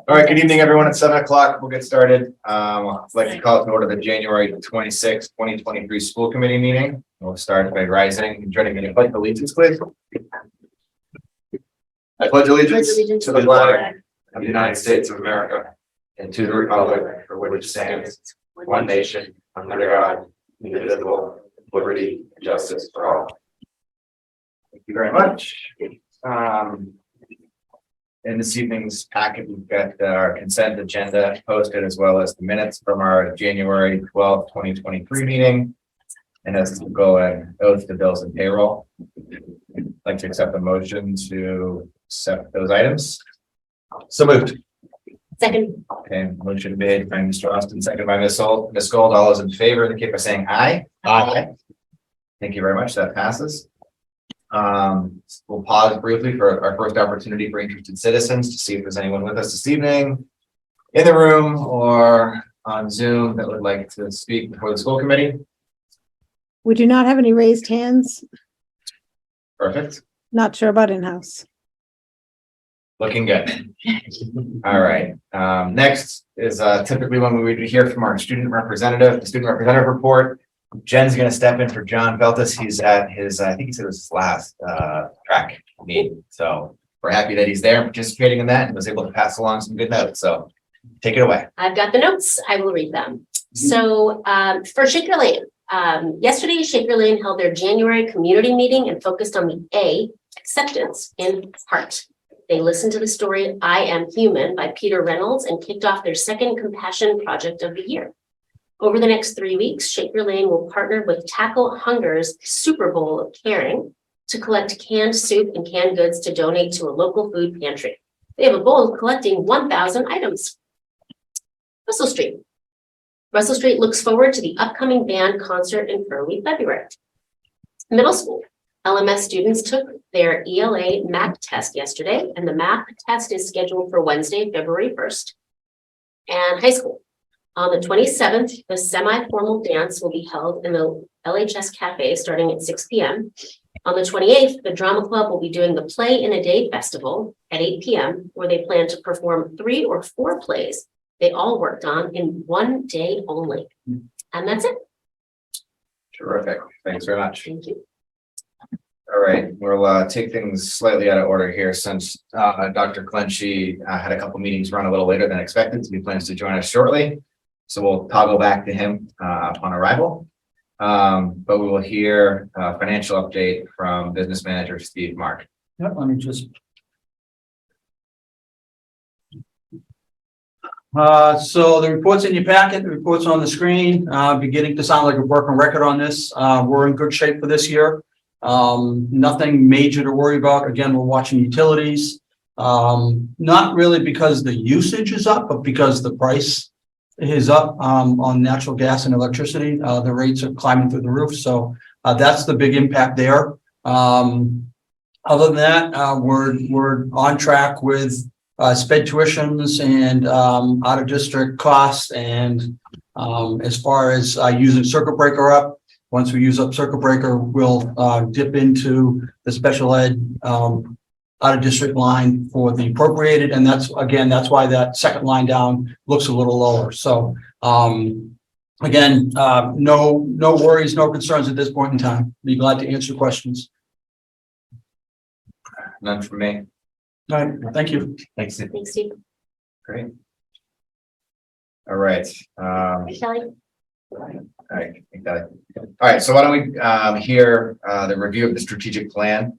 All right, good evening, everyone. At 7 o'clock, we'll get started. I'd like to call to order the January 26th, 2023 school committee meeting. We'll start by rising and joining me to pledge allegiance, please. I pledge allegiance to the flag of the United States of America and to the republic for which it stands, one nation, under God, indivisible, with liberty and justice for all. Thank you very much. In this evening's packet, we've got our consent agenda posted, as well as the minutes from our January 12th, 2023 meeting. And as to go and oath to bills and payroll. I'd like to accept the motion to accept those items. So moved. Second. Okay, motion made by Mr. Austin, seconded by Ms. Gold. Ms. Gold, all those in favor indicate by saying aye. Aye. Thank you very much. That passes. We'll pause briefly for our first opportunity for interested citizens to see if there's anyone with us this evening in the room or on Zoom that would like to speak before the school committee. We do not have any raised hands. Perfect. Not sure about in-house. Looking good. All right. Next is typically when we would hear from our student representative, the student representative report. Jen's going to step in for John Beltis. He's at his, I think he said it was his last track meet. So we're happy that he's there and participating in that and was able to pass along some good notes. So take it away. I've got the notes. I will read them. So for Shaker Lane, yesterday Shaker Lane held their January community meeting and focused on the A, acceptance in heart. They listened to the story I Am Human by Peter Reynolds and kicked off their second compassion project of the year. Over the next 3 weeks, Shaker Lane will partner with Tackle Hunger's Super Bowl of Caring to collect canned soup and canned goods to donate to a local food pantry. They have a goal of collecting 1,000 items. Russell Street. Russell Street looks forward to the upcoming band concert in early February. Middle school. LMS students took their ELA math test yesterday, and the math test is scheduled for Wednesday, February 1st. And high school. On the 27th, the semi-formal dance will be held in the LHS Cafe starting at 6 p.m. On the 28th, the Drama Club will be doing the Play in a Day Festival at 8 p.m., where they plan to perform 3 or 4 plays they all worked on in one day only. And that's it. Terrific. Thanks very much. Thank you. All right, we'll take things slightly out of order here since Dr. Clenchey had a couple meetings run a little later than expected, so he plans to join us shortly. So we'll toggle back to him upon arrival. But we will hear a financial update from business manager Steve Mark. Yep, let me just. So the report's in your packet, the report's on the screen, beginning to sound like a broken record on this. We're in good shape for this year. Nothing major to worry about. Again, we're watching utilities. Not really because the usage is up, but because the price is up on natural gas and electricity. The rates are climbing through the roof. So that's the big impact there. Other than that, we're on track with sped tuitions and out of district costs. And as far as using circuit breaker up, once we use up circuit breaker, we'll dip into the special ed out of district line for the appropriated. And that's why that second line down looks a little lower. So again, no worries, no concerns at this point in time. Be glad to answer questions. None from me. All right, thank you. Thanks. Thanks, Steve. Great. All right. Kelly. All right, so why don't we hear the review of the strategic plan,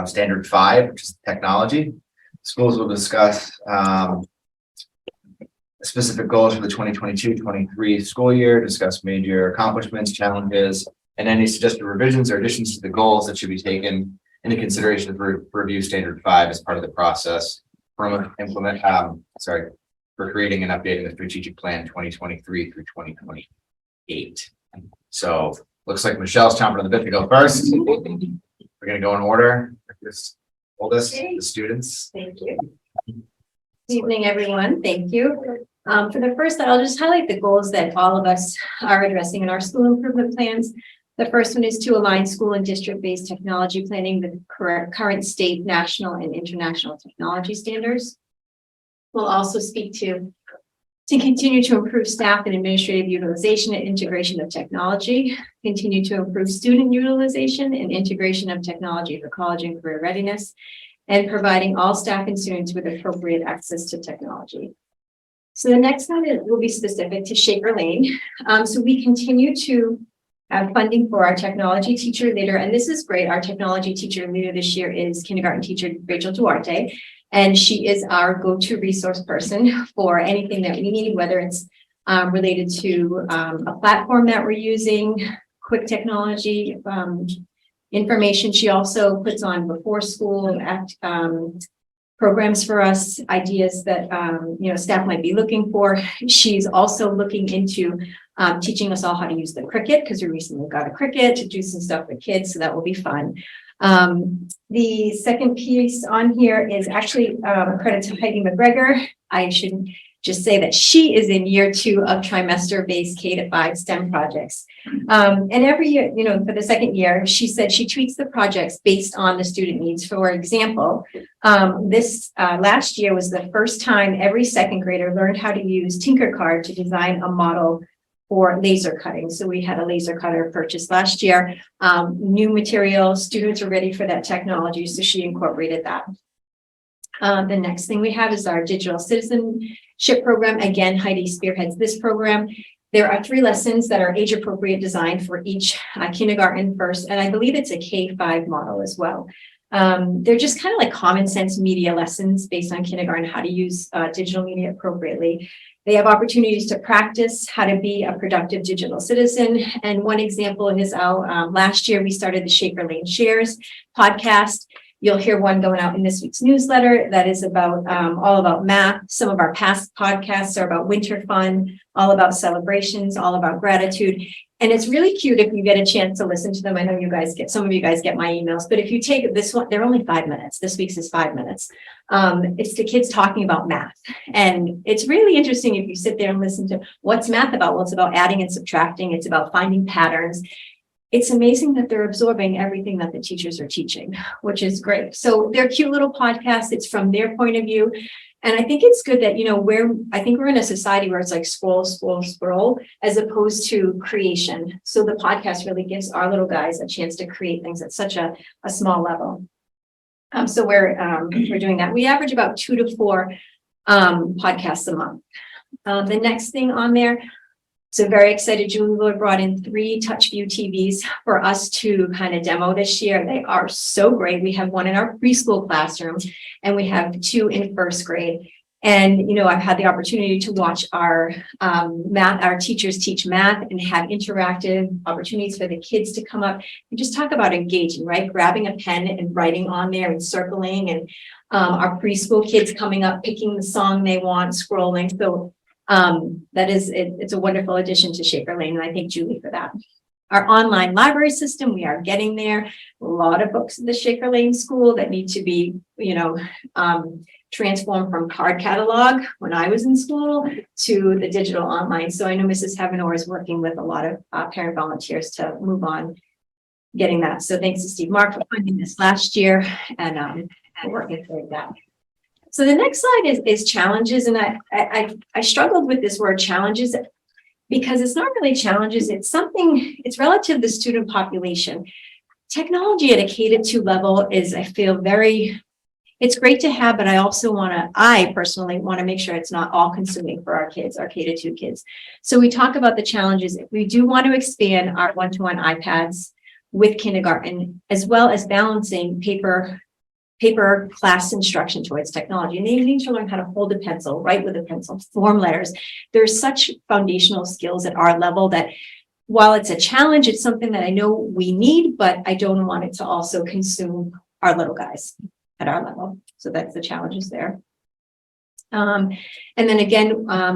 standard 5, which is technology. Schools will discuss specific goals for the 2022-23 school year, discuss major accomplishments, challenges, and any suggested revisions or additions to the goals that should be taken into consideration for review standard 5 as part of the process for creating and updating the strategic plan 2023 through 2028. So looks like Michelle's chomping on the bit to go first. We're going to go in order. This oldest, the students. Thank you. Good evening, everyone. Thank you. For the first, I'll just highlight the goals that all of us are addressing in our school improvement plans. The first one is to align school and district-based technology planning with current state, national, and international technology standards. will also speak to continue to improve staff and administrative utilization and integration of technology, continue to improve student utilization and integration of technology for college and career readiness, and providing all staff and students with appropriate access to technology. So the next slide will be specific to Shaker Lane. So we continue to have funding for our technology teacher leader, and this is great. Our technology teacher leader this year is kindergarten teacher Rachel Duarte, and she is our go-to resource person for anything that we need, whether it's related to a platform that we're using, quick technology, information. She also puts on before school programs for us, ideas that staff might be looking for. She's also looking into teaching us all how to use the Cricut, because we recently got a Cricut to do some stuff with kids, so that will be fun. The second piece on here is actually a credit to Heidi McGregor. I should just say that she is in year 2 of trimester-based K-5 STEM projects. And every year, for the second year, she said she tweaks the projects based on the student needs. For example, this last year was the first time every second grader learned how to use Tinkercad to design a model for laser cutting. So we had a laser cutter purchased last year. New material, students are ready for that technology, so she incorporated that. The next thing we have is our digital citizenship program. Again, Heidi spearheads this program. There are 3 lessons that are age appropriate design for each kindergarten first, and I believe it's a K-5 model as well. They're just kind of like common sense media lessons based on kindergarten, how to use digital media appropriately. They have opportunities to practice how to be a productive digital citizen. And one example is last year we started the Shaker Lane Shares podcast. You'll hear one going out in this week's newsletter that is about all about math. Some of our past podcasts are about winter fun, all about celebrations, all about gratitude. And it's really cute if you get a chance to listen to them. I know some of you guys get my emails, but if you take this one, they're only 5 minutes. This week's is 5 minutes. It's the kids talking about math. And it's really interesting if you sit there and listen to what's math about. Well, it's about adding and subtracting. It's about finding patterns. It's amazing that they're absorbing everything that the teachers are teaching, which is great. So they're cute little podcasts. It's from their point of view. And I think it's good that, I think we're in a society where it's like scroll, as opposed to creation. So the podcast really gives our little guys a chance to create things at such a small level. So we're doing that. We average about 2 to 4 podcasts a month. The next thing on there, so very excited, Julie Lloyd brought in 3 TouchView TVs for us to kind of demo this year. They are so great. We have one in our preschool classroom and we have 2 in 1st grade. And, I've had the opportunity to watch our teachers teach math and have interactive opportunities for the kids to come up and just talk about engaging, right? Grabbing a pen and writing on there and circling, and our preschool kids coming up, picking the song they want, scrolling. So it's a wonderful addition to Shaker Lane, and I thank Julie for that. Our online library system, we are getting there. A lot of books in the Shaker Lane School that need to be, transformed from card catalog when I was in school to the digital online. So I know Mrs. Heavenor is working with a lot of parent volunteers to move on getting that. So thanks to Steve Mark for funding this last year and working through that. So the next slide is challenges, and I struggled with this word challenges because it's not really challenges. It's relative to the student population. Technology at a K-2 level is, I feel, it's great to have, but I personally want to make sure it's not all consuming for our kids, our K-2 kids. So we talk about the challenges. We do want to expand our one-to-one iPads with kindergarten, as well as balancing paper class instruction towards technology. And they need to learn how to hold a pencil, write with a pencil, form letters. There's such foundational skills at our level that while it's a challenge, it's something that I know we need, but I don't want it to also consume our little guys at our level. So that's the challenges there. And then again, I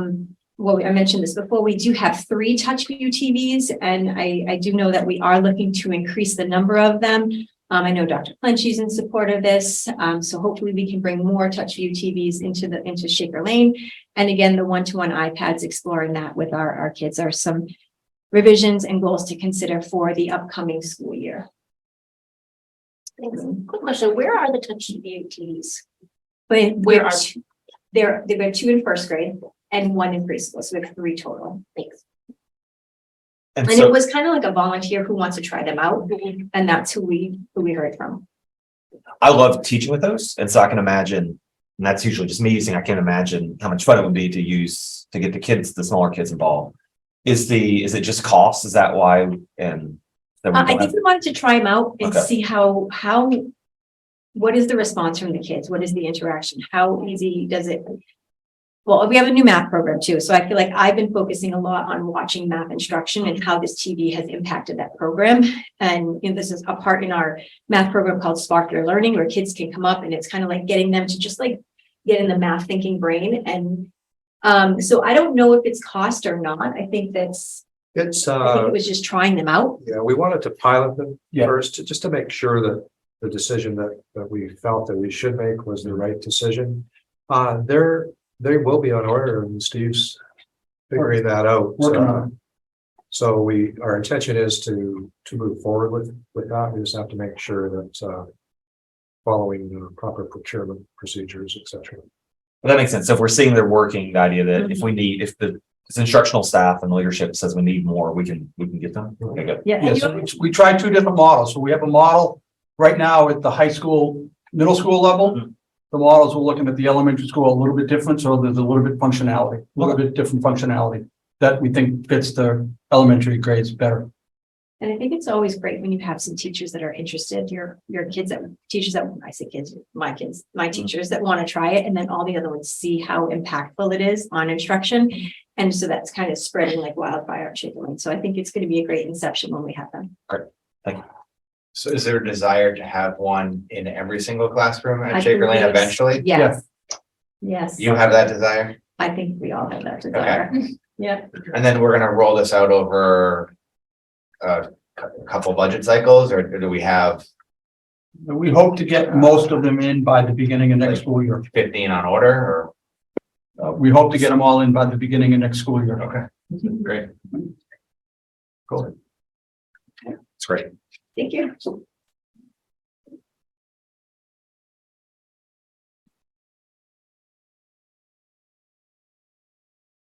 mentioned this before, we do have 3 TouchView TVs, and I do know that we are looking to increase the number of them. I know Dr. Clenchey's in support of this, so hopefully we can bring more TouchView TVs into Shaker Lane. And again, the one-to-one iPads, exploring that with our kids, are some revisions and goals to consider for the upcoming school year. Thanks. Quick question, where are the TouchView TVs? Where are they've got 2 in first grade and 1 in preschool, so we have 3 total. Thanks. And And so, it was kind of like a volunteer who wants to try them out, and that's who we heard from. I love teaching with those, and so I can imagine, and that's usually just me using, I can't imagine how much fun it would be to use, to get the smaller kids involved. Is it just cost? Is that why? And that we I don't think have- we wanted to try them out and Okay. see how, what is the response from the kids? What is the interaction? How easy does it? Well, we have a new math program too, so I feel like I've been focusing a lot on watching math instruction and how this TV has impacted that program. And this is a part in our math program called Spark Your Learning, where kids can come up and it's kind of like getting them to just like get in the math thinking brain. And so I don't know if it's cost or not. I think I think it was just trying them out. Yeah, we wanted to pilot them Yeah. first, just to make sure that the decision that we felt that we should make was the right decision. They will be on order, and Steve's figuring that out. Working on it. So our intention is to move forward with that. We just have to make sure that following the proper procurement procedures, et cetera. Well, that makes sense. So if we're seeing they're working, the idea that if it's instructional staff and leadership says we need more, we can get them. Okay, good. Yeah. Yeah, And so we tried 2 different models. So we have a model right now at the high school, middle school level. Mhm. The models we're looking at the elementary school a little bit different, so there's a little bit functionality, a little bit different functionality that we think fits the elementary grades better. And I think it's always great when you have some teachers that are interested, your kids teachers that, I say kids, my teachers that want to try it, and then all the other ones see how impactful it is on instruction. And so that's kind of spreading like wildfire at Shaker Lane. So I think it's going to be a great inception when we have them. So is there a desire to have one in every single classroom I at Shaker Lane believe- eventually? Yes. Yes. You have that desire? I think we all have that desire. Yeah. And then we're gonna roll this out over a couple budget cycles, or do we have We hope to get most of them in by the beginning of next school year. 15 on order, or? We hope to get them all in by the beginning of next school year. Okay, great. Cool. It's great. Thank you.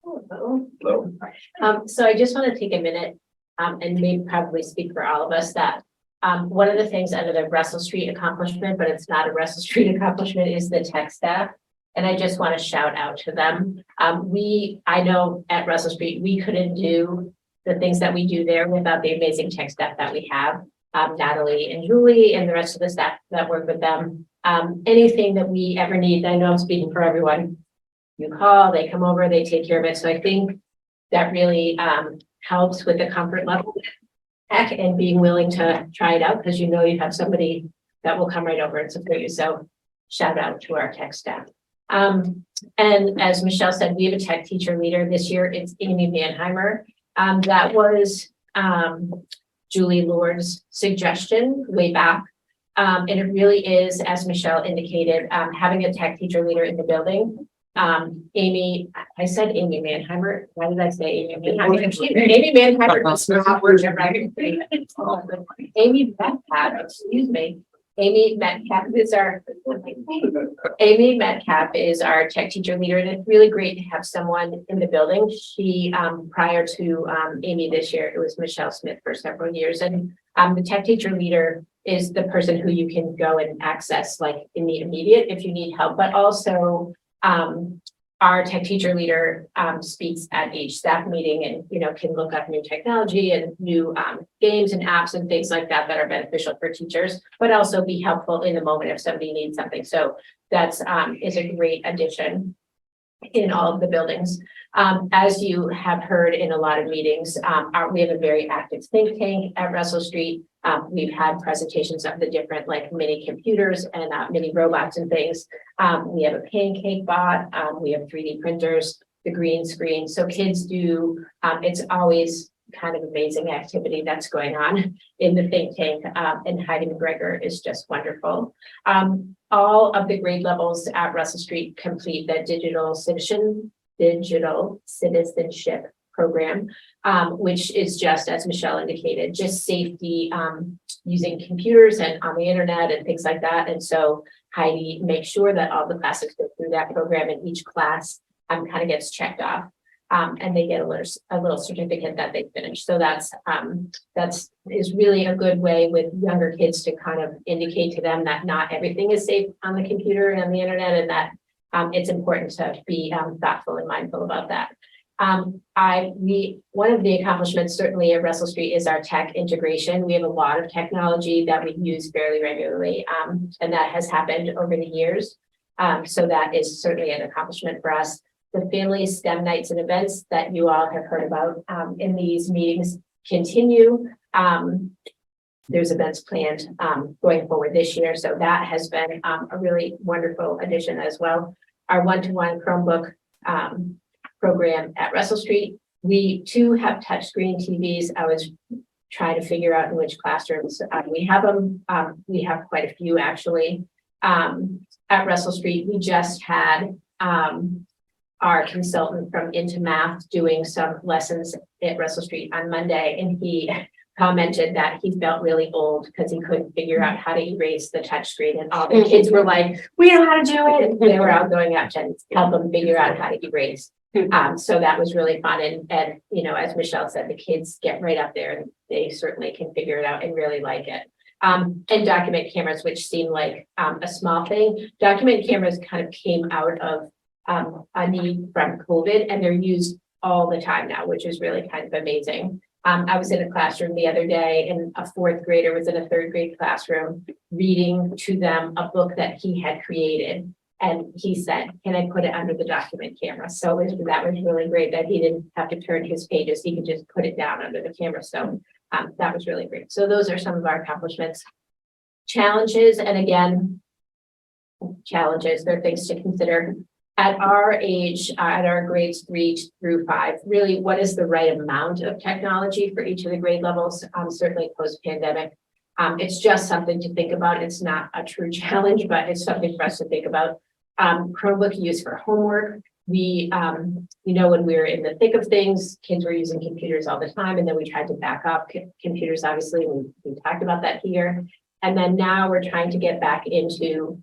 Hello. So I just want to take a minute, and maybe probably speak for all of us that, one of the things under the Russell Street accomplishment, but it's not a Russell Street accomplishment, is the tech staff. And I just want to shout out to them. I know at Russell Street, we couldn't do the things that we do there without the amazing tech staff that we have. Natalie and Julie and the rest of the staff that work with them. Anything that we ever need, I know I'm speaking for everyone. You call, they come over, they take care of it. So I think that really helps with the comfort level and being willing to try it out, because you know you have somebody that will come right over and support you. So shout out to our tech staff. And as Michelle said, we have a tech teacher leader this year. It's Amy Manheimer. That was Julie Lord's suggestion way back. And it really is, as Michelle indicated, having a tech teacher leader in the building. Amy, I said Amy Manheimer. Why did I say Amy Manheimer? Amy Manheimer does not work at Ragged Creek. Amy Metcalf, excuse me. Amy Metcalf is our tech teacher leader, and it's really great to have someone in the building. She, prior to Amy this year, it was Michelle Smith for several years, and the tech teacher leader is the person who you can go and access like in the immediate if you need help, but also our tech teacher leader speaks at each staff meeting and, can look up new technology and new games and apps and things like that that are beneficial for teachers, but also be helpful in the moment if somebody needs something. So that's is a great addition in all of the buildings. As you have heard in a lot of meetings, we have a very active think tank at Russell Street. We've had presentations of the different like mini computers and mini robots and things. We have a pancake bot. We have 3D printers, the green screen. So kids do, it's always kind of amazing activity that's going on in the think tank. And Heidi McGregor is just wonderful. All of the grade levels at Russell Street complete the digital citizenship program, which is just, as Michelle indicated, just safety, using computers and on the internet and things like that. And so Heidi makes sure that all the classes go through that program, and each class kind of gets checked off. And they get a little certificate that they finish. So that's is really a good way with younger kids to kind of indicate to them that not everything is safe on the computer and on the internet, and that it's important to be thoughtful and mindful about that. One of the accomplishments certainly at Russell Street is our tech integration. We have a lot of technology that we use fairly regularly, and that has happened over the years. So that is certainly an accomplishment for us. The family STEM nights and events that you all have heard about in these meetings continue. There's events planned going forward this year. So that has been a really wonderful addition as well. Our one-to-one Chromebook program at Russell Street. We too have touchscreen TVs. I was trying to figure out in which classrooms we have them. We have quite a few actually. At Russell Street, we just had our consultant from Into Math doing some lessons at Russell Street on Monday, and he commented that he felt really old because he couldn't figure out how to erase the touchscreen, and all the kids were like, "We know how to do it." And they were all going out to help them figure out how to erase. So that was really fun, and you know, as Michelle said, the kids get right up there and they certainly can figure it out and really like it. And document cameras, which seem like a small thing. Document cameras kind of came out of a need from COVID, and they're used all the time now, which is really kind of amazing. I was in a classroom the other day, and a fourth grader was in a third grade classroom reading to them a book that he had created. And he said, "Can I put it under the document camera?" So that was really great that he didn't have to turn his pages. He could just put it down under the camera. So that was really great. So those are some of our accomplishments. Challenges, and again, challenges, there are things to consider. At our age, at our grades 3 through 5, really, what is the right amount of technology for each of the grade levels? Certainly post-pandemic. It's just something to think about. It's not a true challenge, but it's something for us to think about. Chromebook use for homework. We, you know, when we were in the thick of things, kids were using computers all the time, and then we tried to back up computers, obviously, we talked about that here. And then now we're trying to get back into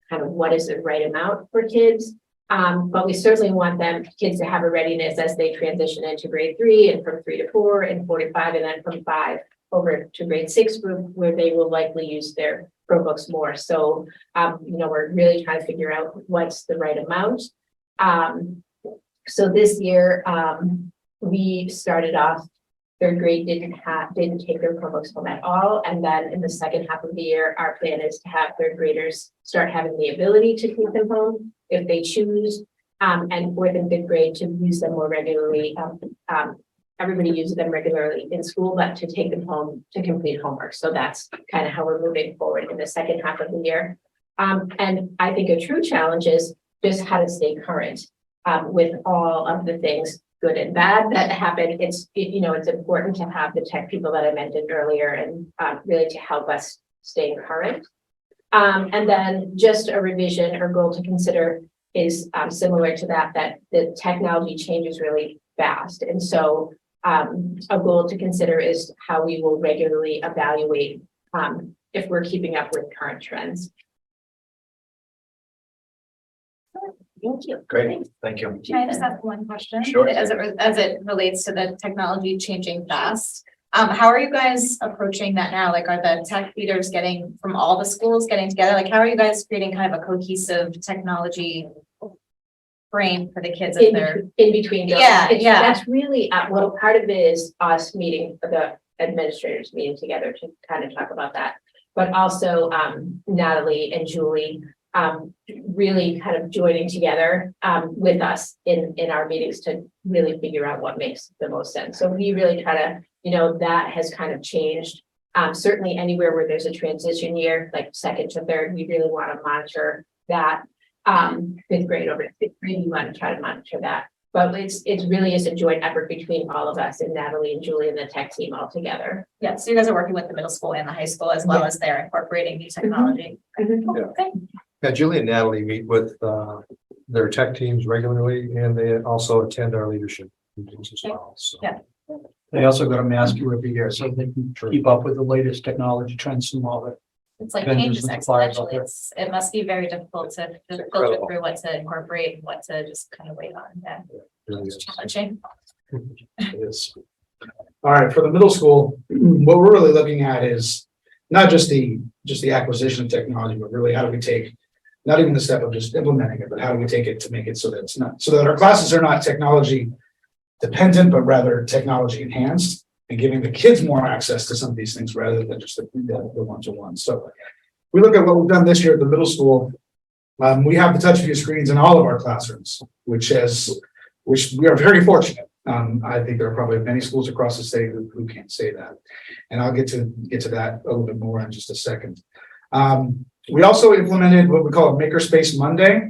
kind of what is the right amount for kids. But we certainly want kids to have a readiness as they transition into grade 3, and from 3 to 4 and 4 to 5, and then from 5 over to grade 6 group, where they will likely use their Chromebooks more. So, you know, we're really trying to figure out what's the right amount. So this year, we started off, third grade didn't take their Chromebooks home at all. And then in the second half of the year, our plan is to have third graders start having the ability to take them home if they choose, and fourth and fifth grade to use them more regularly. Everybody uses them regularly in school, but to take them home to complete homework. So that's kind of how we're moving forward in the second half of the year. And I think a true challenge is just how to stay current with all of the things, good and bad, that happen. You know, it's important to have the tech people that I mentioned earlier, and really to help us stay current. And then just a revision or goal to consider is similar to that the technology changes really fast. And so a goal to consider is how we will regularly evaluate if we're keeping up with current trends. Thank you. Great, thank you. Can I just ask one question? Sure. As it relates to the technology changing fast, how are you guys approaching that now? Like, are the tech leaders from all the schools getting together? Like, how are you guys creating kind of a cohesive technology frame for the kids as they're in between? Yeah. That's really well, part of it is us meeting, the administrators meeting together to kind of talk about that, but also Natalie and Julie really kind of joining together with us in our meetings to really figure out what makes the most sense. So we really try to, you know, that has kind of changed. Certainly anywhere where there's a transition year, like second to third, we really want to monitor that. Fifth grade over to fifth grade, we want to try to monitor that. But it's really is a joint effort between all of us, and Natalie and Julie and the tech team all together. yeah, so you guys are working with the middle school and the high school as well as they're incorporating new technology. Okay. Yeah, Julie and Natalie meet with their tech teams regularly, and they also attend our leadership as well, so. Yeah. They also got a mask every year, so they can keep up with the latest technology trends and all that. It's like Vendors changes and suppliers out exponentially. there. It must be very difficult to filter incredible. through what to incorporate and what to just kind of wait on. Yeah, Really it's is. challenging. It is. All right, for the middle school, what we're really looking at is not just the acquisition of technology, but really how do we take, not even the step of just implementing it, but how do we take it to make it so that it's not, so that our classes are not technology dependent, but rather technology enhanced, and giving the kids more access to some of these things rather than just the one-to-one. So we look at what we've done this year at the middle school. We have the touch view screens in all of our classrooms, which we are very fortunate. I think there are probably many schools across the state who can't say that. And I'll get to that a little bit more in just a second. We also implemented what we call a Makerspace Monday.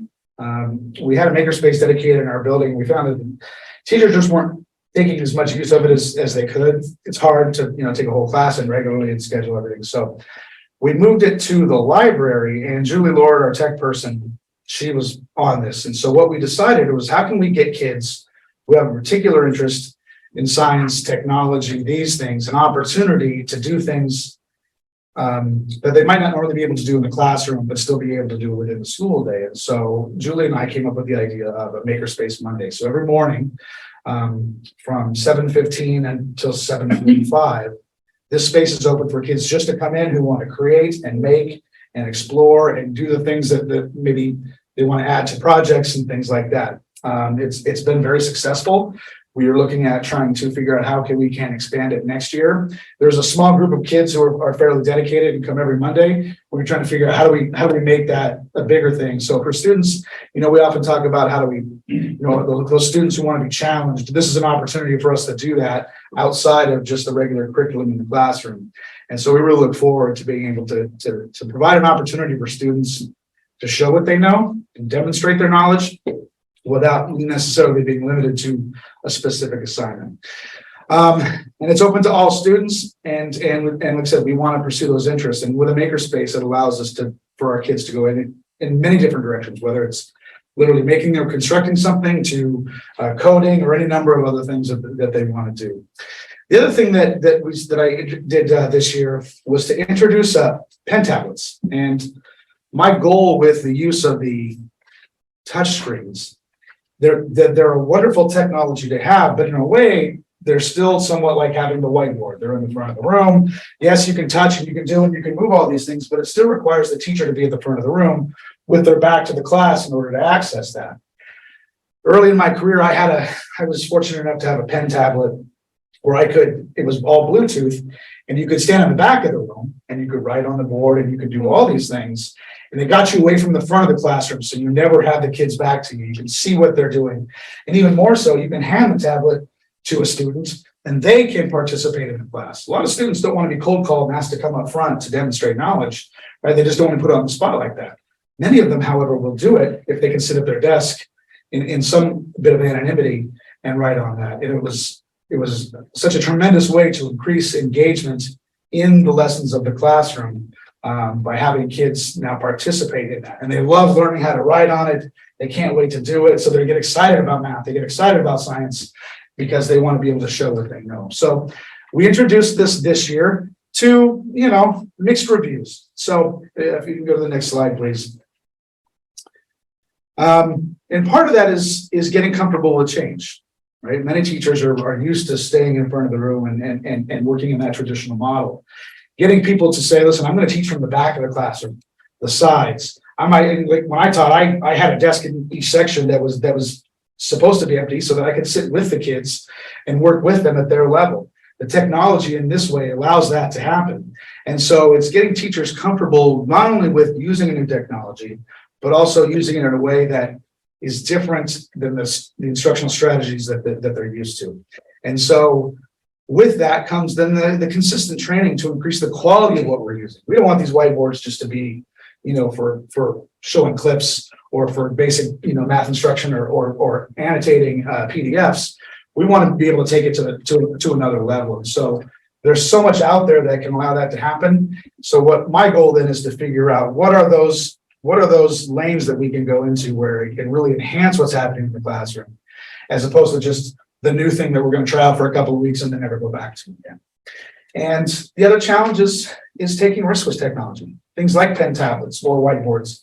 We had a Makerspace dedicated in our building. We found that teachers just weren't taking as much use of it as they could. It's hard to, take a whole class and regularly and schedule everything. So we moved it to the library, and Julie Lord, our tech person, she was on this. And so what we decided was, how can we get kids who have a particular interest in science, technology, these things, an opportunity to do things that they might not normally be able to do in the classroom, but still be able to do within the school day. And so Julie and I came up with the idea of a Makerspace Monday. So every morning from 7:15 until 7:45, this space is open for kids just to come in who want to create and make and explore and do the things that maybe they want to add to projects and things like that. It's been very successful. We are looking at trying to figure out how we can expand it next year. There's a small group of kids who are fairly dedicated and come every Monday. We're trying to figure out how do we make that a bigger thing. So for students, we often talk about how do we, those students who want to be challenged. This is an opportunity for us to do that outside of just the regular curriculum in the classroom. And so we really look forward to being able to provide an opportunity for students to show what they know and demonstrate their knowledge without necessarily being limited to a specific assignment. And it's open to all students. And like I said, we want to pursue those interests. And with a makerspace, it allows us for our kids to go in many different directions, whether it's literally making or constructing something to coding or any number of other things that they want to do. The other thing that I did this year was to introduce pen tablets. And my goal with the use of the touch screens, they're a wonderful technology to have, but in a way, they're still somewhat like having the whiteboard. They're in the front of the room. Yes, you can touch and you can do and you can move all these things, but it still requires the teacher to be at the front of the room with their back to the class in order to access that. Early in my career, I was fortunate enough to have a pen tablet where it was all Bluetooth, and you could stand in the back of the room and you could write on the board and you could do all these things. And they got you away from the front of the classroom, so you never have the kids back to you. You can see what they're doing. And even more so, you can hand the tablet to a student and they can participate in the class. A lot of students don't want to be cold called and asked to come up front to demonstrate knowledge, right? They just don't want to put it on the spot like that. Many of them, however, will do it if they can sit at their desk in some bit of anonymity and write on that. And it was such a tremendous way to increase engagement in the lessons of the classroom by having kids now participate in that. And they love learning how to write on it. They can't wait to do it. So they get excited about math. They get excited about science because they want to be able to show what they know. So we introduced this year to, mixed reviews. So if you can go to the next slide, please. And part of that is getting comfortable with change. Right? Many teachers are used to staying in front of the room and working in that traditional model. Getting people to say, listen, I'm going to teach from the back of the classroom, the sides. When I taught, I had a desk in each section that was supposed to be empty so that I could sit with the kids and work with them at their level. The technology in this way allows that to happen. And so it's getting teachers comfortable not only with using a new technology, but also using it in a way that is different than the instructional strategies that they're used to. And so with that comes then the consistent training to increase the quality of what we're using. We don't want these whiteboards just to be, for showing clips or for basic, math instruction or annotating PDFs. We want to be able to take it to another level. And so there's so much out there that can allow that to happen. So what my goal then is to figure out what are those lanes that we can go into where it can really enhance what's happening in the classroom, as opposed to just the new thing that we're going to try out for a couple of weeks and then never go back to again. And the other challenge is taking risks with technology. Things like pen tablets or whiteboards.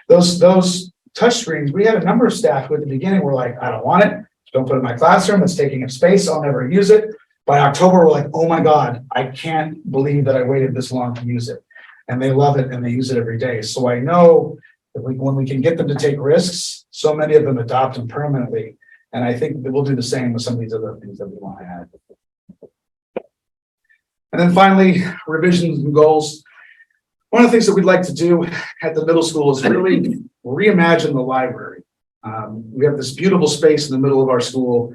Those touch screens, we had a number of staff who at the beginning were like, I don't want it. Don't put it in my classroom. It's taking up space. I'll never use it. By October, we're like, oh my God, I can't believe that I waited this long to use it. And they love it and they use it every day. So I know that when we can get them to take risks, so many of them adopt them permanently. And I think that we'll do the same with some of these other things that we want to add. And then finally, revisions and goals. One of the things that we'd like to do at the middle school is really reimagine the library. We have this beautiful space in the middle of our school.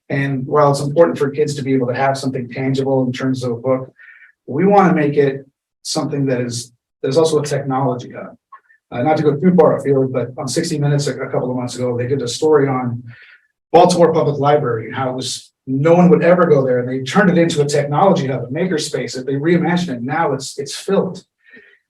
And while it's important for kids to be able to have something tangible in terms of a book, we want to make it something that is also a technology hub. Not to go too far afield, but on 60 Minutes a couple of months ago, they did a story on Baltimore Public Library and how it was no one would ever go there, and they turned it into a technology hub, a makerspace. If they reimagine it, now it's filled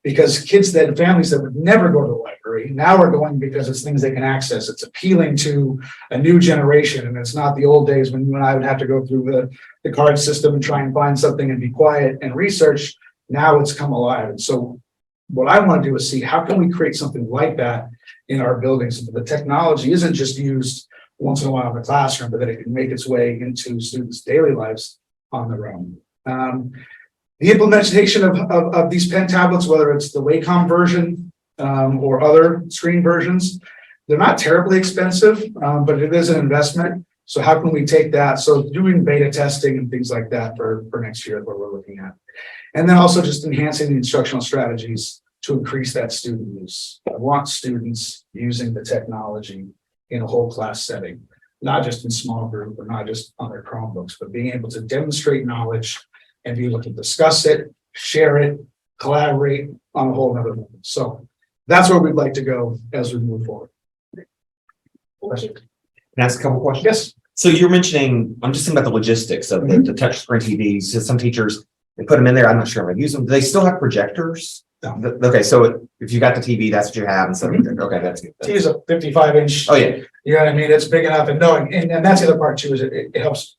because families that would never go to the library now are going because it's things they can access. It's appealing to a new generation, and it's not the old days when you and I would have to go through the card system and try and find something and be quiet and research. Now it's come alive, and so what I want to do is see how can we create something like that in our buildings so that the technology isn't just used once in a while in the classroom, but that it can make its way into students' daily lives on their own. The implementation of these pen tablets, whether it's the Wacom version or other screen versions, they're not terribly expensive, but it is an investment. So how can we take that? So doing beta testing and things like that for next year is what we're looking at. And then also just enhancing the instructional strategies to increase that student use. I want students using the technology in a whole class setting, not just in small group or not just on their Chromebooks, but being able to demonstrate knowledge and be able to discuss it, share it, collaborate on a whole nother level. So that's where we'd like to go as we move forward. Can I ask a couple questions? Yes. So you're mentioning, I'm just thinking about the logistics of the touch screen TVs. So some teachers, they put them in there. I'm not sure if I use them. Do they still have projectors? No. Okay, so if you got the TV, that's what you have. And so, okay, that's good. T is a 55-inch. Oh, yeah. You know what I mean? It's big enough and knowing, and that's the other part too, is it helps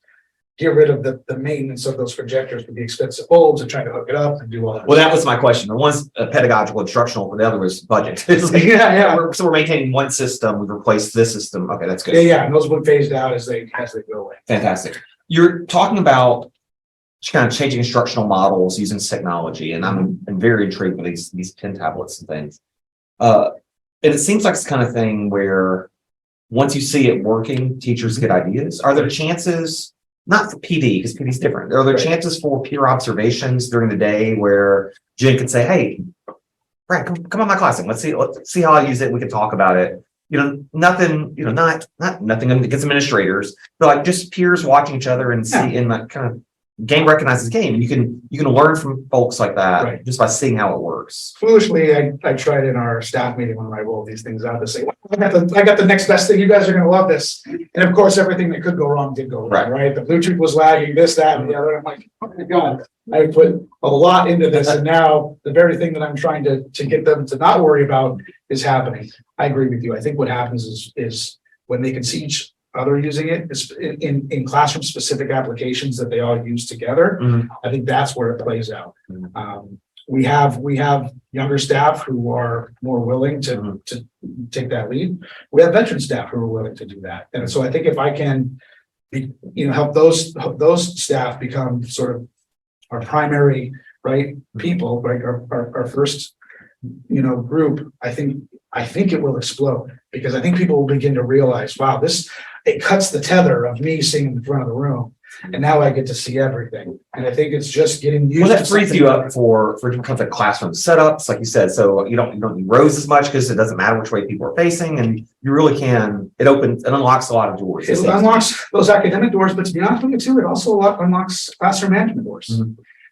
get rid of the maintenance of those projectors with the expensive bulbs and trying to hook it up and do all that. Well, that was my question. The one's pedagogical, instructional, but the other was budget. It's like, Yeah. so we're maintaining one system. We've replaced this system. Okay, that's good. Yeah, and those will be phased out as they go away. Fantastic. You're talking about kind of changing instructional models using technology, and I'm very intrigued with these pen tablets and things. And it seems like it's the kind of thing where once you see it working, teachers get ideas. Are there chances, not for PD, because PD is different, are there chances for peer observations during the day where Jen could say, hey, Brad, come on my class and let's see how I use it. We can talk about it. You know, nothing, not nothing against administrators, but like just peers watching each other and see in that kind of game recognizes game, and you can learn from folks like that just by seeing how it works. Foolishly, I tried in our staff meeting when I rolled these things out to say, well, I got the next best thing. You guys are going to love this. And of course, everything that could go wrong did go wrong, right? The Bluetooth was lagging, this, that, and the other. I'm like, oh my God, I put a lot into this, and now the very thing that I'm trying to get them to not worry about is happening. I agree with you. I think what happens is when they can see each other using it in classroom specific applications that they all use together. I think that's where it plays out. We have younger staff who are more willing to take that lead. We have veteran staff who are willing to do that. And so I think if I can help those staff become sort of our primary people, like our first group, I think it will explode, because I think people will begin to realize, wow, it cuts the tether of me seeing in the front of the room, and now I get to see everything. And I think it's just getting used. Well, that frees you up for different kinds of classroom setups, like you said. So you don't need rows as much because it doesn't matter which way people are facing, and you really can. It unlocks a lot of doors. It unlocks those academic doors, but to be honest with you too, it also unlocks classroom management doors.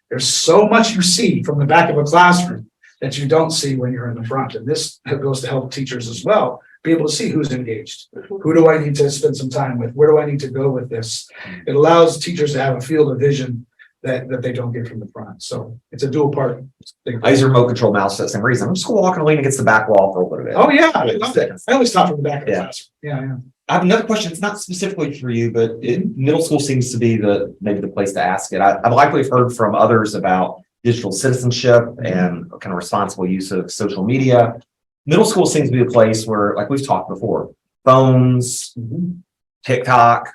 There's so much you see from the back of a classroom that you don't see when you're in the front. And this goes to help teachers as well be able to see who's engaged. Who do I need to spend some time with? Where do I need to go with this? It allows teachers to have a field of vision that they don't get from the front. So it's a dual part thing. I use a remote control mouse for that same reason. I'm just going to walk and lean against the back wall for a little bit. Oh yeah, I love it. I always talk from the back of the classroom. Yeah. I have another question. It's not specifically for you, but middle school seems to be maybe the place to ask it. I've likely heard from others about digital citizenship and kind of responsible use of social media. Middle school seems to be a place where, like we've talked before, phones, TikTok,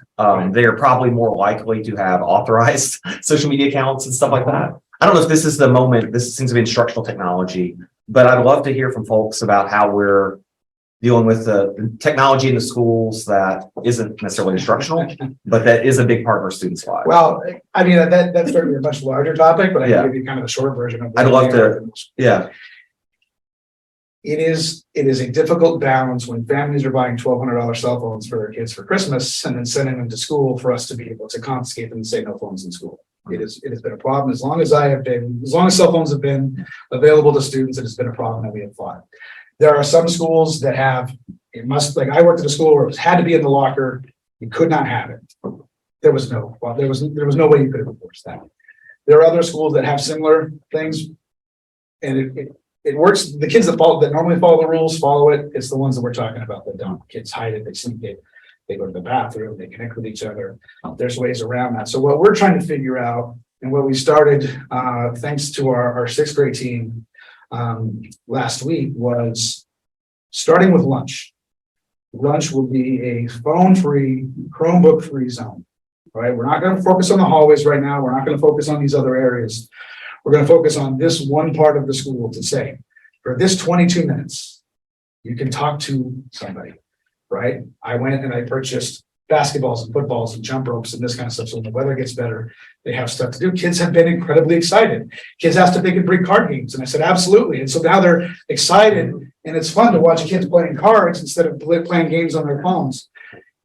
they're probably more likely to have authorized social media accounts and stuff like that. I don't know if this is the moment. This seems to be instructional technology, but I'd love to hear from folks about how we're dealing with the technology in the schools that isn't necessarily instructional, but that is a big part of our students' lives. Well, I mean, that's certainly a much larger topic, but I Yeah. can give you kind of a short version of. I'd love to. Yeah. It is a difficult balance when families are buying $1,200 cell phones for their kids for Christmas and then sending them to school for us to be able to confiscate them and say no phones in school. It has been a problem as long as cell phones have been available to students, it has been a problem that we have fought. There are some schools that have, like I worked at a school where it had to be in the locker. You could not have it. There was no way you could have enforced that. There are other schools that have similar things. And it works. The kids that normally follow the rules, follow it. It's the ones that we're talking about that don't. Kids hide it, they sneak it, they go to the bathroom, they connect with each other. There's ways around that. So what we're trying to figure out and what we started, thanks to our sixth grade team, last week was starting with lunch. Lunch will be a phone-free, Chromebook-free zone. All right, we're not going to focus on the hallways right now. We're not going to focus on these other areas. We're going to focus on this one part of the school to say, for this 22 minutes, you can talk to somebody, right? I went and I purchased basketballs and footballs and jump ropes and this kind of stuff. So when the weather gets better, they have stuff to do. Kids have been incredibly excited. Kids asked if they could bring card games. And I said, absolutely. And so now they're excited and it's fun to watch kids playing cards instead of playing games on their phones.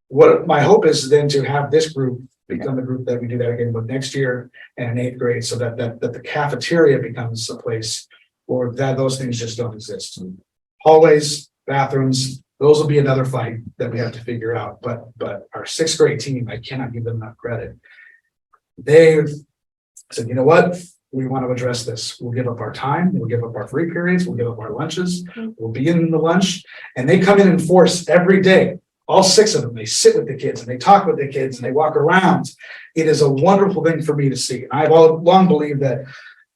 What my hope is then to have this group become the group that we do that again with next year and in 8th grade, so that the cafeteria becomes a place where those things just don't exist. Hallways, bathrooms, those will be another fight that we have to figure out. But our 6th grade team, I cannot give them enough credit. They said, you know what? We want to address this. We'll give up our time. We'll give up our free periods. We'll give up our lunches. We'll be in the lunch. And they come in and force every day. All 6 of them, they sit with the kids and they talk with the kids and they walk around. It is a wonderful thing for me to see. And I've long believed that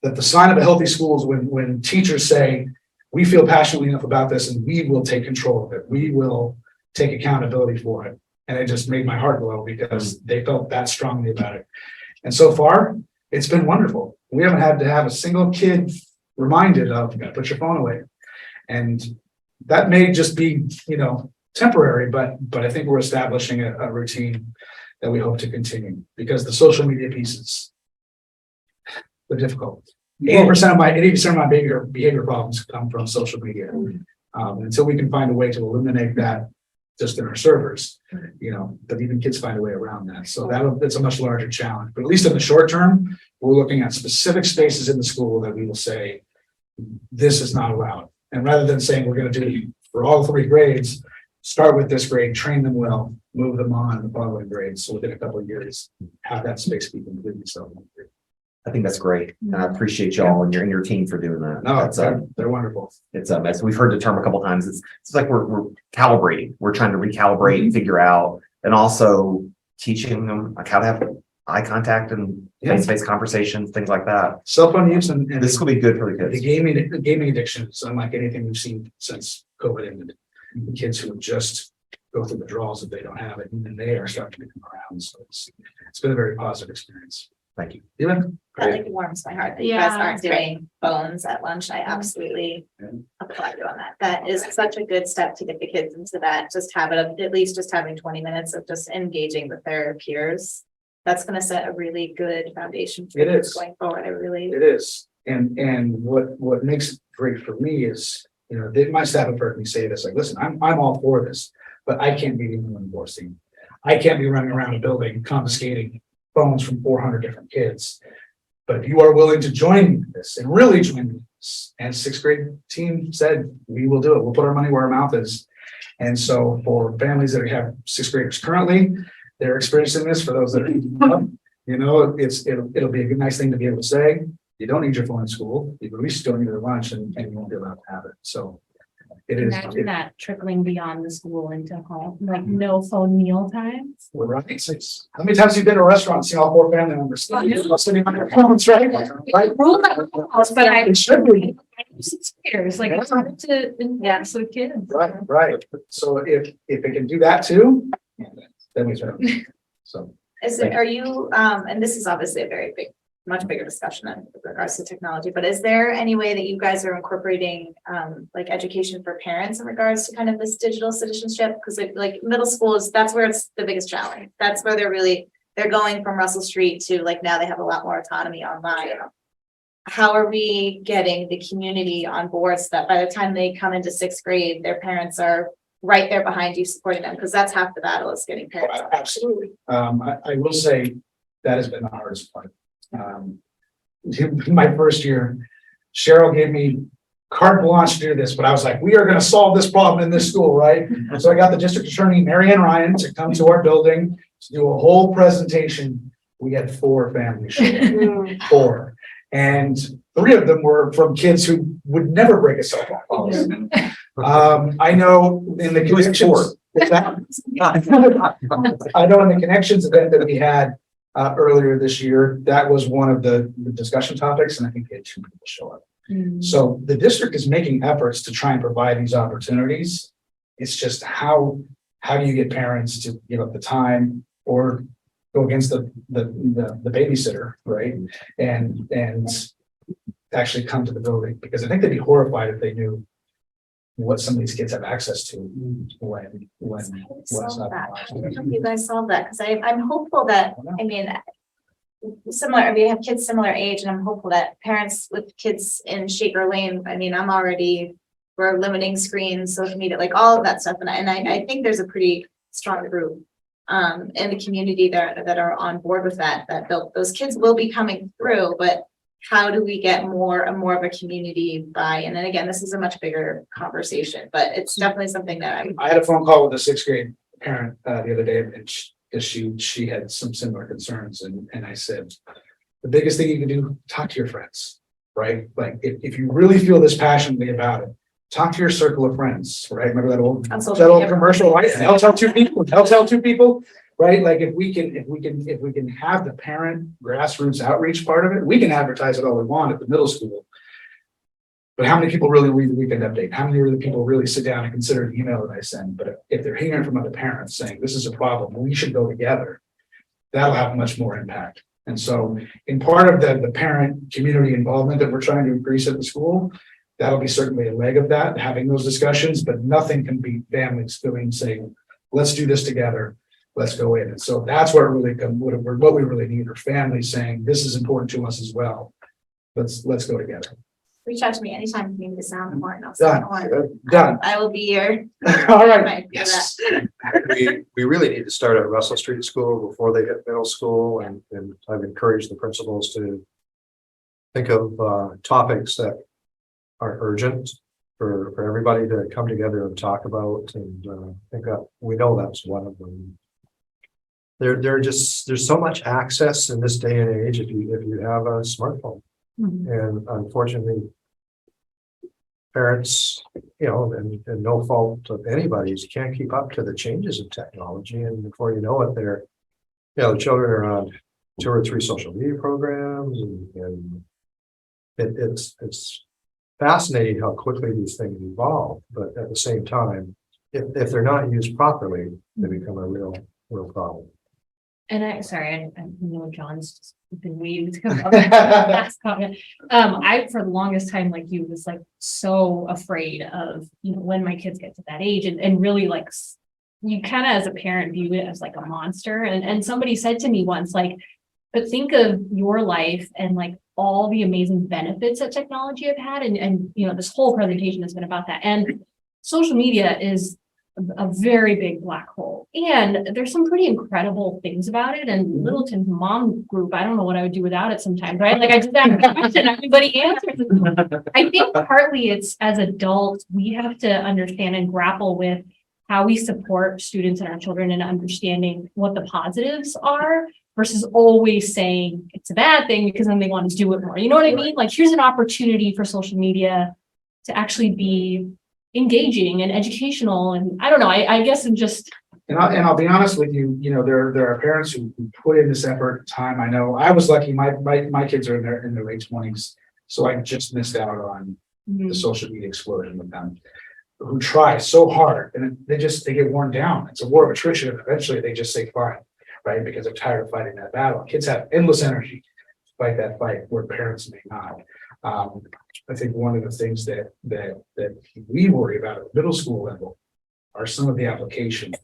the sign of a healthy school is when teachers say, we feel passionately enough about this and we will take control of it. We will take accountability for it. And it just made my heart glow because they felt that strongly about it. And so far, it's been wonderful. We haven't had to have a single kid reminded of, you gotta put your phone away. And that may just be, temporary, but I think we're establishing a routine that we hope to continue because the social media pieces, they're difficult. 80% of my behavior problems come from social media. Until we can find a way to eliminate that just in our servers, but even kids find a way around that. So that's a much larger challenge. But at least in the short term, we're looking at specific spaces in the school that we will say, this is not allowed. And rather than saying we're going to do for all 3 grades, start with this grade, train them well, move them on the following grades. So within a couple of years, have that space be completely self-contained. I think that's great. And I appreciate y'all and your team for doing that. No, they're wonderful. It's as we've heard the term a couple of times, it's like we're calibrating. We're trying to recalibrate and figure out, and also teaching them like how to have eye contact and face-to-face conversations, things like that. Cell phone use and This will be good for the kids. the gaming addiction is unlike anything we've seen since COVID ended. The kids who just go through withdrawals if they don't have it, and then they are starting to come around. So it's been a very positive experience. Thank you. That like warms my heart that you guys aren't doing phones at lunch. I absolutely applaud you on that. That is such a good step to get the kids into that. Just have it at least just having 20 minutes of just engaging with their peers. That's going to set a really good foundation for kids going forward. It is. And what makes it great for me is, my staff have heard me say this, like, listen, I'm all for this, but I can't be the only one enforcing. I can't be running around a building confiscating phones from 400 different kids. But if you are willing to join me in this and really join me in this, and 6th grade team said, we will do it. We'll put our money where our mouth is. And so for families that have 6th graders currently, they're experiencing this. For those that are, it'll be a good, nice thing to be able to say, you don't need your phone in school. You at least don't need it at lunch and you won't be allowed to have it. So It is. Imagine that trickling beyond the school into home, like no phone meal times. We're right. How many times have you been to a restaurant and seen all four family members sitting on their phones, right? Right? Rule that house, but I. It should be. 6 years, like it's hard to invest with kids. Right, right. So if it can do that too, then we start. So. Are you, and this is obviously a very big, much bigger discussion with regards to technology, but is there any way that you guys are incorporating, like education for parents in regards to kind of this digital citizenship? Because like middle school is, that's where it's the biggest challenge. That's where they're going from Russell Street to like, now they have a lot more autonomy online. How are we getting the community on board so that by the time they come into 6th grade, their parents are right there behind you supporting them? Because that's half the battle, is getting parents. Absolutely. I will say that has been the hardest part. My first year, Cheryl gave me carte blanche to do this, but I was like, we are going to solve this problem in this school, right? So I got the district attorney, Mary Ann Ryan, to come to our building to do a whole presentation. We had 4 families show up. 4. And 3 of them were from kids who would never break a cell phone policy. I know in the connections. I know in the connections event that we had earlier this year, that was one of the discussion topics, and I think we had 2 people show up. So the district is making efforts to try and provide these opportunities. It's just how do you get parents to give up the time or go against the babysitter, right? And actually come to the building, because I think they'd be horrified if they knew what some of these kids have access to when Solve that. I don't know if you guys solve that, because I'm hopeful that, I mean, we have kids similar age, and I'm hopeful that parents with kids in Shaker Lane, I mean, we're limiting screens, social media, like all of that stuff. And I think there's a pretty strong group in the community that are on board with that those kids will be coming through, but how do we get more and more of a community buy-in? And again, this is a much bigger conversation, but it's definitely something that I had a phone call with a 6th grade parent the other day, and she had some similar concerns, and I said, the biggest thing you can do, talk to your friends, right? Like if you really feel this passionately about it, talk to your circle of friends, right? Remember that old commercial, right? They'll tell 2 people, they'll tell 2 people, right? Like if we can have the parent grassroots outreach part of it, we can advertise it all we want at the middle school. But how many people really read the weekend update? How many people really sit down and consider the email that I send? But if they're hearing from other parents saying, this is a problem, we should go together, that'll have much more impact. And so in part of the parent community involvement that we're trying to increase at the school, that'll be certainly a leg of that, having those discussions, but nothing can beat families saying, let's do this together. Let's go in. And so that's where it really comes, what we really need are families saying, this is important to us as well. Let's go together. reach out to me anytime you need to sound important. I'll Done. sound on. Done. I will be here. All right. Right, for Yes. We really need to start at Russell Street School before they hit middle school, and I've encouraged the principals to think of topics that are urgent for everybody to come together and talk about, and I think that we know that's one of them. There's so much access in this day and age if you have a smartphone. Mhm. And unfortunately, parents, and no fault of anybody's, can't keep up to the changes in technology, and before you know it, the children are on 2 or 3 social media programs, and it's fascinating how quickly these things evolve. But at the same time, if they're not used properly, they become a real problem. And I know John's just been waiting to come up with the last comment. I, for the longest time, like you, was like so afraid of, when my kids get to that age, and really like, you kind of as a parent view it as like a monster. And somebody said to me once, like, but think of your life and like all the amazing benefits that technology have had. And this whole presentation has been about that. And social media is a very big black hole, and there's some pretty incredible things about it. And Littleton's mom group, I don't know what I would do without it sometimes, right? Like I just ask a question, everybody answers it. I think partly it's, as adults, we have to understand and grapple with how we support students and our children in understanding what the positives are versus always saying it's a bad thing because then they want to do it more. You know what I mean? Like, here's an opportunity for social media to actually be engaging and educational, and I don't know, I guess I'm just, And I'll be honest with you, you know, there are parents who put in this effort, time. I know I was lucky, my kids are in their late twenties. So I just missed out on the social media explosion with them. Who try so hard and they get worn down. It's a war of attrition. And eventually they just say fine, right? Because they're tired of fighting that battle. Kids have endless energy to fight that fight where parents may not. I think one of the things that we worry about at the middle school level are some of the applications.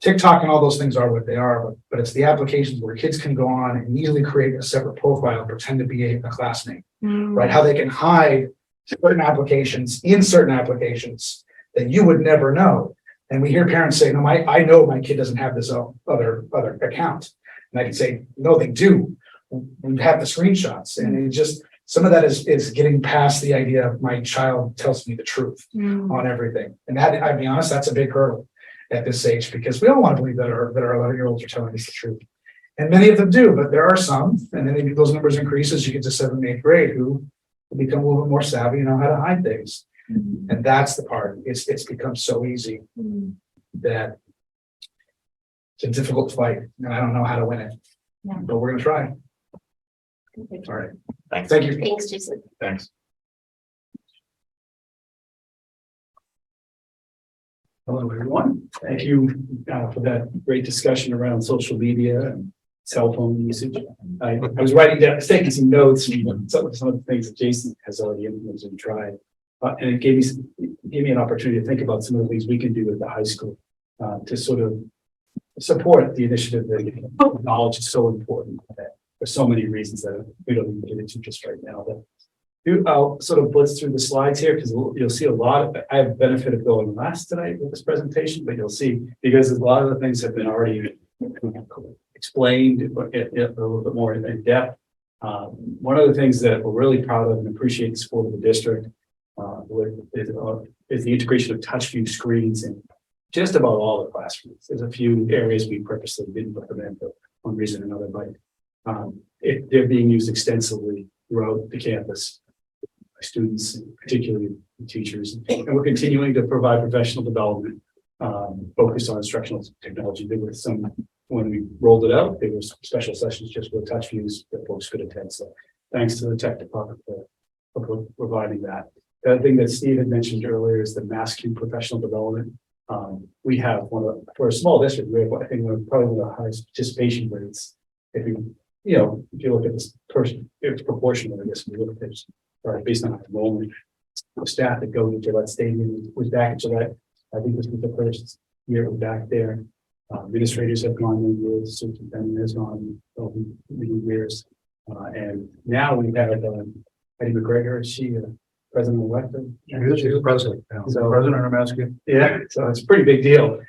TikTok and all those things are what they are, but it's the applications where kids can go on and easily create a separate profile and pretend to be a classmate, right? How they can hide certain applications in certain applications that you would never know. And we hear parents say, no, I know my kid doesn't have this other account. And I can say, no, they do. We have the screenshots. And it just, some of that is getting past the idea of my child tells me the truth on everything. And that, I'll be honest, that's a big hurdle at this age, because we all want to believe that our 11-year-olds are telling us the truth. And many of them do, but there are some, and then maybe those numbers increase as you get to 7th and 8th grade, who become a little bit more savvy and know how to hide things. And that's the part. It's become so easy that it's a difficult fight, and I don't know how to win it. Yeah. But we're gonna try. All right. Thanks. Thank you. Thanks, Jason. Thanks. Hello, everyone. Thank you for that great discussion around social media and cell phone usage. I was writing down, taking some notes and some of the things that Jason has already implemented and tried. And it gave me an opportunity to think about some of the things we can do at the high school to sort of support the initiative that knowledge is so important for so many reasons that we don't even get into just right now. But I'll sort of blitz through the slides here because you'll see a lot of, I have the benefit of going last tonight with this presentation, but you'll see because a lot of the things have been already explained a little bit more in depth. One of the things that we're really proud of and appreciate the support of the district is the integration of touch view screens in just about all the classrooms. There's a few areas we purposely didn't put them in for one reason or another, but they're being used extensively throughout the campus by students, particularly teachers, and we're continuing to provide professional development focused on instructional technology. There were some, when we rolled it out, there were some special sessions just with touch views that folks could attend. So thanks to the tech department for providing that. The other thing that Steve had mentioned earlier is the MassQ professional development. We have for a small district, we have, I think, probably one of the highest participation rates. If you look at this person, it's proportional, I guess, if you look at this, based on enrollment. The staff that go to Gillette Stadium was back at Gillette. I think this was the first year we're back there. Administrators have gone in years, superintendent has gone many years. And now we have Eddie McGregor, is she president-elect? She's the president. So- President of Massachusetts. Yeah, so it's a pretty big deal.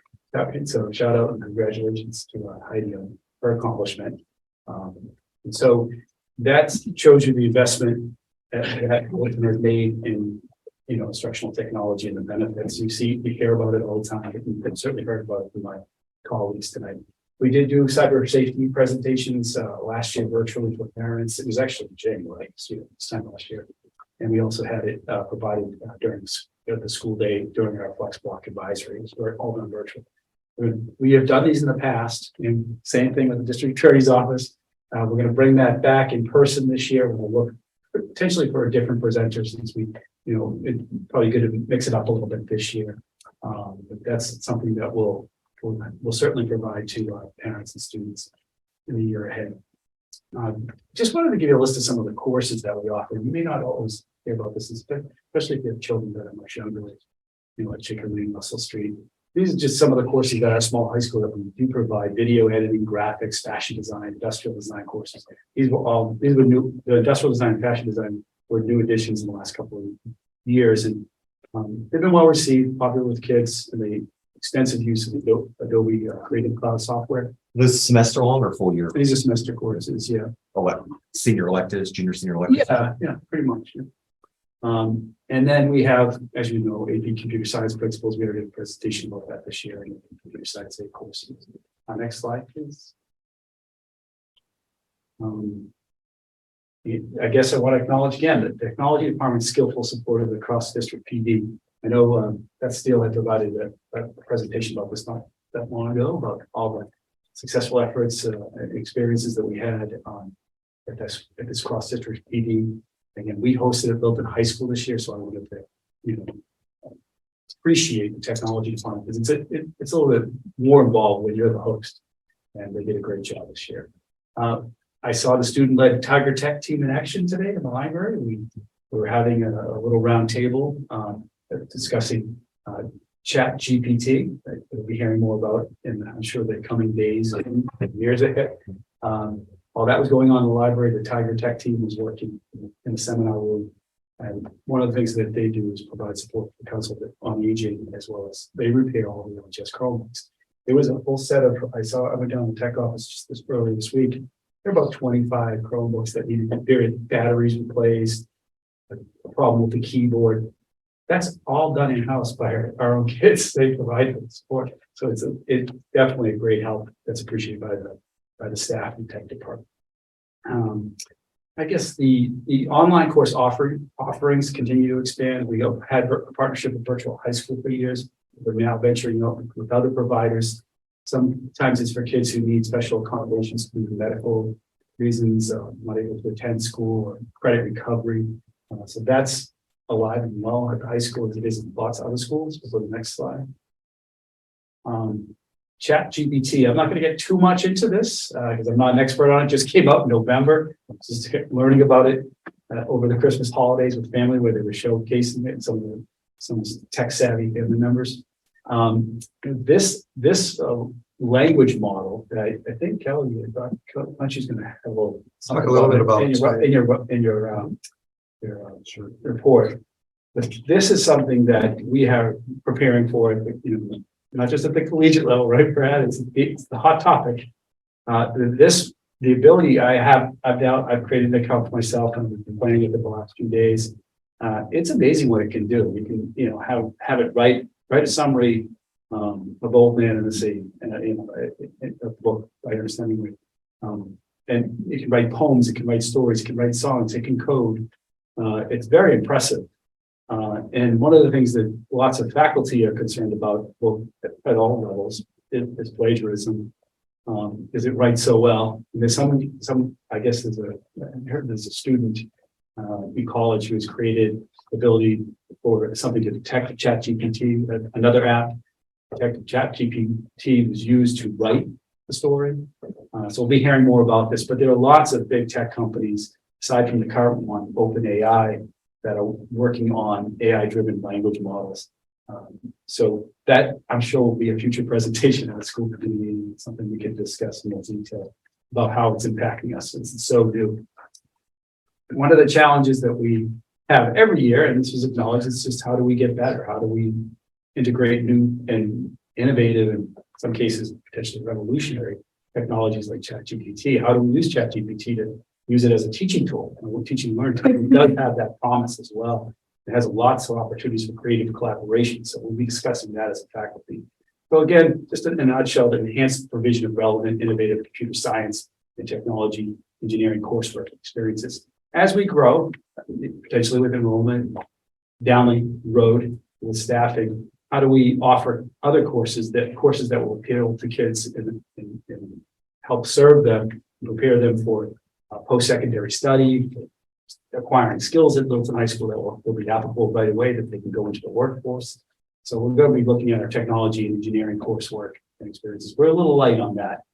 So shout out and congratulations to Heidi on her accomplishment. And so that shows you the investment that Wilton has made in instructional technology and the benefits. You hear about it all the time. You've certainly heard about it from my colleagues tonight. We did do cyber safety presentations last year virtually for parents. It was actually in January, this time last year. And we also had it provided during the school day during our Flex Block advisory. It was all done virtual. We have done these in the past, and same thing with the district attorney's office. We're going to bring that back in person this year. We'll look potentially for a different presenter since we, it's probably good to mix it up a little bit this year. But that's something that we'll certainly provide to our parents and students in the year ahead. Just wanted to give you a list of some of the courses that we offer. You may not always hear about this, especially if you have children that are much younger, like Schcmte, Russell Street. These are just some of the courses that our small high school that we do provide: video editing, graphics, fashion design, industrial design courses. These were new. The industrial design and fashion design were new additions in the last couple of years, and they've been well received, popular with kids, and the extensive use of Adobe Creative Cloud software. This semester long or full year? These are semester courses, yeah. Oh, what? Senior electives, junior, senior electives? Yeah, pretty much. Yeah. And then we have, as you know, AP Computer Science Principles. We already did a presentation about that this year in Computer Science 8 courses. Next slide, please. I guess I want to acknowledge again that the technology department's skillful support of the cross-district PD I know that Steele had provided a presentation about this not that long ago, about all the successful efforts and experiences that we had at this cross-district PD. Again, we hosted it built in high school this year, so I wanted to, appreciate the technology department because it's a little bit more involved when you're the host, and they did a great job this year. I saw the student-led Tiger Tech team in action today in the library. We were having a little round table discussing Schcmte that we'll be hearing more about in, I'm sure, the coming days and years ahead. While that was going on in the library, the Tiger Tech team was working in the seminar room. And one of the things that they do is provide support for the Council on Aging, as well as they repair all the LHS Chromebooks. There was a full set of, I went down to the tech office just earlier this week. There are about 25 Chromebooks that needed their batteries replaced, a problem with the keyboard. That's all done in-house by our own kids. They provide the support. So it's definitely a great help that's appreciated by the staff and tech department. I guess the online course offerings continue to expand. We had a partnership with Virtual High School for years. We're now venturing out with other providers. Sometimes it's for kids who need special accommodations due to medical reasons, not able to attend school or credit recovery. So that's alive and well at the high school as it is in lots of other schools. We'll go to the next slide. Schcmte. I'm not going to get too much into this because I'm not an expert on it. It just came out in November. I'm just learning about it over the Christmas holidays with family, where they were showcasing it. Some tech savvy family members. This language model that I think Kelly, she's going to have a little bit about in your report. But this is something that we are preparing for, not just at the collegiate level, right, Brad? It's the hot topic. The ability I've created an account for myself and I've been playing it the last few days. It's amazing what it can do. You can, have it write a summary of Old Man and the Sea, a book by Ernest Hemingway. And it can write poems, it can write stories, it can write songs, it can code. It's very impressive. And one of the things that lots of faculty are concerned about, both at all levels, is plagiarism. Because it writes so well. And there's I guess there's a student in college who has created the ability for something to detect ChatGPT, another app. Detective ChatGPT was used to write the story. So we'll be hearing more about this, but there are lots of big tech companies, aside from the current one, OpenAI, that are working on AI-driven language models. So that, I'm sure, will be a future presentation at a school committee meeting, something we can discuss in more detail about how it's impacting us since it's so new. One of the challenges that we have every year, and this was acknowledged, is just how do we get better? How do we integrate new and innovative, and in some cases potentially revolutionary technologies like ChatGPT? How do we use ChatGPT to use it as a teaching tool? And we're teaching learning. It does have that promise as well. It has lots of opportunities for creative collaboration. So we'll be discussing that as a faculty. So again, just in a nutshell, to enhance the provision of relevant, innovative computer science and technology engineering coursework experiences. As we grow, potentially with enrollment, down the road with staffing, how do we offer other courses that will appeal to kids and help serve them, prepare them for post-secondary study, acquiring skills at Littleton High School that will be applicable right away, that they can go into the workforce. So we're going to be looking at our technology and engineering coursework and experiences. We're a little light on that.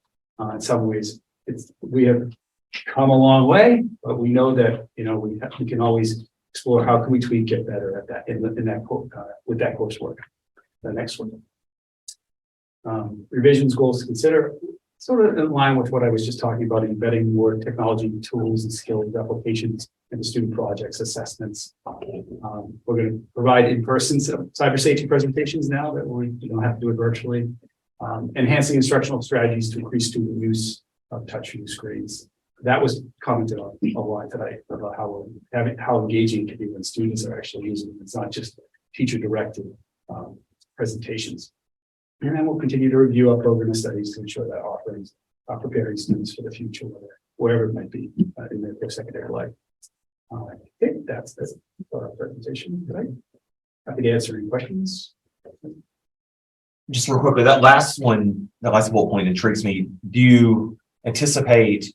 In some ways, we have come a long way, but we know that we can always explore how can we tweak it better at that with that coursework. The next one. Revisions goals to consider. Sort of in line with what I was just talking about, embedding more technology tools and skills applications into student projects, assessments. We're going to provide in-person cyber safety presentations now that we don't have to do it virtually. Enhancing instructional strategies to increase student use of touchscreen screens. That was commented on a lot today about how engaging it can be when students are actually using it. It's not just teacher-directed presentations. And then we'll continue to review our program and studies to ensure that offerings are preparing students for the future, wherever it might be in their post-secondary life. I think that's our presentation, right? happy to answer any questions. Just real quickly, that last bullet point intrigues me. Do you anticipate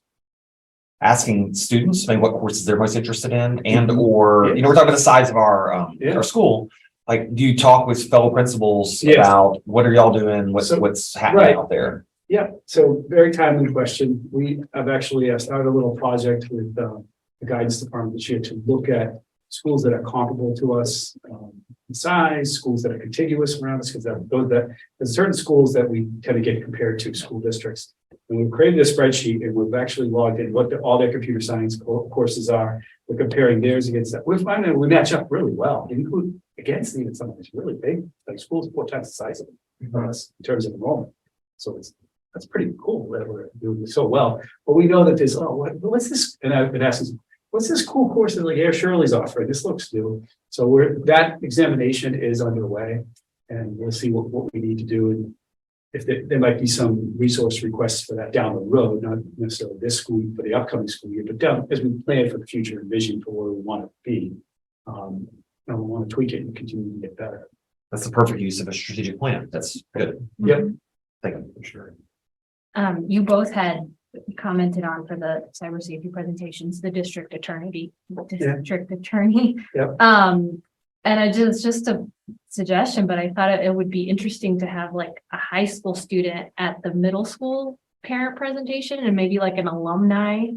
asking students maybe what courses they're most interested in and or, we're talking about the size of our school. Like, do you talk with fellow principals Yes. about what are y'all doing? What's happening Right. out there? Yeah, so very timely question. We have actually started a little project with the guidance department this year to look at schools that are comparable to us in size, schools that are contiguous around us, because there's certain schools that we tend to get compared to school districts. And we've created a spreadsheet and we've actually logged in what all their computer science courses are. We're comparing theirs against that. We're finding we match up really well, include against even some of these really big, like schools 4 times the size of us in terms of enrollment. So that's pretty cool that we're doing so well. But we know that there's, what's this? And I've been asking, what's this cool course that like Air Shirley's offering? This looks new. So that examination is underway and we'll see what we need to do. And if there might be some resource requests for that down the road, not necessarily this school, for the upcoming school year, but down as we plan for the future and vision for where we want to be. And we want to tweak it and continue to get better. That's the perfect use of a strategic plan. That's good. Yep. Thank you for sure. You both had commented on for the cyber safety presentations, the district attorney. Yep. And it's just a suggestion, but I thought it would be interesting to have like a high school student at the middle school parent presentation and maybe like an alumni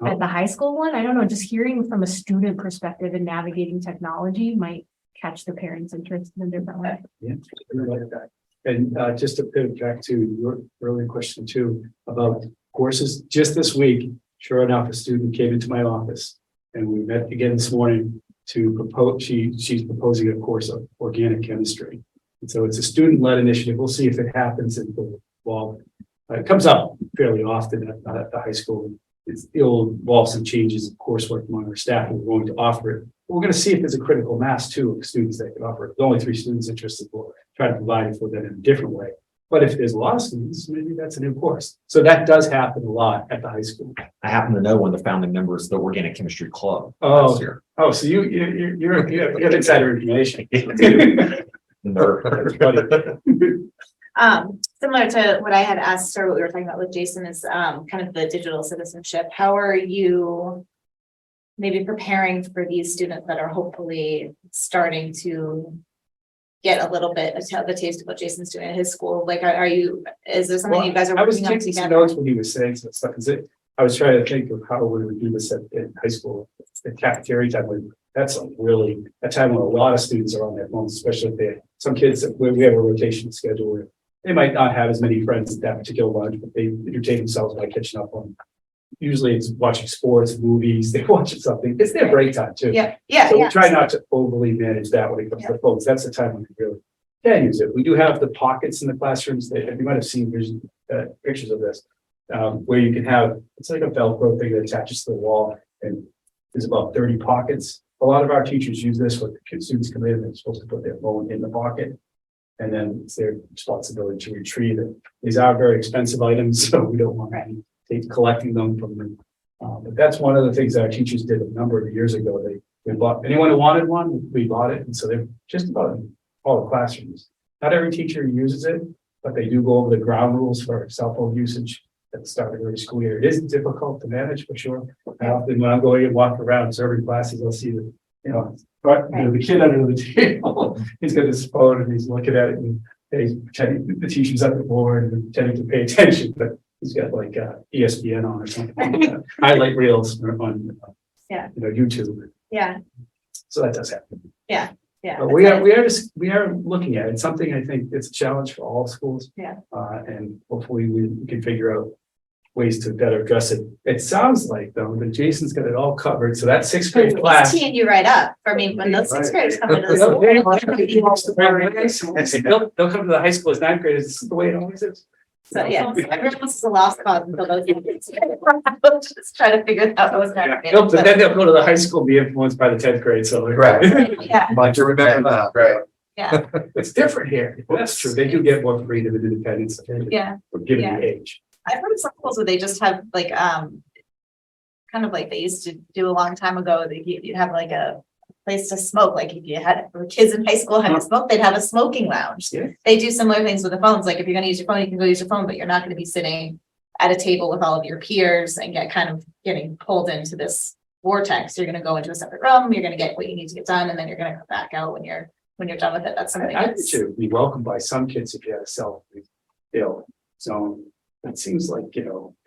at the high school one. I don't know, just hearing from a student perspective and navigating technology might catch the parents' interest in a different way. Yeah, I like that. And just to pivot back to your earlier question too, about courses, just this week, sure enough, a student came into my office and we met again this morning to propose, she's proposing a course of organic chemistry. And so it's a student-led initiative. We'll see if it happens and it comes up fairly often at the high school. It'll involve some changes of coursework among our staff who are going to offer it. We're going to see if there's a critical mass too of students that can offer it. There's only 3 students interested. We'll try to provide it for them in a different way. But if there's a lot of students, maybe that's a new course. So that does happen a lot at the high school. I happen to know one of the founding members of the Organic Chemistry Club Oh. last year. Oh, so you have insider information. Nerd. Similar to what I had asked or what we were talking about with Jason is kind of the digital citizenship. How are you maybe preparing for these students that are hopefully starting to get a little bit of the taste of what Jason's doing at his school? Like, is there something you guys are I was working on taking some together? notes when he was saying some stuff. I was trying to think of how we would do this in high school, the cafeteria time. That's really a time when a lot of students are on their phones, especially if some kids, we have a rotation schedule where they might not have as many friends at that particular lunch, but they entertain themselves by catching up on. Usually it's watching sports, movies, they're watching something. It's their break time too. Yeah. So we try not to overly manage that when it comes to phones. That's the time when we really can use it. We do have the pockets in the classrooms that you might have seen pictures of this, where you can have, it's like a Velcro thing that attaches to the wall and there's about 30 pockets. A lot of our teachers use this when students come in and they're supposed to put their phone in the pocket. And then it's their responsibility to retrieve it. These are very expensive items, so we don't want to take collecting them from them. But that's one of the things our teachers did a number of years ago. They bought, anyone who wanted one, we bought it. And so they're just about in all the classrooms. Not every teacher uses it, but they do go over the ground rules for cell phone usage at the start of every school year. It is difficult to manage for sure. Often when I'm going and walk around observing classes, I'll see the the kid under the table, he's got his phone and he's looking at it and he's pretending the teacher's at the board and pretending to pay attention, but he's got like ESPN on or something like that. Highlight reels on YouTube. Yeah. So that does happen. Yeah. But we are looking at it. It's something I think it's a challenge for all schools. Yeah. And hopefully we can figure out ways to better address it. It sounds like though that Jason's got it all covered. So that 6th grade class. Teeing you right up. I mean, when those 6th graders come into the school. They'll come to the high school as 9th graders. This is the way it always is. So yeah, everyone else is a lost cause until those kids. Just try to figure out what's happening. But then they'll go to the high school, be influenced by the 10th grade. So Right. Yeah, Like to remember that, right? yeah, it's different here. That's true. They do get more freedom and independence. yeah. Given the age. I've heard of some schools where they just have like, kind of like they used to do a long time ago, you'd have like a place to smoke, like if you had kids in high school had to smoke, they'd have a smoking lounge. Yeah. They do similar things with the phones, like if you're gonna use your phone, you can go use your phone, but you're not gonna be sitting at a table with all of your peers and get kind of getting pulled into this vortex. You're gonna go into a separate room, you're gonna get what you need to get done, and then you're gonna come back out when you're done with it. That's something I that's. think it would be welcomed by some kids if you had a zone. It seems like,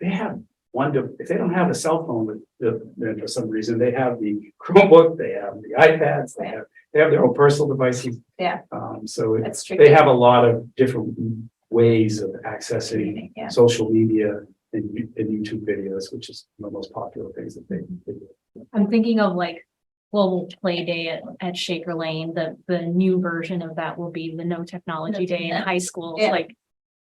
they have if they don't have a cell phone, then for some reason, they have the Chromebook, they have the iPads, they have their own personal devices. Yeah. So That's true. they have a lot of different ways of accessing Yeah. social media and YouTube videos, which is the most popular things that they do. I'm thinking of like global play day at Shaker Lane. The new version of that will be the no technology day in high schools, Yeah. like,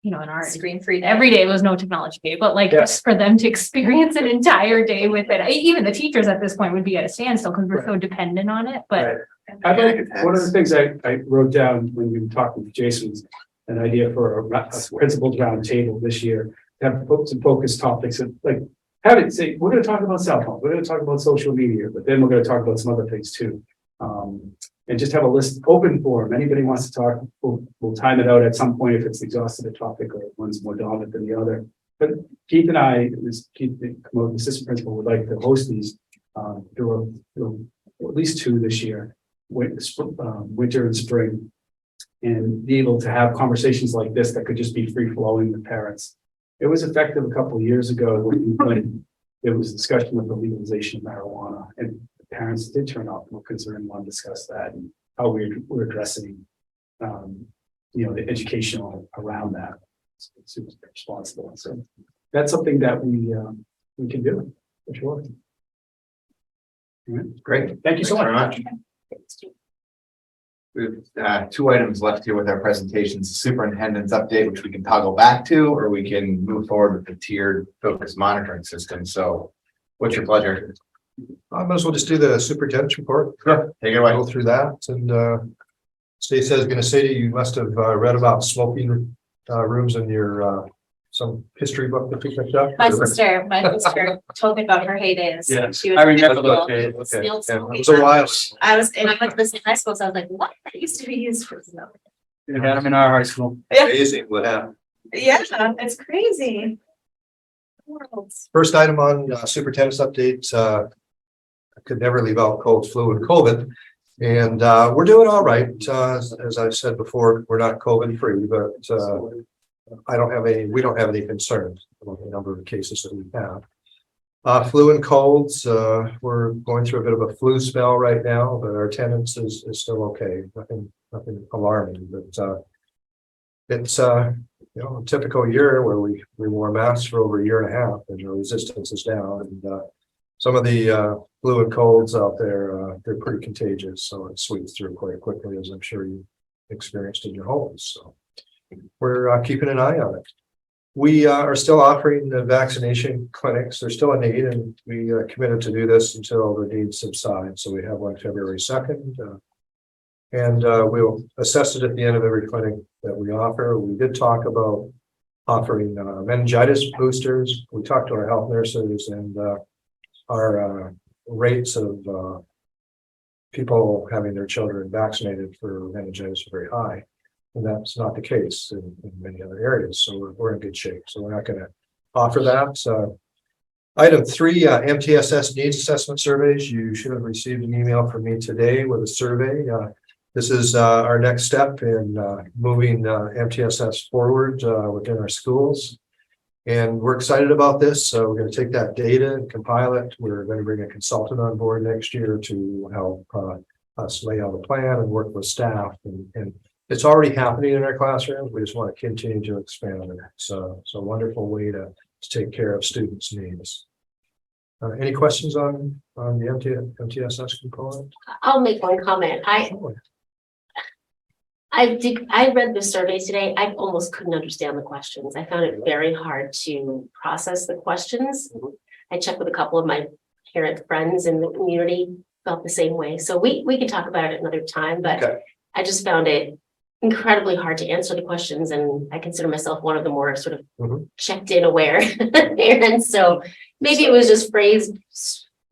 in our Screen free. every day was no technology day, but like Yeah. just for them to experience an entire day with it. Even the teachers at this point would be at a standstill because we're so dependent on it, but Right. I'd like, one of the things I wrote down when we were talking to Jason was an idea for a principal's round table this year. Have some focused topics and like have it say, we're gonna talk about cell phones, we're gonna talk about social media, but then we're gonna talk about some other things too. And just have a list open for them. Anybody wants to talk, we'll time it out at some point if it's exhausted a topic or one's more dominant than the other. But Keith and I, Keith, the assistant principal, would like to host these through at least 2 this year, winter and spring, and be able to have conversations like this that could just be free flowing with parents. It was effective a couple of years ago when there was discussion of the legalization of marijuana, and parents did turn up because they want to discuss that and how we're addressing, the educational around that. It's responsible. So that's something that we can do for sure. All right. Great. Thank you so Thanks much. very We have 2 items left here with our presentations, the superintendent's update, which we can toggle back to, or we can move forward with the tiered focus monitoring system. So what's your pleasure? I might as well just do the superintendent's report. Sure. Take it away. Go through that, and Stacey is going to say to you, you must have read about smoking rooms in your some history book that you picked up. My sister told me about her heydays. Yeah, She was I remember in those school. days. Okay, Still yeah, it smoking. was a while. I went to the same high school, so I was like, what? That used to be used for smoke. We had them in our high school. Amazing what happened. Yeah, it's crazy. Worlds. First item on superintendent's updates, I could never leave out cold, flu, and COVID. And we're doing all right. As I've said before, we're not COVID free, but we don't have any concerns about the number of cases that we have. Flu and colds, we're going through a bit of a flu spell right now, but our attendance is still okay. Nothing alarming, but it's a typical year where we wore masks for over a year and a half and the resistance is down. And some of the flu and colds out there, they're pretty contagious, so it sweeps through quite quickly, as I'm sure you experienced in your homes. So we're keeping an eye on it. We are still offering the vaccination clinics. There's still a need, and we committed to do this until the need subsides. So we have one February 2nd, and we'll assess it at the end of every clinic that we offer. We did talk about offering meningitis boosters. We talked to our health nurses, and our rates of people having their children vaccinated for meningitis are very high. And that's not the case in many other areas. So we're in good shape. So we're not going to offer that. Item 3, MTSS needs assessment surveys. You should have received an email from me today with a survey. This is our next step in moving MTSS forward within our schools. And we're excited about this. So we're going to take that data and compile it. We're going to bring a consultant on board next year to help us lay out a plan and work with staff. And it's already happening in our classrooms. We just want to continue to expand it. So it's a wonderful way to take care of students' needs. Any questions on the MTSS component? I'll make one comment. I read the survey today. I almost couldn't understand the questions. I found it very hard to process the questions. I checked with a couple of my parent friends in the community, felt the same way. So we can talk about it another time, but Okay. I just found it incredibly hard to answer the questions, and I consider myself one of the more sort of checked in aware. And so maybe it was just phrased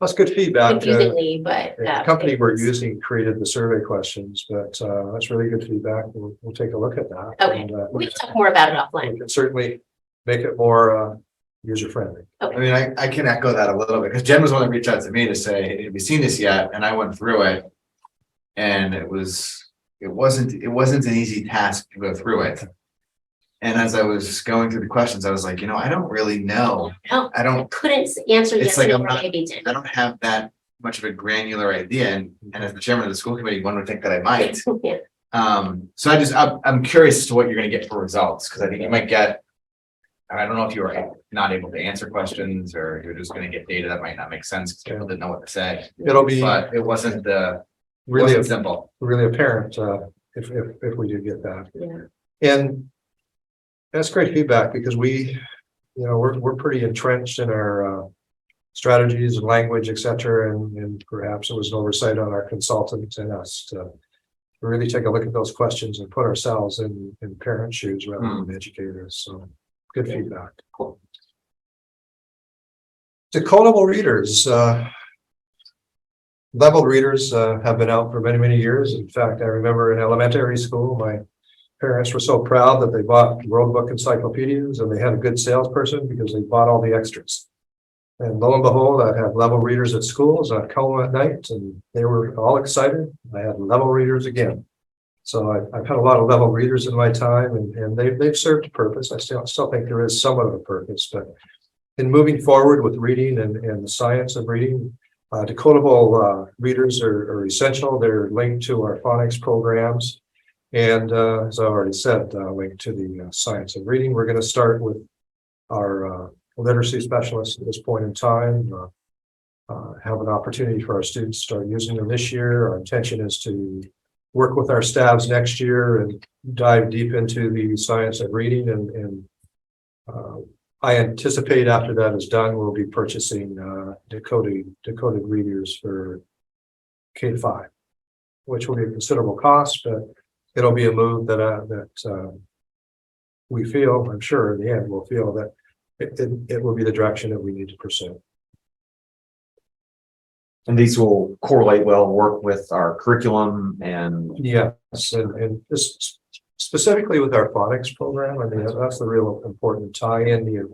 That's good feedback. confusingly, but. The company we're using created the survey questions, but that's really good feedback. We'll take a look at that. Okay. And, We can talk more about it offline. we can certainly make it more user friendly. I mean, I can echo that a little bit, because Jen was the one that reached out to me to say, hey, have you seen this yet? And I went through it. And it wasn't an easy task to go through it. And as I was going through the questions, I was like, I don't really know. No, I don't, couldn't answer It's yes like or I'm no, not- maybe 10. I don't have that much of a granular idea. And as the chairman of the school committee, one would think that I might. Yeah. So I'm curious as to what you're gonna get for results, because I think you might get. I don't know if you were not able to answer questions, or you're just gonna get data that might not make sense because people didn't know what to say. It'll be But it wasn't really, simple. really apparent if we do get that. Yeah. And that's great feedback, because we're pretty entrenched in our strategies and language, et cetera, and perhaps it was an oversight on our consultants and us to really take a look at those questions and put ourselves in parent shoes rather than educators. So good feedback. Cool. Decodable readers. Leveled readers have been out for many, many years. In fact, I remember in elementary school, my parents were so proud that they bought World Book encyclopedias, and they had a good salesperson because they bought all the extras. And lo and behold, I had level readers at schools. I'd call them at night and they were all excited. I had level readers again. So I've had a lot of level readers in my time, and they've served a purpose. I still think there is somewhat of a purpose, but in moving forward with reading and the science of reading, decodable readers are essential. They're linked to our phonics programs. And as I already said, linked to the science of reading. We're going to start with our literacy specialists at this point in time. Have an opportunity for our students to start using them this year. Our intention is to work with our staffs next year and dive deep into the science of reading. And I anticipate after that is done, we'll be purchasing decoded readers for K-5, which will be a considerable cost, but it'll be a move that we feel, I'm sure in the end, we'll feel that it will be the direction that we need to pursue. And these will correlate well, work with our curriculum and. Yes, and this specifically with our phonics program, I mean, that's the real important tie-in.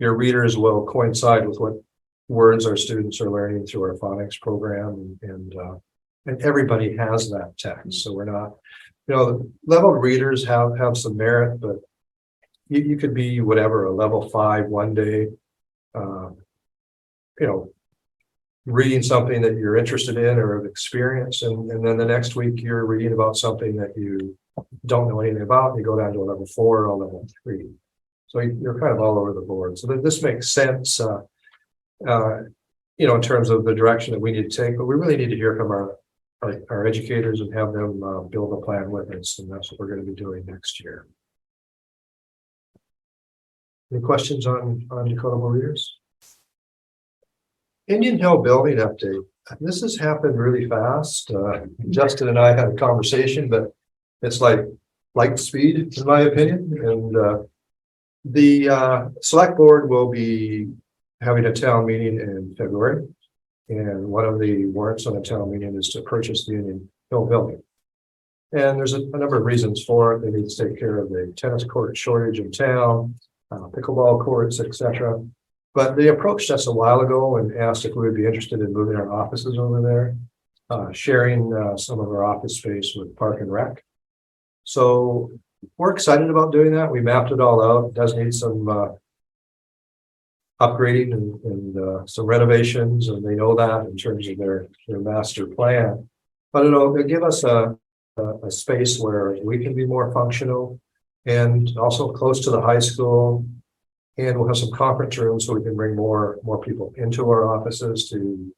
Your readers will coincide with what words our students are learning through our phonics program, and everybody has that text. So we're not, leveled readers have some merit, but you could be whatever, a level 5 one day, reading something that you're interested in or have experienced, and then the next week you're reading about something that you don't know anything about, and you go down to a level 4 or a level 3. So you're kind of all over the board. So this makes sense, in terms of the direction that we need to take, but we really need to hear from our educators and have them build a plan with us, and that's what we're going to be doing next year. Any questions on decodable readers? Indian Hill building update. This has happened really fast. Justin and I had a conversation, but it's like light speed, in my opinion. And the select board will be having a town meeting in February. And one of the warrants on the town meeting is to purchase the Indian Hill building. And there's a number of reasons for it. They need to take care of the tennis court shortage in town, pickleball courts, etc. But they approached us a while ago and asked if we would be interested in moving our offices over there, sharing some of our office space with Park and Rec. So we're excited about doing that. We mapped it all out. It does need some upgrading and some renovations, and they know that in terms of their master plan. But it'll give us a space where we can be more functional and also close to the high school. And we'll have some conference rooms so we can bring more people into our offices to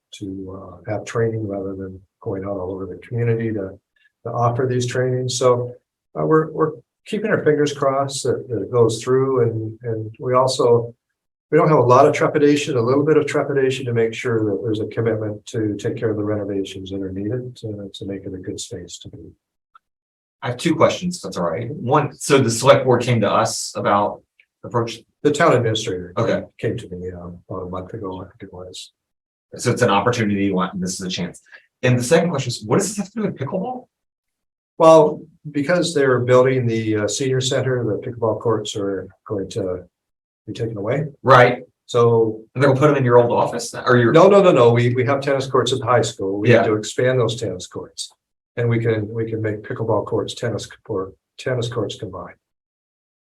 have training rather than going out all over the community to offer these trainings. So we're keeping our fingers crossed that it goes through, and we don't have a lot of trepidation, a little bit of trepidation to make sure that there's a commitment to take care of the renovations that are needed to make it a good space to be. I have two questions, if that's all right. One, so the select board came to us about approach. The town administrator Okay. came to me about a month ago, I think it was. So it's an opportunity you want, and this is a chance. And the second question is, what does this have to do with pickleball? Well, because they're building the senior center, the pickleball courts are going to be taken away. Right. So, And they're gonna put them in your old office now, or your. no, we have tennis courts at the high school. We have Yeah. to expand those tennis courts. And we can make pickleball courts, tennis courts combined.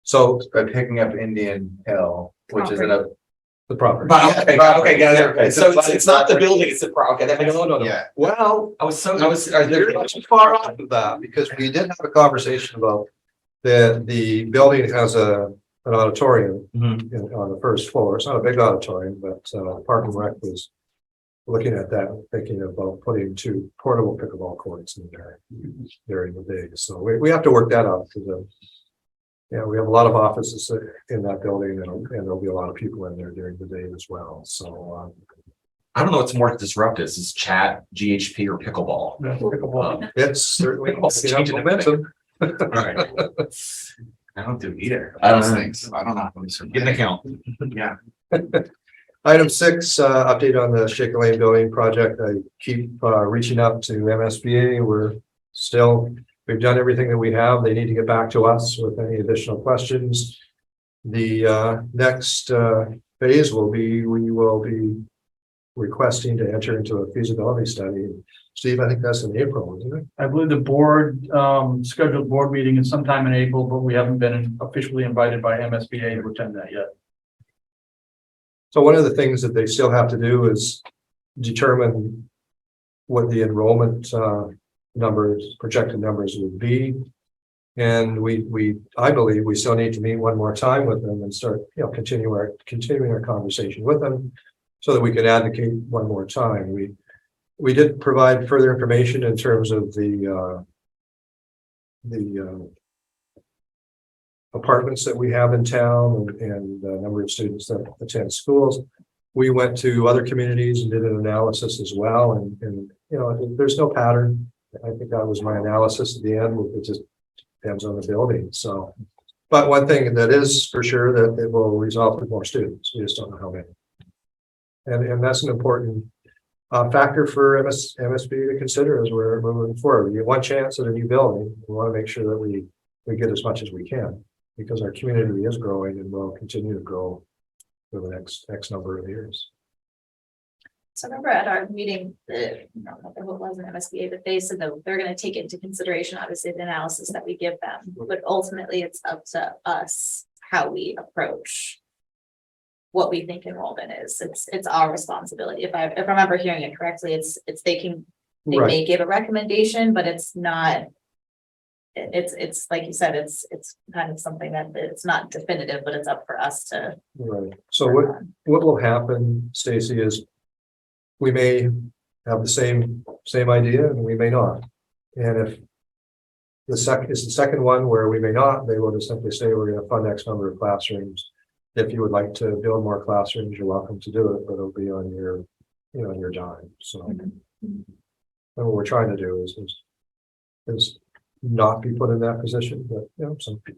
So By picking up Indian Hill, which is in a, the property. Okay, got it. Okay, so it's not the building, it's the okay, that makes. No. yeah. Well, I was, you're not too far off of that, because we did have a conversation about the building has an auditorium on the first floor. It's not a big auditorium, but Park and Rec was looking at that, thinking about putting 2 portable pickleball courts in there during the day. So we have to work that out, because we have a lot of offices in that building, and there'll be a lot of people in there during the day as well. So I don't know what's more disruptive, is chat, GHP, or pickleball? pickleball, it's certainly Pickleball's picking up changing momentum. Right. I don't do either. I don't Those know. things. I don't know. Get an account. Yeah. Item 6, update on the Shaker Lane building project. I keep reaching out to MSBA. We've done everything that we have. They need to get back to us with any additional questions. The next phase we will be requesting to enter into a feasibility study. Steve, I think that's in April, isn't it? I believe the board, scheduled board meeting is sometime in April, but we haven't been officially invited by MSBA to attend that yet. So one of the things that they still have to do is determine what the enrollment projected numbers would be. And I believe we still need to meet one more time with them and start, continuing our conversation with them so that we can advocate one more time. We did provide further information in terms of the apartments that we have in town and the number of students that attend schools. We went to other communities and did an analysis as well. And there's no pattern. I think that was my analysis at the end. It just depends on the building. So, but one thing that is for sure that it will result in more students. We just don't know how many. And that's an important factor for MSB to consider as we're moving forward. We get one chance at a new building. We want to make sure that we get as much as we can, because our community is growing and will continue to grow for the next X number of years. So I remember at our meeting, it wasn't MSBA, but they said that they're gonna take into consideration, obviously, the analysis that we give them, but ultimately it's up to us how we approach what we think enrollment is. It's our responsibility. If I remember hearing it correctly, they Right. may give a recommendation, but it's not. It's like you said, it's kind of something that it's not definitive, but it's up for us to. Right. So what will happen, Stacy, is we may have the same idea and we may not. And if the second one where we may not, they will just simply say, we're going to fund X number of classrooms. If you would like to build more classrooms, you're welcome to do it, but it'll be on your, on your dime. So and what we're trying to do is not be put in that position, but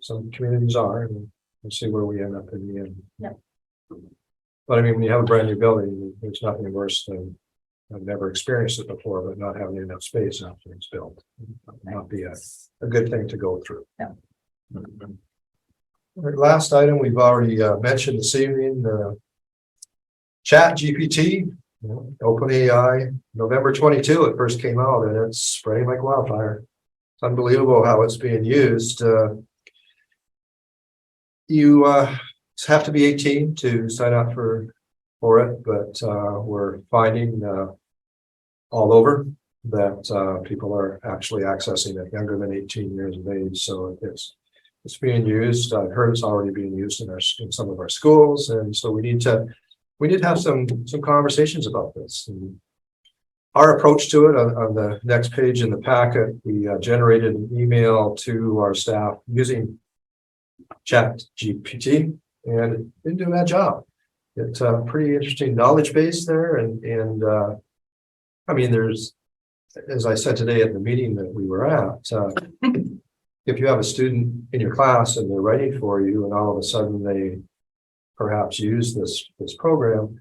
some communities are, and we'll see where we end up in the end. Yeah. But I mean, when you have a brand new building, there's nothing worse than, I've never experienced it before, but not having enough space after it's built. Not be a good thing to go through. Yeah. Our last item we've already mentioned this evening, Schcmte, OpenAI, November 22, it first came out, and it's spreading like wildfire. It's unbelievable how it's being used. You have to be 18 to sign up for it, but we're finding all over that people are actually accessing it younger than 18 years of age. So it's being used. I've heard it's already being used in some of our schools, and so we need to have some conversations about this. And our approach to it on the next page in the packet, we generated an email to our staff using Schcmte, and it didn't do a bad job. It's a pretty interesting knowledge base there, and I mean, there's, as I said today at the meeting that we were at, if you have a student in your class and they're writing for you, and all of a sudden they perhaps use this program,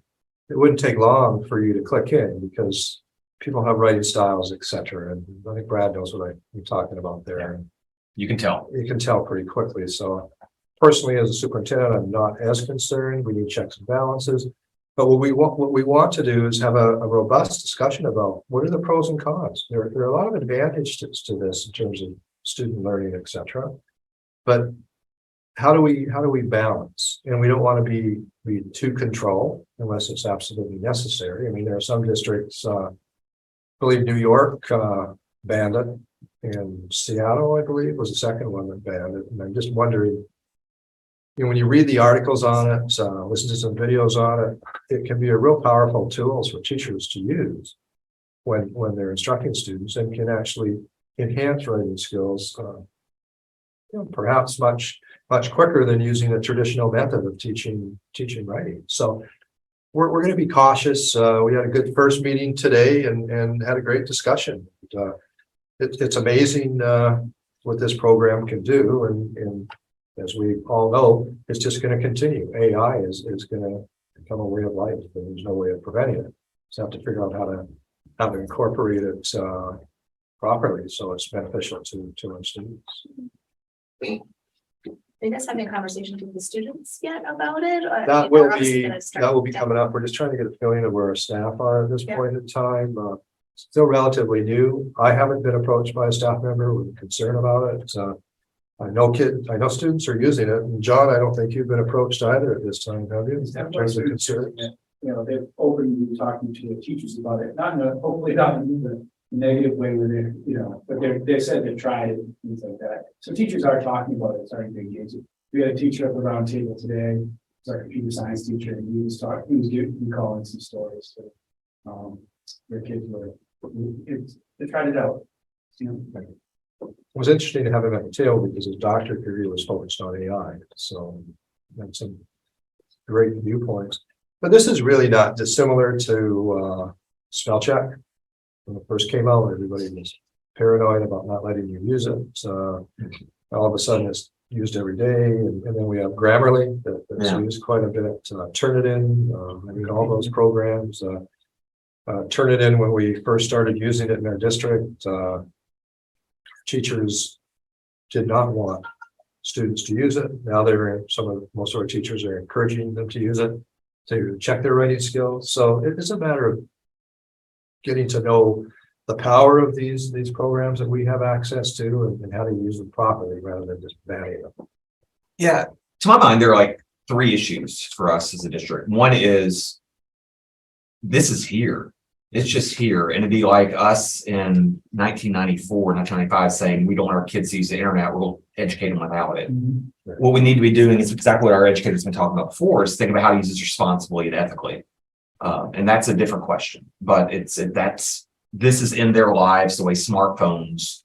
it wouldn't take long for you to click in because people have writing styles, et cetera. And I think Brad knows what I'm talking about there. You can tell. You can tell pretty quickly. So personally, as a superintendent, I'm not as concerned. We need checks and balances. But what we want to do is have a robust discussion about what are the pros and cons. There are a lot of advantages to this in terms of student learning, et cetera. But how do we balance? And we don't want to be too control unless it's absolutely necessary. I mean, there are some districts, I believe New York banned it, and Seattle, I believe, was the second one that banned it. And I'm just wondering, when you read the articles on it, listen to some videos on it, it can be a real powerful tool for teachers to use when they're instructing students, and can actually enhance writing skills, perhaps much quicker than using a traditional method of teaching writing. So we're going to be cautious. We had a good first meeting today and had a great discussion. It's amazing what this program can do, and as we all know, it's just going to continue. AI is going to become a way of life, and there's no way of preventing it. So have to figure out how to incorporate it properly so it's beneficial to our students. Are you guys having conversations with the students yet about it? Or That we're will obviously be gonna start coming up. We're just trying to get a feeling of where our staff are at this Yeah. point in time. Still relatively new. I haven't been approached by a staff member with concern about it. I know students are using it. And John, I don't think you've been approached either at this time, have you? In terms of concern? You know, they've openly talking to the teachers about it, hopefully not in the negative way where they, but they said they've tried it, things like that. So teachers are talking about it, starting to engage it. We had a teacher at the round table today, it's our computer science teacher, and he was recalling some stories. Their kids they tried it out. It was interesting to have him at the table because his doctorate degree was focused on AI. So that's some great viewpoints. But this is really not dissimilar to spell check. When it first came out, everybody was paranoid about not letting you use it. So all of a sudden it's used every day. And then we have Grammarly that's used quite a bit. Turnitin, I mean, all those programs. Turnitin, when we first started using it in our district, teachers did not want students to use it. Now most of our teachers are encouraging them to use it to check their writing skills. So it's a matter of getting to know the power of these programs that we have access to and how to use them properly rather than just banning them. Yeah, to my mind, there are like three issues for us as a district. One is this is here. It's just here. And it'd be like us in 1994, 1995 saying we don't want our kids to use the internet, we'll educate them without it. What we need to be doing is exactly what our educators have been talking about before, is think about how to use this responsibly and ethically. And that's a different question, but this is in their lives the way smartphones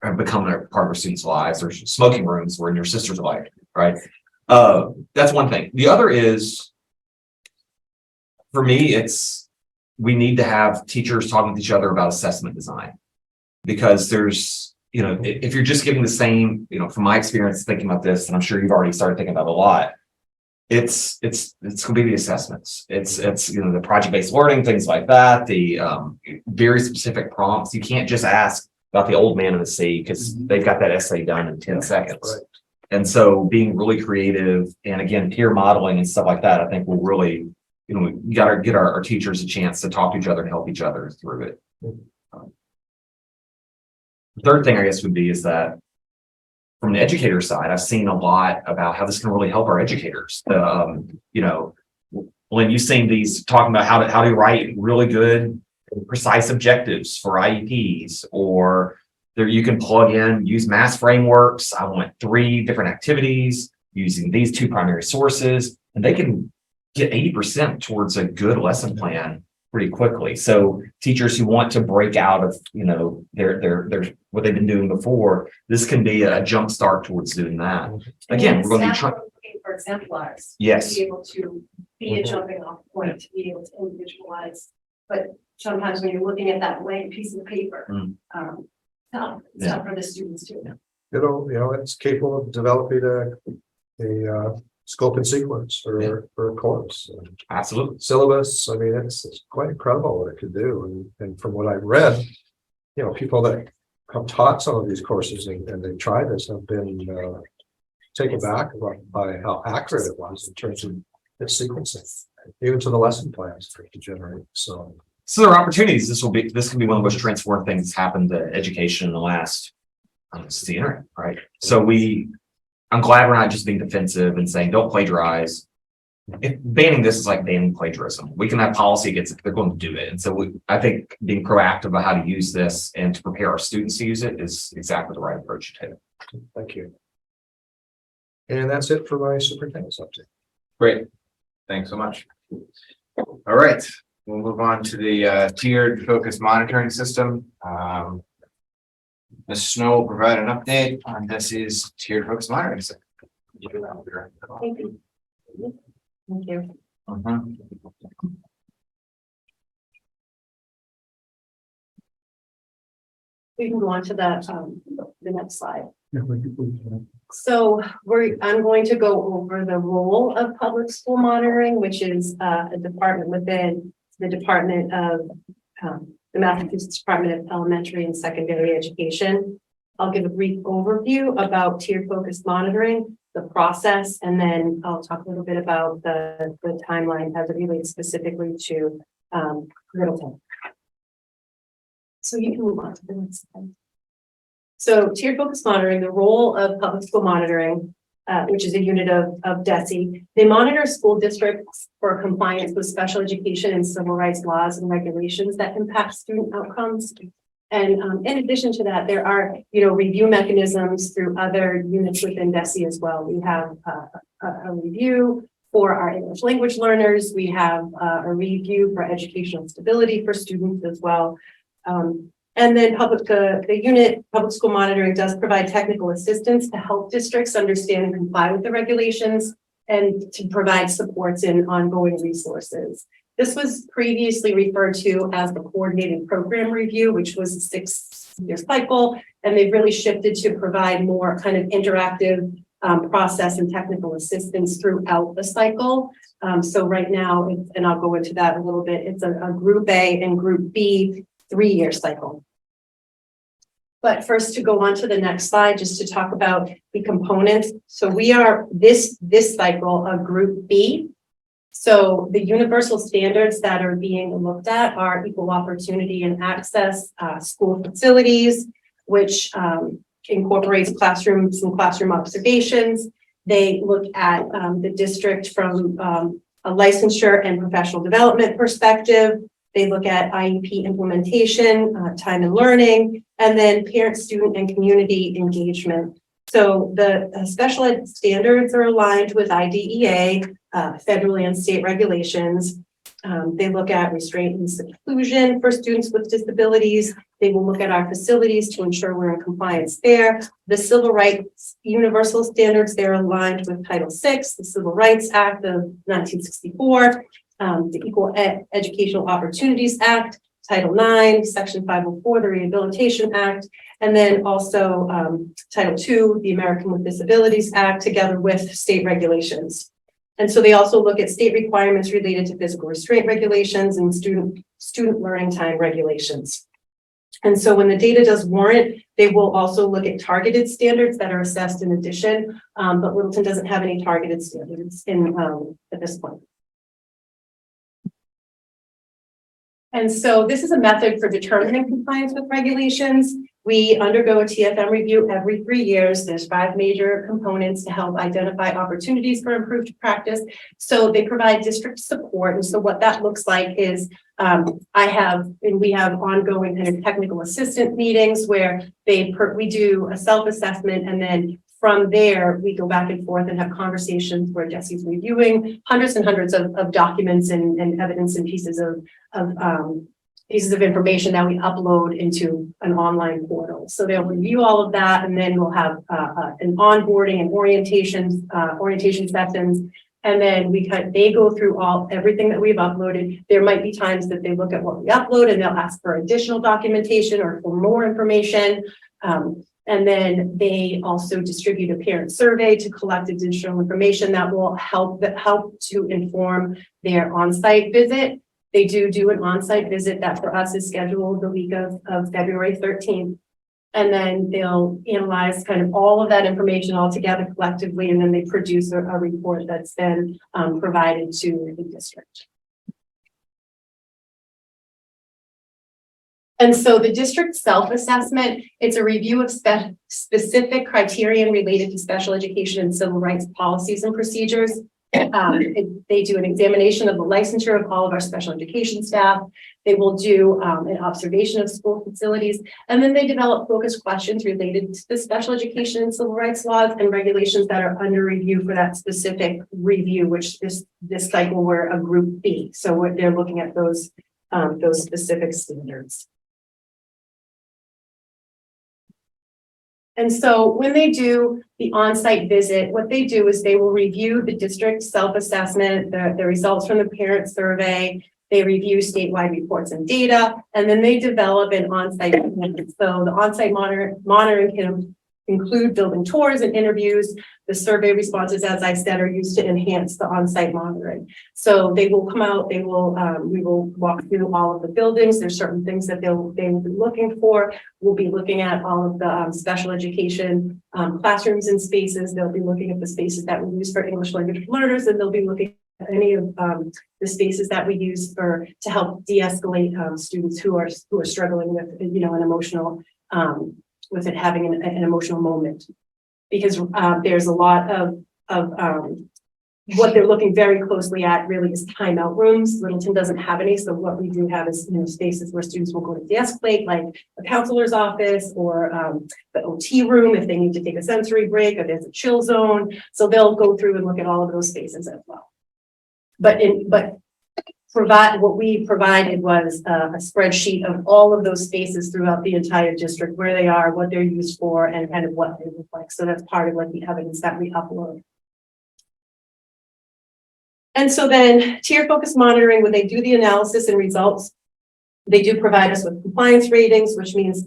have become a part of our students' lives, or smoking rooms were in your sister's life, right? That's one thing. The other is, for me, we need to have teachers talking to each other about assessment design, because there's, if you're just giving the same, from my experience thinking about this, and I'm sure you've already started thinking about it a lot, it's going to be the assessments. It's the project-based learning, things like that, the very specific prompts. You can't just ask about the old man in the sea because they've got that essay done in 10 seconds. Right. And so being really creative and, again, peer modeling and stuff like that, I think will really, we got to get our teachers a chance to talk to each other and help each other through it. The third thing, I guess, would be is that from the educator side, I've seen a lot about how this can really help our educators. When you've seen these talking about how to write really good, precise objectives for IEPs, or there you can plug in, use math frameworks. I want 3 different activities using these 2 primary sources, and they can get 80% towards a good lesson plan pretty quickly. So teachers who want to break out of, their what they've been doing before, this can be a jump start towards doing that. Again, we're going to be trying for exemplars. Yes. To be able to be a jumping off point, to be able to individualize. But sometimes when you're looking at that blank piece of paper, it's tough for the students too. It's capable of developing a scope and sequence for a course. Absolutely. Syllabus, I mean, it's quite incredible what it could do. And from what I've read, you know, people that have taught some of these courses and they've tried this have been taken back by how accurate it was in terms of its sequencing, even to the lesson plans to generate. So there are opportunities. This can be one of the most transformative things that's happened to education in the last, since the internet, right? So I'm glad we're not just being defensive and saying, don't plagiarize. If banning this is like banning plagiarism. We can have policy against it, they're going to do it. And so I think being proactive about how to use this and to prepare our students to use it is exactly the right approach to take. thank you. And that's it for my superintendent's update. Great. Thanks so much. All right, we'll move on to the tiered focus monitoring system. Ms. Snow will provide an update on DESE's tiered focus monitoring system. Thank you. Thank you. Mhm. We can go on to the next slide. So I'm going to go over the role of public school monitoring, which is a department within the Department of the Massachusetts Department of Elementary and Secondary Education. I'll give a brief overview about tiered focused monitoring, the process, and then I'll talk a little bit about the timeline as it relates specifically to Middleton. So you can move on to the next slide. So tiered focused monitoring, the role of public school monitoring, which is a unit of DESE. They monitor school districts for compliance with special education and civil rights laws and regulations that impact student outcomes. And in addition to that, there are, review mechanisms through other units within DESE as well. We have a review for our English language learners. We have a review for educational stability for students as well. And then the unit public school monitoring does provide technical assistance to help districts understand and comply with the regulations and to provide supports in ongoing resources. This was previously referred to as the coordinated program review, which was a 6-year cycle, and they've really shifted to provide more kind of interactive process and technical assistance throughout the cycle. So right now, and I'll go into that a little bit, it's a group A and group B 3-year cycle. But first, to go on to the next slide, just to talk about the components. So we are this cycle of group B. So the universal standards that are being looked at are equal opportunity and access, school facilities, which incorporates classrooms and classroom observations. They look at the district from a licensure and professional development perspective. They look at IEP implementation, time and learning, and then parent, student, and community engagement. So the special ed standards are aligned with IDEA, federal and state regulations. They look at restraint and seclusion for students with disabilities. They will look at our facilities to ensure we're in compliance there. The civil rights universal standards, they're aligned with Title VI, the Civil Rights Act of 1964. The Equal Educational Opportunities Act, Title IX, Section 504, the Rehabilitation Act, and then also Title II, the American with Disabilities Act, together with state regulations. And so they also look at state requirements related to physical restraint regulations and student learning time regulations. And so when the data does warrant, they will also look at targeted standards that are assessed in addition, but Littleton doesn't have any targeted standards at this point. And so this is a method for determining compliance with regulations. We undergo a TFM review every 3 years. There's 5 major components to help identify opportunities for improved practice. So they provide district support. And so what that looks like is we have ongoing kind of technical assistant meetings where we do a self-assessment, and then from there, we go back and forth and have conversations where Jesse's reviewing hundreds and hundreds of documents and evidence and pieces of information that we upload into an online portal. So they'll review all of that, and then we'll have an onboarding and orientation sessions. And then they go through everything that we've uploaded. There might be times that they look at what we upload and they'll ask for additional documentation or for more information. And then they also distribute a parent survey to collect additional information that will help to inform their on-site visit. They do an on-site visit that for us is scheduled the week of February 13th. And then they'll analyze kind of all of that information all together collectively, and then they produce a report that's then provided to the district. And so the district self-assessment, it's a review of specific criterion related to special education and civil rights policies and procedures. They do an examination of the licensure of all of our special education staff. They will do an observation of school facilities, and then they develop focused questions related to the special education and civil rights laws and regulations that are under review for that specific review, which this cycle we're a group B. So they're looking at those specific standards. And so when they do the on-site visit, what they do is they will review the district self-assessment, the results from the parent survey, they review statewide reports and data, and then they develop an on-site plan. So the on-site monitoring can include building tours and interviews. The survey responses, as I said, are used to enhance the on-site monitoring. So they will come out, we will walk through all of the buildings. There's certain things that they will be looking for. We'll be looking at all of the special education classrooms and spaces. They'll be looking at the spaces that we use for English language learners, and they'll be looking at any of the spaces that we use to help de-escalate students who are struggling with, an emotional with it having an emotional moment, because there's a lot of what they're looking very closely at really is timeout rooms. Littleton doesn't have any, so what we do have is spaces where students will go to de-escalate, like a counselor's office or the OT room if they need to take a sensory break, or there's a chill zone. So they'll go through and look at all of those spaces as well. What we provided was a spreadsheet of all of those spaces throughout the entire district, where they are, what they're used for, and kind of what they look like. So that's part of the evidence that we upload. And so then tier focused monitoring, when they do the analysis and results, they do provide us with compliance ratings, which means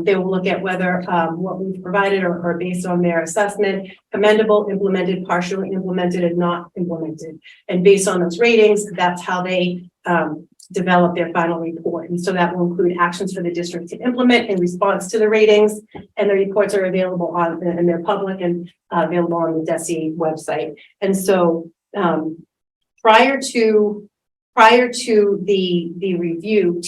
they will look at whether what we've provided are based on their assessment, commendable, implemented, partially implemented, and not implemented. And based on those ratings, that's how they develop their final report. And so that will include actions for the district to implement in response to the ratings. And the reports are available and they're public and available on the DESE website. And so prior to the review,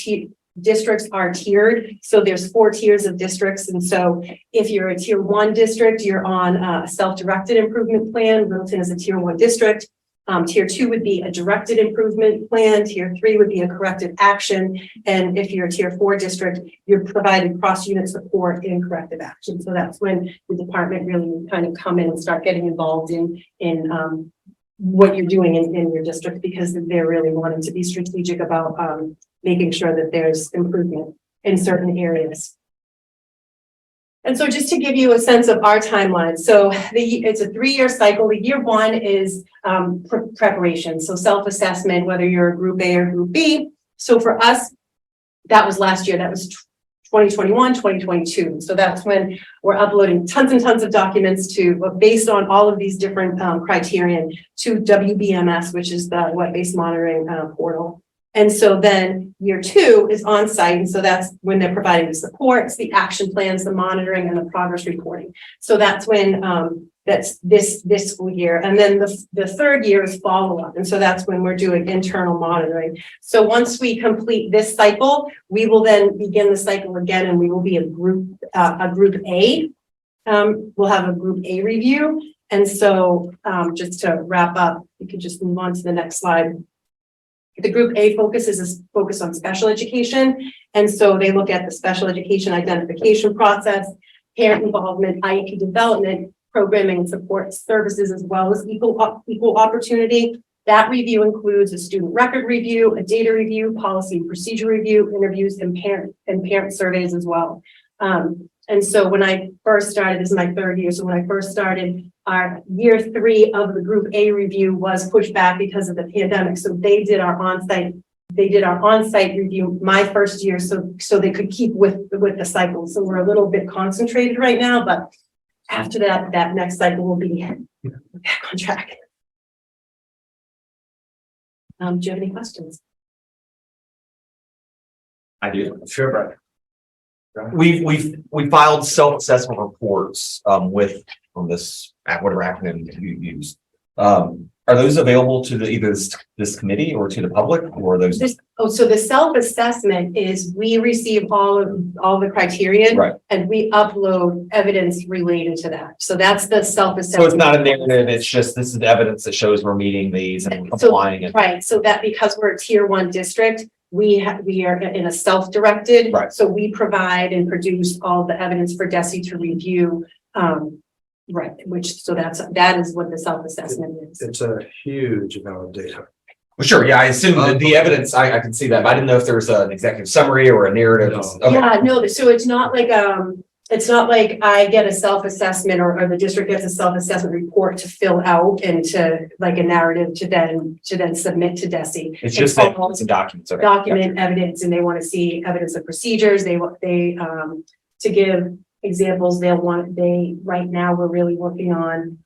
districts are tiered. So there's 4 tiers of districts. And so if you're a tier 1 district, you're on a self-directed improvement plan. Littleton is a tier 1 district. Tier 2 would be a directed improvement plan. Tier 3 would be a corrective action. And if you're a tier 4 district, you're provided cross-unit support in corrective action. So that's when the department really kind of come in and start getting involved in what you're doing in your district, because they're really wanting to be strategic about making sure that there's improvement in certain areas. And so just to give you a sense of our timeline, so it's a 3-year cycle. The year 1 is preparation, so self-assessment, whether you're a group A or group B. So for us, that was last year, that was 2021, 2022. So that's when we're uploading tons and tons of documents based on all of these different criterion to WBMS, which is the web-based monitoring portal. And so then year 2 is on site. And so that's when they're providing the supports, the action plans, the monitoring, and the progress reporting. So that's when that's this school year. And then the 3rd year is follow-up. And so that's when we're doing internal monitoring. So once we complete this cycle, we will then begin the cycle again, and we will be a group A. We'll have a group A review. And so just to wrap up, you can just move on to the next slide. The group A is focused on special education. And so they look at the special education identification process, parent involvement, IEP development, programming and support services, as well as equal opportunity. That review includes a student record review, a data review, policy and procedure review, interviews, and parent surveys as well. And so when I first started, this is my 3rd year. So when I first started, our year 3 of the group A review was pushed back because of the pandemic. So they did our on-site they did our on-site review my first year, so they could keep with the cycle. So we're a little bit concentrated right now, but after that next cycle will be back on track. Do you have any questions? I do. Sure, Brett. We filed self-assessment reports with on this whatever acronym you use. Are those available to either this committee or to the public, or are those? So the self-assessment is we receive all the criteria. Right. And we upload evidence related to that. So that's the self-assessment. So it's not a narrative, it's just this is the evidence that shows we're meeting these and So, applying it. right, so that because we're a tier 1 district, we are in a self-directed. Right. So we provide and produce all the evidence for DESI to review. Right, that is what the self-assessment is. It's a huge amount of data. Well, sure, yeah, I assume that the evidence, I can see that, but I didn't know if there was an executive summary or a narrative. No. Okay. Yeah, no, so it's not like I get a self-assessment or the district gets a self-assessment report to fill out and to like a narrative to then submit to DESI. It's just all evidence and documents. Okay. document evidence, and they want to see evidence of procedures. They to give examples, right now we're really working on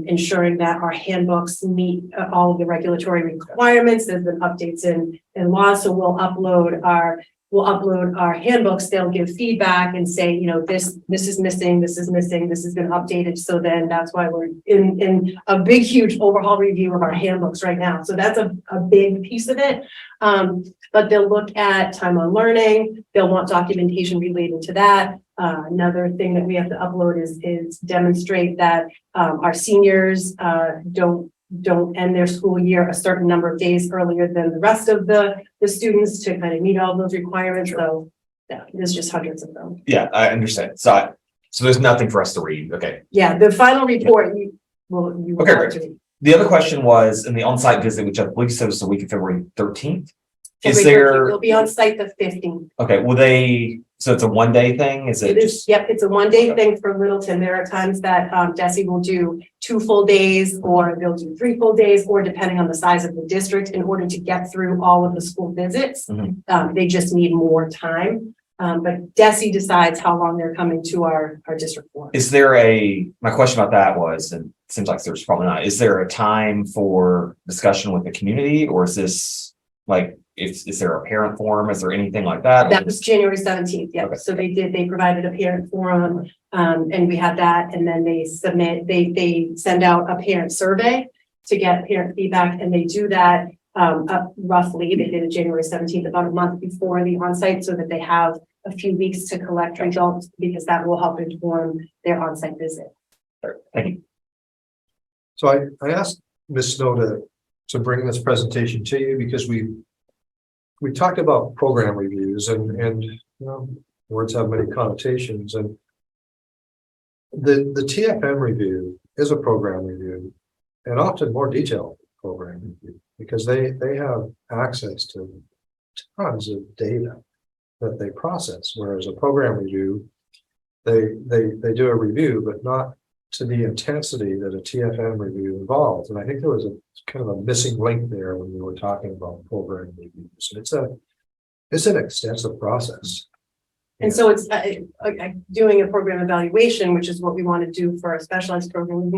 ensuring that our handbooks meet all of the regulatory requirements. There's been updates in law, so we'll upload our handbooks. They'll give feedback and say, you know, this is missing, this is missing, this has been updated. So then that's why we're in a big, huge overhaul review of our handbooks right now. So that's a big piece of it. But they'll look at time on learning. They'll want documentation related to that. Another thing that we have to upload is demonstrate that our seniors don't end their school year a certain number of days earlier than the rest of the students to kind of meet all those requirements. So yeah, there's just hundreds of them. Yeah, I understand. So there's nothing for us to read. Okay. Yeah, the final report you will Okay, have great. to read. The other question was in the on-site visit, which I believe said was the week of February 13th. Is February 13th, there, We'll be on site the 15th. okay, so it's a one-day thing? Is it It is, just? yep, it's a one-day thing for Littleton. There are times that DESI will do 2 full days, or they'll do 3 full days, or depending on the size of the district, in order to get through all of the school visits. Mhm. They just need more time. But DESI decides how long they're coming to our district for. Is there my question about that was, and it seems like there's probably not, is there a time for discussion with the community, or is this like, is there a parent forum? Is there anything like that? That was January 17th, yeah. Okay. So they provided a parent forum, and we had that, and then they send out a parent survey to get parent feedback, and they do that roughly, they did it January 17th, about a month before the onsite, so that they have a few weeks to collect results, because that will help inform their onsite visit. Thank you. So I asked Ms. Snow to bring this presentation to you because we talked about program reviews and you know, words have many connotations, and the TFM review is a program review, and often more detailed program review, because they have access to tons of data that they process, whereas a program review, they do a review, but not to the intensity that a TFM review involves. And I think there was a kind of a missing link there when we were talking about program reviews. And it's an extensive process. And so it's doing a program evaluation, which is what we want to do for our specialized program,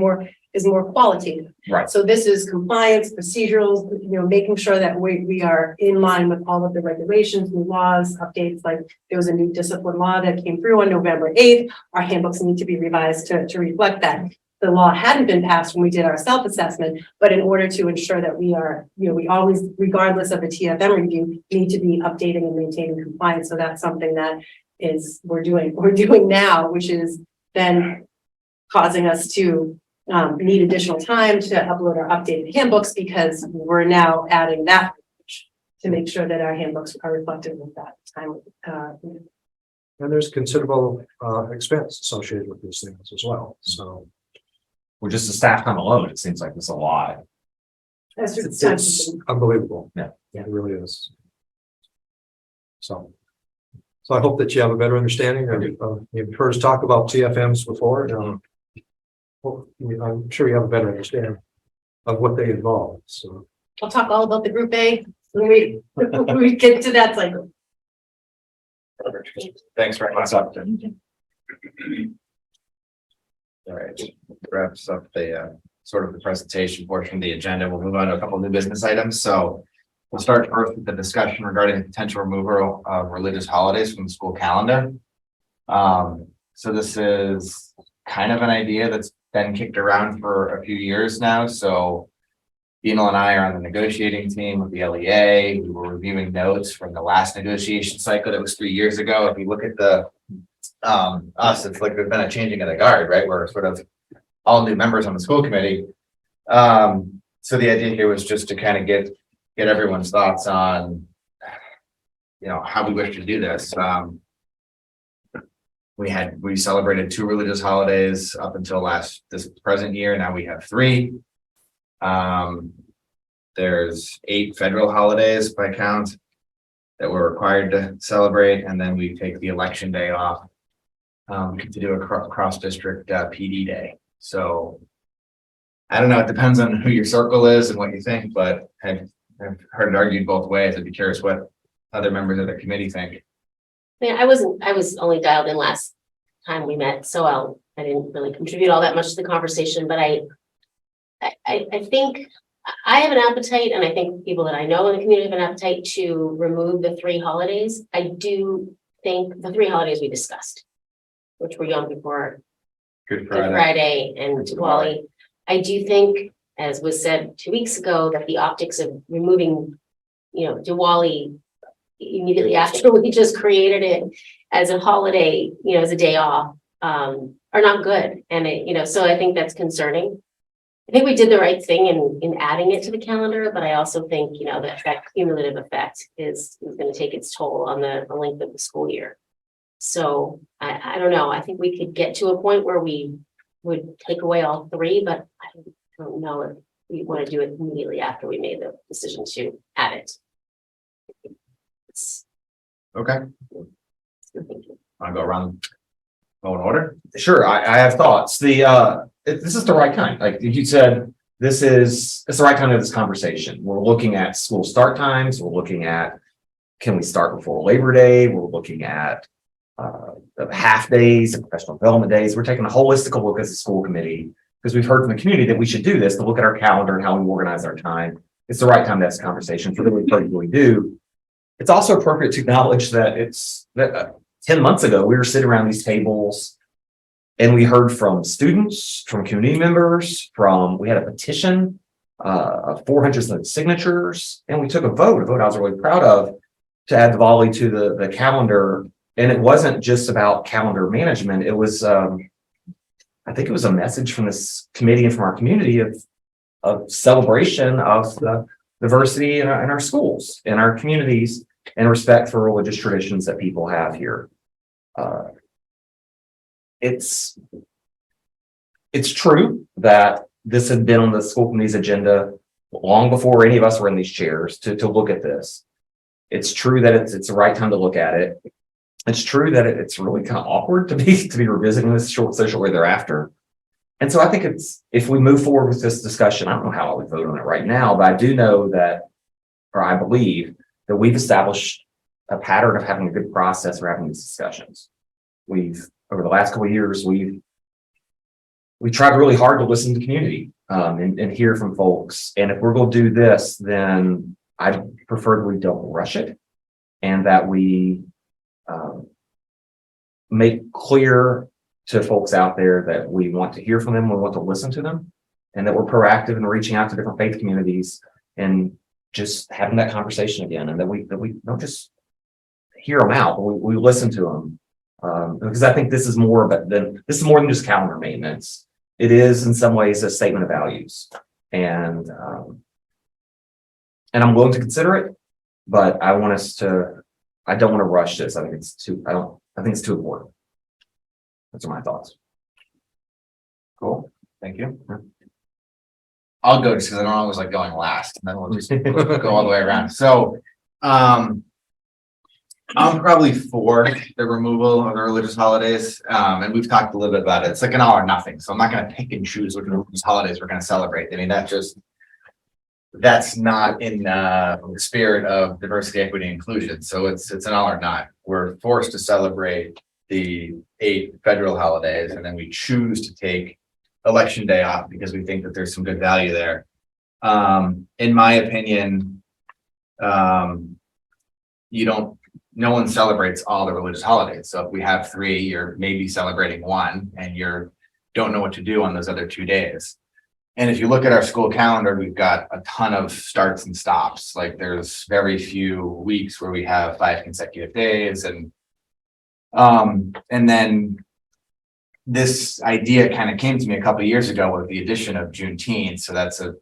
is more qualitative. Right. So this is compliance, procedurals, you know, making sure that we are in line with all of the regulations, new laws, updates. Like there was a new discipline law that came through on November 8th. Our handbooks need to be revised to reflect that. The law hadn't been passed when we did our self-assessment, but in order to ensure that we are, you know, we always, regardless of the TFM review, need to be updating and maintaining compliance. So that's something that we're doing now, which is then causing us to need additional time to upload our updated handbooks, because we're now adding that to make sure that our handbooks are reflective of that time. And there's considerable expense associated with these things as well. So Well, just the staff time alone, it seems like it's a lot. it's unbelievable. Yeah. It really is. So I hope that you have a better understanding. You've heard us talk about TFMs before. Well, I'm sure you have a better understanding of what they involve. So I'll talk all about the Group A we get to that cycle. Thanks very much. All right, wraps up the sort of the presentation portion of the agenda. We'll move on to a couple of new business items. So we'll start first with the discussion regarding the potential removal of religious holidays from the school calendar. So this is kind of an idea that's been kicked around for a few years now. So Dino and I are on the negotiating team with the LEA. We were reviewing notes from the last negotiation cycle that was 3 years ago. If you look at the us, it's like there's been a changing of the guard, right? We're sort of all new members on the school committee. So the idea here was just to kind of get everyone's thoughts on, you know, how we wish to do this. We celebrated 2 religious holidays up until this present year. Now we have 3. There's 8 federal holidays by count that we're required to celebrate, and then we take the election day off to do a cross district PD day. So I don't know, it depends on who your circle is and what you think, but I've heard it argued both ways. I'd be curious what other members of the committee think. Yeah, I was only dialed in last time we met, so I didn't really contribute all that much to the conversation, but I think I have an appetite, and I think people that I know in the community have an appetite to remove the 3 holidays. I do think the 3 holidays we discussed, which were Yom Kippur, Good Good Friday, and Diwali. I do think, as was said 2 weeks ago, that the optics of removing, you know, Diwali immediately after we just created it as a holiday, you know, as a day off, are not good. And it, you know, so I think that's concerning. I think we did the right thing in adding it to the calendar, but I also think, you know, that cumulative effect is going to take its toll on the length of the school year. So I don't know. I think we could get to a point where we would take away all 3, but I don't know if we want to do it immediately after we made the decision to add it. Okay. Wanna go around in order? Sure, I have thoughts. This is the right time. Like you said, it's the right time to have this conversation. We're looking at school start times. We're looking at, can we start before Labor Day? We're looking at the half days and professional development days. We're taking a holistic look as a school committee because we've heard from the community that we should do this, to look at our calendar and how we organize our time. It's the right time to have this conversation for the what we do. It's also appropriate to acknowledge that 10 months ago, we were sitting around these tables and we heard from students, from community members, we had a petition of 400 signatures, and we took a vote I was really proud of, to add Diwali to the calendar. And it wasn't just about calendar management. It was, I think it was a message from this committee and from our community of celebration of the diversity in our schools, in our communities, and respect for religious traditions that people have here. It's true that this had been on the school committee's agenda long before any of us were in these chairs to look at this. It's true that it's the right time to look at it. It's true that it's really kind of awkward to be revisiting this shortly thereafter. And so I think if we move forward with this discussion, I don't know how I would vote on it right now, but I do know that, or I believe that we've established a pattern of having a good process for having these discussions. Over the last couple of years, we tried really hard to listen to the community and hear from folks. And if we're going to do this, then I prefer that we don't rush it, and that we make clear to folks out there that we want to hear from them, we want to listen to them, and that we're proactive in reaching out to different faith communities and just having that conversation again, and that we don't just hear them out, but we listen to them. Because I think this is more than just calendar maintenance. It is in some ways a statement of values, and I'm willing to consider it, but I don't want to rush this. I think it's too important. Those are my thoughts. Cool, thank you. I'll go just because I don't always like going last, and then we'll just go all the way around. So, I'm probably for the removal of the religious holidays, and we've talked a little bit about it. It's like an all or nothing, so I'm not going to pick and choose which religious holidays we're going to celebrate. I mean, that just that's not in the spirit of diversity, equity, and inclusion. So it's an all or not. We're forced to celebrate the 8 federal holidays, and then we choose to take election day off because we think that there's some good value there. In my opinion, no one celebrates all the religious holidays. So if we have 3, you're maybe celebrating 1 and don't know what to do on those other 2 days. And if you look at our school calendar, we've got a ton of starts and stops. Like there's very few weeks where we have 5 consecutive days. And then this idea kind of came to me a couple of years ago with the addition of Juneteenth. So that's a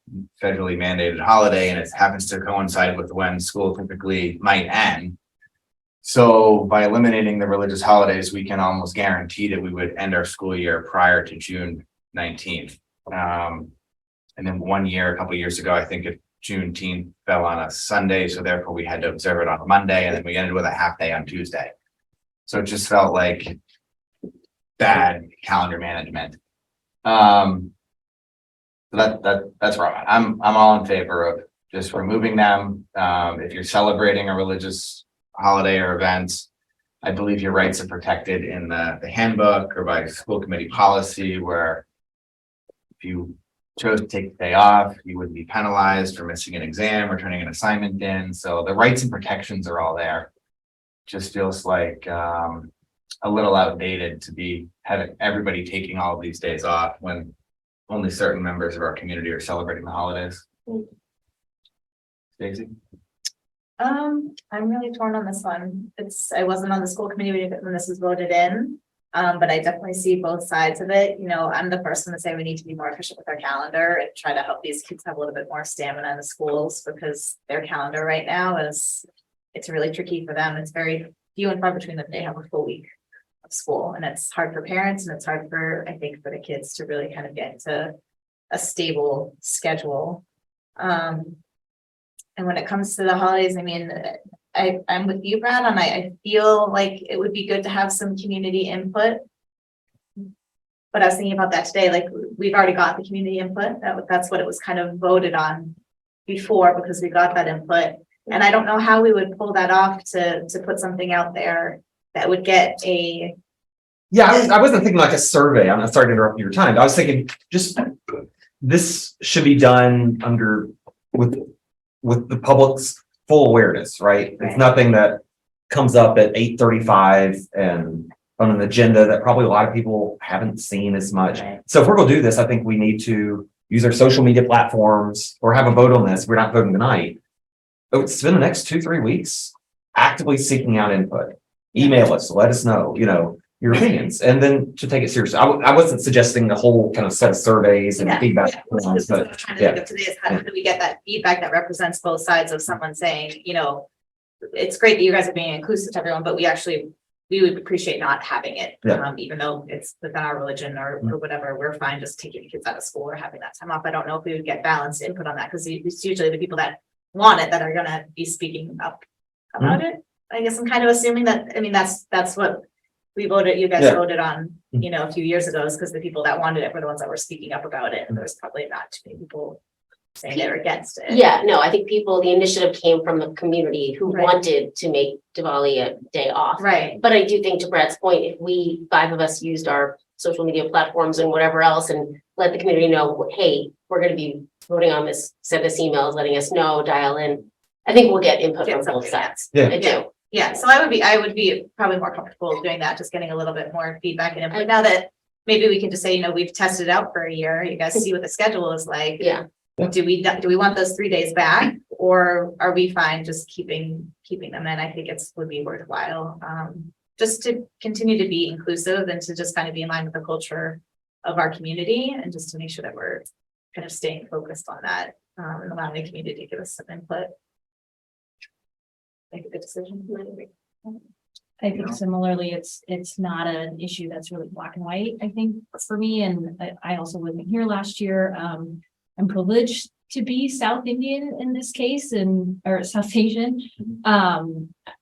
federally mandated holiday, and it happens to coincide with when school typically might end. So by eliminating the religious holidays, we can almost guarantee that we would end our school year prior to June 19th. And then one year, a couple of years ago, I think Juneteenth fell on a Sunday, so therefore we had to observe it on a Monday, and then we ended with a half day on Tuesday. So it just felt like bad calendar management. So that's where I'm all in favor of just removing them. If you're celebrating a religious holiday or event, I believe your rights are protected in the handbook or by school committee policy, where if you chose to take the day off, you wouldn't be penalized for missing an exam or turning an assignment in. So the rights and protections are all there. Just feels like a little outdated to be having everybody taking all of these days off when only certain members of our community are celebrating the holidays. Stacey? I'm really torn on this one. I wasn't on the school committee when this was voted in. But I definitely see both sides of it. You know, I'm the person to say we need to be more efficient with our calendar and try to help these kids have a little bit more stamina in the schools, because their calendar right now it's really tricky for them. It's very few and far between that they have a full week of school, and it's hard for parents, and it's hard for, I think, for the kids to really kind of get into a stable schedule. And when it comes to the holidays, I mean, I'm with you, Brad, and I feel like it would be good to have some community input. But I was thinking about that today, like we've already got the community input. That's what it was kind of voted on before, because we got that input. And I don't know how we would pull that off to put something out there that would get a. Yeah, I wasn't thinking like a survey. I'm sorry to interrupt your time. I was thinking just this should be done with the public's full awareness, right? It's nothing that comes up at 8:35 and on an agenda that probably a lot of people haven't seen as much. Right. So if we're gonna do this, I think we need to use our social media platforms or have a vote on this. We're not voting tonight. But spend the next 2-3 weeks actively seeking out input. Email us, let us know, your opinions, and then to take it seriously. I wasn't suggesting the whole kind of set of surveys and feedback. This is what I'm trying to think of today is how do we get that feedback that represents both sides of someone saying, it's great that you guys are being inclusive to everyone, but we would appreciate not having it. Yeah. Even though it's within our religion or whatever, we're fine just taking the kids out of school or having that time off. I don't know if we would get balanced input on that, because it's usually the people that want it that are gonna be speaking up about it. I guess I'm kind of assuming that, that's what we voted, you guys voted on, a few years ago, is because the people that wanted it were the ones that were speaking up about it. And there's probably not too many people saying they're against it. Yeah, no, I think the initiative came from the community who Right. wanted to make Diwali a day off. Right. But I do think, to Brad's point, if we 5 of us used our social media platforms and whatever else and let the community know, hey, we're gonna be voting on this, send us emails, letting us know, dial in. I think we'll get input Get from both something, sides. Yeah. I do. Yeah, so I would be probably more comfortable doing that, just getting a little bit more feedback and input. Now that maybe we can just say, we've tested it out for a year, you guys see what the schedule is like. Yeah. Do we want those 3 days back, or are we fine just keeping them in? I think would be worthwhile, just to continue to be inclusive and to just kind of be in line with the culture of our community, and just to make sure that we're kind of staying focused on that, and allowing the community to give us some input. Make a good decision. I think similarly, it's not an issue that's really black and white, I think, for me. And I also wasn't here last year. I'm privileged to be South Indian in this case, or South Asian.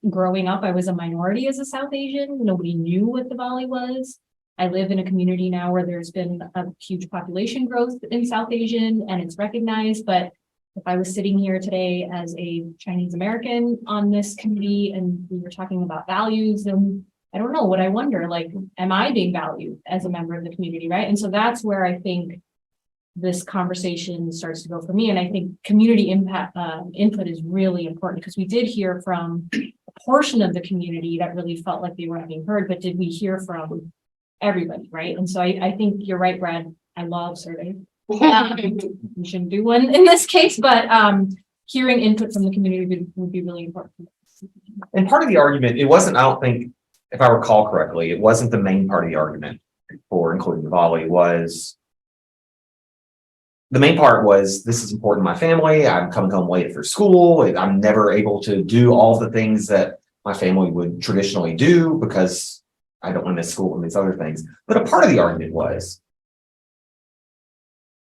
Growing up, I was a minority as a South Asian. Nobody knew what Diwali was. I live in a community now where there's been a huge population growth in South Asian, and it's recognized, but if I was sitting here today as a Chinese American on this committee and we were talking about values, then I don't know what I wonder, like, am I being valued as a member of the community, right? And so that's where I think this conversation starts to go for me. And I think community impact input is really important because we did hear from a portion of the community that really felt like they weren't being heard, but did we hear from everybody, right? And so I think you're right, Brad. I love surveys. We shouldn't do one in this case, but hearing input from the community would be really important. And part of the argument, it wasn't, I don't think, if I recall correctly, it wasn't the main part of the argument for including the volley was. The main part was, this is important to my family. I'm coming home late for school. I'm never able to do all the things that my family would traditionally do because I don't want to miss school and these other things. But a part of the argument was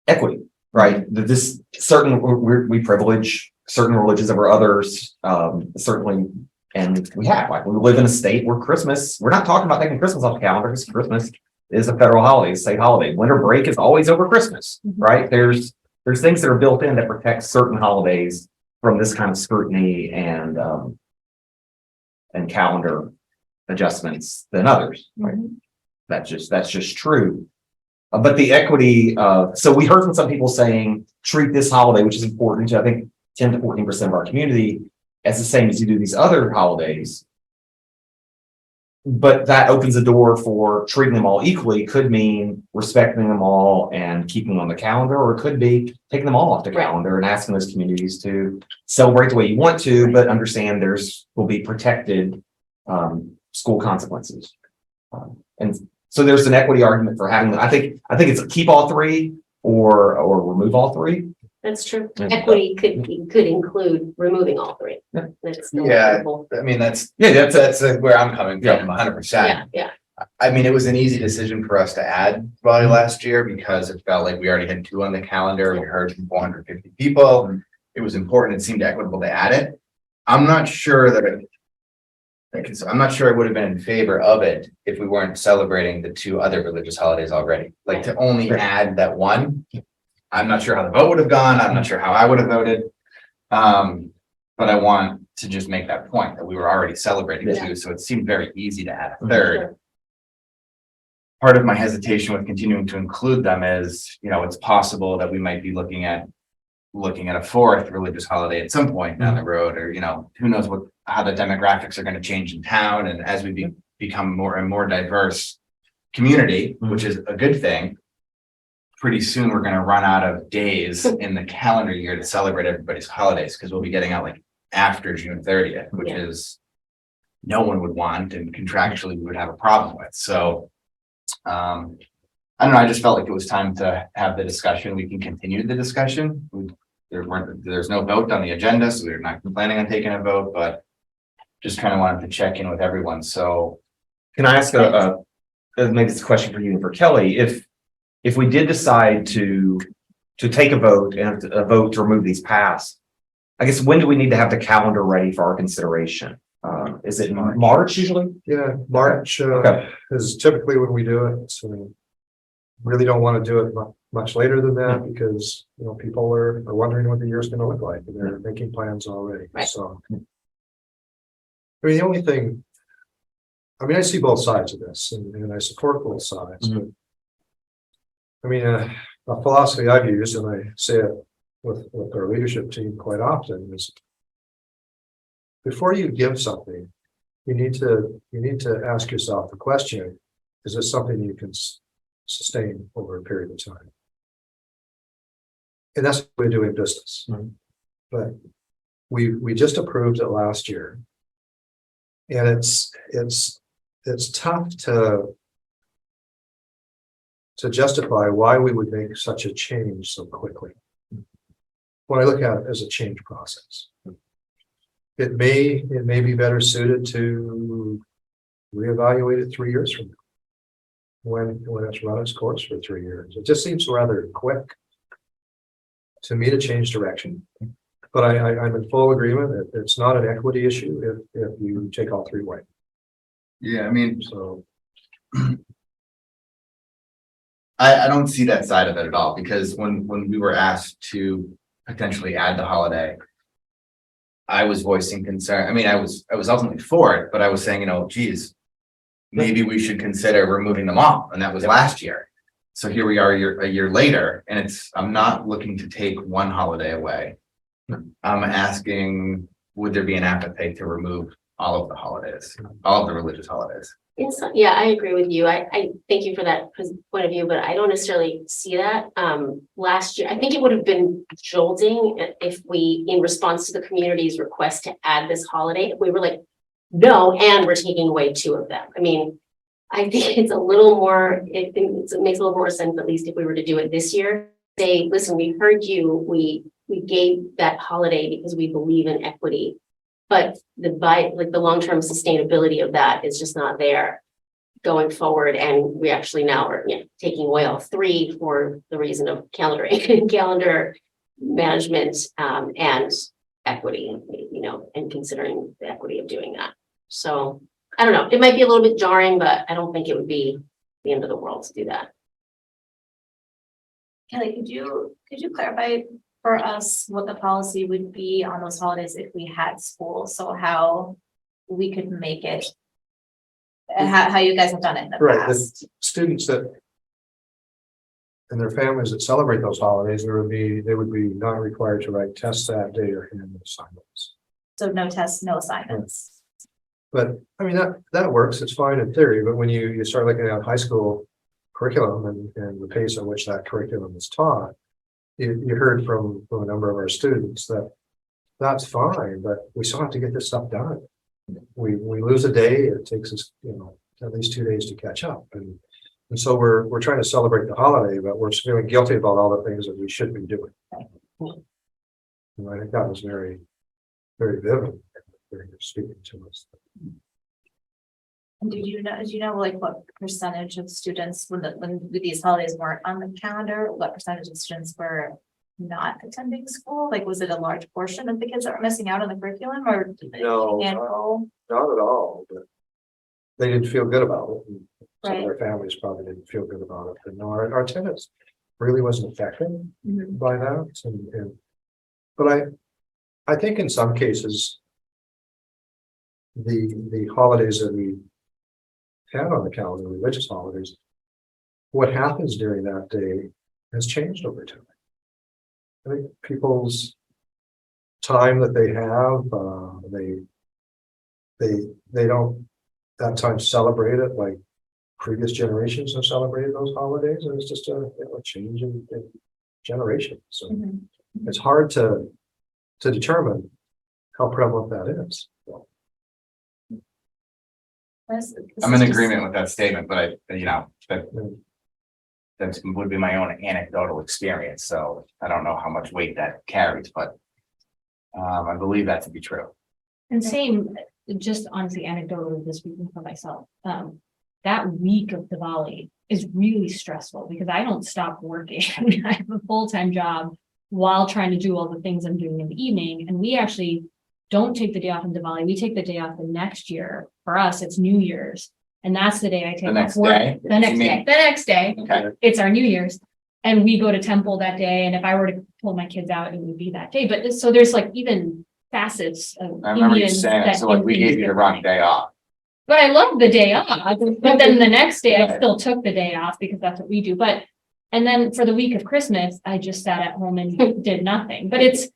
equity, right? That this certain, we privilege certain religions over others, certainly. And we have, like, we live in a state where Christmas, we're not talking about taking Christmas off the calendar because Christmas is a federal holiday, a state holiday. Winter break is always over Christmas, right? There's things that are built in that protect certain holidays from this kind of scrutiny and calendar adjustments than others, right? That's just true. But the equity, so we heard from some people saying, treat this holiday, which is important to, I think, 10 to 14% of our community, as the same as you do these other holidays. But that opens the door for treating them all equally, could mean respecting them all and keeping them on the calendar, or it could be taking them all off the calendar and asking those communities to celebrate the way you want to, but understand will be protected school consequences. And so there's an equity argument for having, I think it's keep all three or remove all three. That's true. Yeah. Equity could include removing all three. Yeah. That's still Yeah, acceptable. I mean, that's where I'm coming from, 100%. Yeah. I mean, it was an easy decision for us to add volley last year because it felt like we already had 2 on the calendar. We heard from 450 people. It was important. It seemed equitable to add it. I'm not sure I'm not sure I would have been in favor of it if we weren't celebrating the 2 other religious holidays already. Like, to only add that one, I'm not sure how the vote would have gone. I'm not sure how I would have voted. But I want to just make that point that we were already celebrating 2, so it seemed very easy to add a third. Sure. Part of my hesitation with continuing to include them is, it's possible that we might be looking at a 4th religious holiday at some point down the road, or, who knows how the demographics are going to change in town. And as we become more and more diverse community, which is a good thing, pretty soon we're going to run out of days in the calendar year to celebrate everybody's holidays, because we'll be getting out like after June 30th, which is no one would want and contractually we would have a problem with. So I don't know, I just felt like it was time to have the discussion. We can continue the discussion. There's no vote on the agenda, so we're not planning on taking a vote, but just kind of wanted to check in with everyone. So can I ask maybe it's a question for you and for Kelly, if we did decide to take a vote and a vote to remove these past, I guess, when do we need to have the calendar ready for our consideration? Is it March usually? Yeah, March is typically when we do it. So we really don't want to do it much later than that because, people are wondering what the year's going to look like and they're making plans already. Right. So, the only thing, I see both sides of this and I support both sides, but a philosophy I've used, and I say it with our leadership team quite often, is before you give something, you need to ask yourself the question: is this something you can sustain over a period of time? And that's what we're doing business. But we just approved it last year, and it's tough to justify why we would make such a change so quickly. When I look at it as a change process, it may be better suited to reevaluate it 3 years from now, when it's run its course for 3 years. It just seems rather quick to me to change direction. But I'm in full agreement that it's not an equity issue if you take all 3 away. yeah, So I don't see that side of it at all, because when we were asked to potentially add the holiday. I was voicing concern. I mean, I was ultimately for it, but I was saying, geez, maybe we should consider removing them all. And that was last year. So here we are a year later, and I'm not looking to take one holiday away. I'm asking, would there be an appetite to remove all of the holidays, all of the religious holidays? Yeah, I agree with you. I thank you for that point of view, but I don't necessarily see that. Last year, I think it would have been jolting if we, in response to the community's request to add this holiday, if we were like, no, and we're taking away 2 of them. I mean, I think it's a little more, it makes a little more sense, at least if we were to do it this year. Say, listen, we heard you, we gave that holiday because we believe in equity. But the long-term sustainability of that is just not there going forward. And we actually now are taking away all 3 for the reason of calendar management and equity, and considering the equity of doing that. So I don't know, it might be a little bit jarring, but I don't think it would be the end of the world to do that. Kelly, could you clarify for us what the policy would be on those holidays if we had school? So how we could make it, how you guys have done it in the Right, past? the students that and their families that celebrate those holidays, they would be not required to write tests that day or hand assignments. So no tests, no assignments. But I mean, that works, it's fine in theory, but when you start looking at high school curriculum and the pace at which that curriculum is taught, you heard from a number of our students that that's fine, but we still have to get this stuff done. We lose a day, it takes us, at least 2 days to catch up. And so we're trying to celebrate the holiday, but we're feeling guilty about all the things that we should be doing. And I think that was very, very vivid, very speaking to us. And do you know like what percentage of students when these holidays weren't on the calendar, what percentage of students were not attending school? Like, was it a large portion of the kids that were missing out on the curriculum, or did they No, handle? not at all, but they didn't feel good about it. And some of Right. their families probably didn't feel good about it. And no, our attendance really wasn't affected by that. But I think in some cases, the holidays that we had on the calendar, religious holidays, what happens during that day has changed over time. I think people's time that they have, they don't that time celebrate it like previous generations have celebrated those holidays, and it's just a change in generation. So it's hard to determine how prevalent that is. I'm in agreement with that statement, but that would be my own anecdotal experience, so I don't know how much weight that carries, but I believe that to be true. And same, just honestly anecdotally, just speaking for myself, that week of Diwali is really stressful because I don't stop working. I have a full-time job while trying to do all the things I'm doing in the evening. And we actually don't take the day off in Diwali. We take the day off the next year. For us, it's New Year's. And that's the day I take The off next work. day? The next day. The next day. Okay. It's our New Year's. And we go to temple that day. And if I were to pull my kids out, it would be that day. But so there's like even facets of I remember you Indians saying it, that so like do we things gave you the wrong differently. day off. But I love the day off, but then the next day I Right. still took the day off because that's what we do. And then for the week of Christmas, I just sat at home and did nothing. But it's,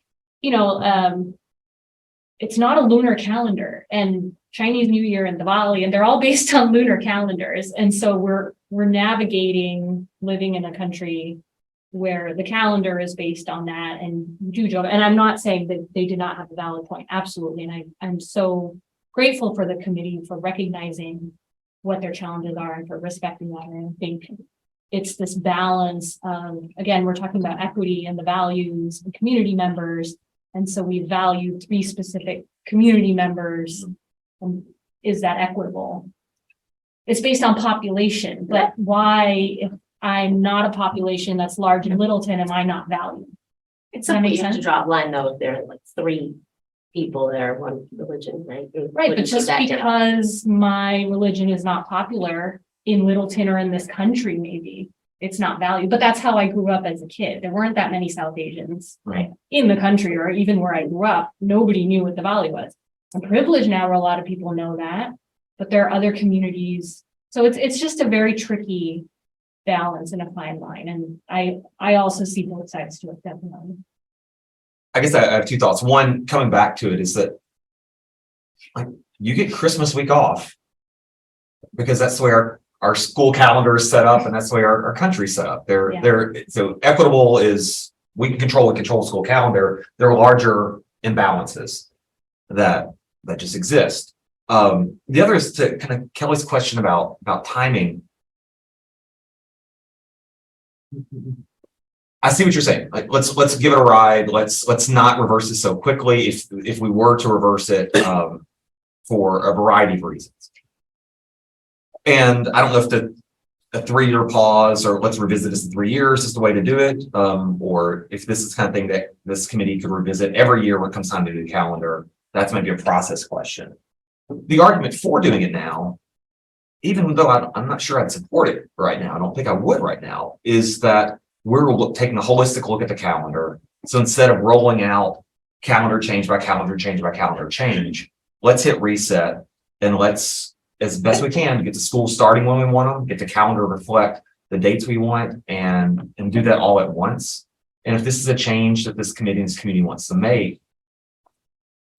it's not a lunar calendar, and Chinese New Year and Diwali, and they're all based on lunar calendars. And so we're navigating living in a country where the calendar is based on that and do job. And I'm not saying that they did not have a valid point. Absolutely. And I'm so grateful for the committee for recognizing what their challenges are and for respecting that. And I think it's this balance of, again, we're talking about equity and the values and community members. And so we value 3 specific community members. Is that equitable? It's based on population, but why, if I'm not a population that's large in Littleton, am I not valued? It's Does that something make you have to sense? draw a line though, if there are like 3 people there, one religion, right? You Right, but wouldn't just take that down. because my religion is not popular in Littleton or in this country, maybe, it's not valued, but that's how I grew up as a kid. There weren't that many South Asians Right. in the country, or even where I grew up, nobody knew what the Valley was. I'm privileged now where a lot of people know that, but there are other communities. So it's just a very tricky balance and a fine line. And I also see both sides to it, definitely. I guess I have two thoughts. One, coming back to it, is that like you get Christmas week off because that's the way our school calendar is set up and that's the way our country's set up. So equitable is we can control school calendar. There are larger imbalances that just exist. The other is to kind of Kelly's question about timing. I see what you're saying. Like, let's give it a ride. Let's not reverse it so quickly. If we were to reverse it, for a variety of reasons. And I don't know if a 3-year pause or let's revisit this in 3 years is the way to do it. Or if this is the kind of thing that this committee could revisit every year when it comes time to do the calendar, that's maybe a process question. The argument for doing it now, even though I'm not sure I'd support it right now, I don't think I would right now, is that we're taking a holistic look at the calendar. So instead of rolling out calendar change by calendar change by calendar change, let's hit reset and let's, as best we can, get the school starting when we want them, get the calendar reflect the dates we want, and do that all at once. And if this is a change that this committee and this community wants to make,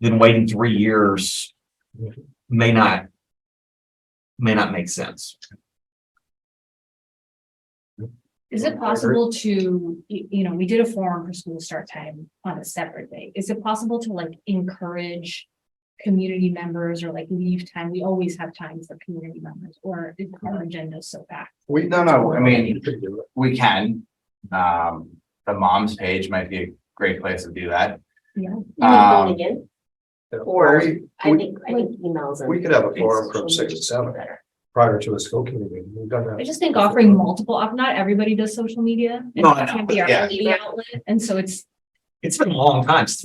then waiting 3 years may not make sense. Is it possible to, we did a forum for school start time on a separate day. Is it possible to like encourage community members or like leave time? We always have time for community members, or is our agenda so backed? No, I mean, we can. The mom's page might be a great place to do that. Yeah. You mean doing it again? Or We I think emails. we could have a forum from 6 to 7 prior to a school committee meeting. We've done I that. just think offering multiple, not everybody does social media. And No, I that know, can't be our yeah. only outlet. And so it's It's been a long time since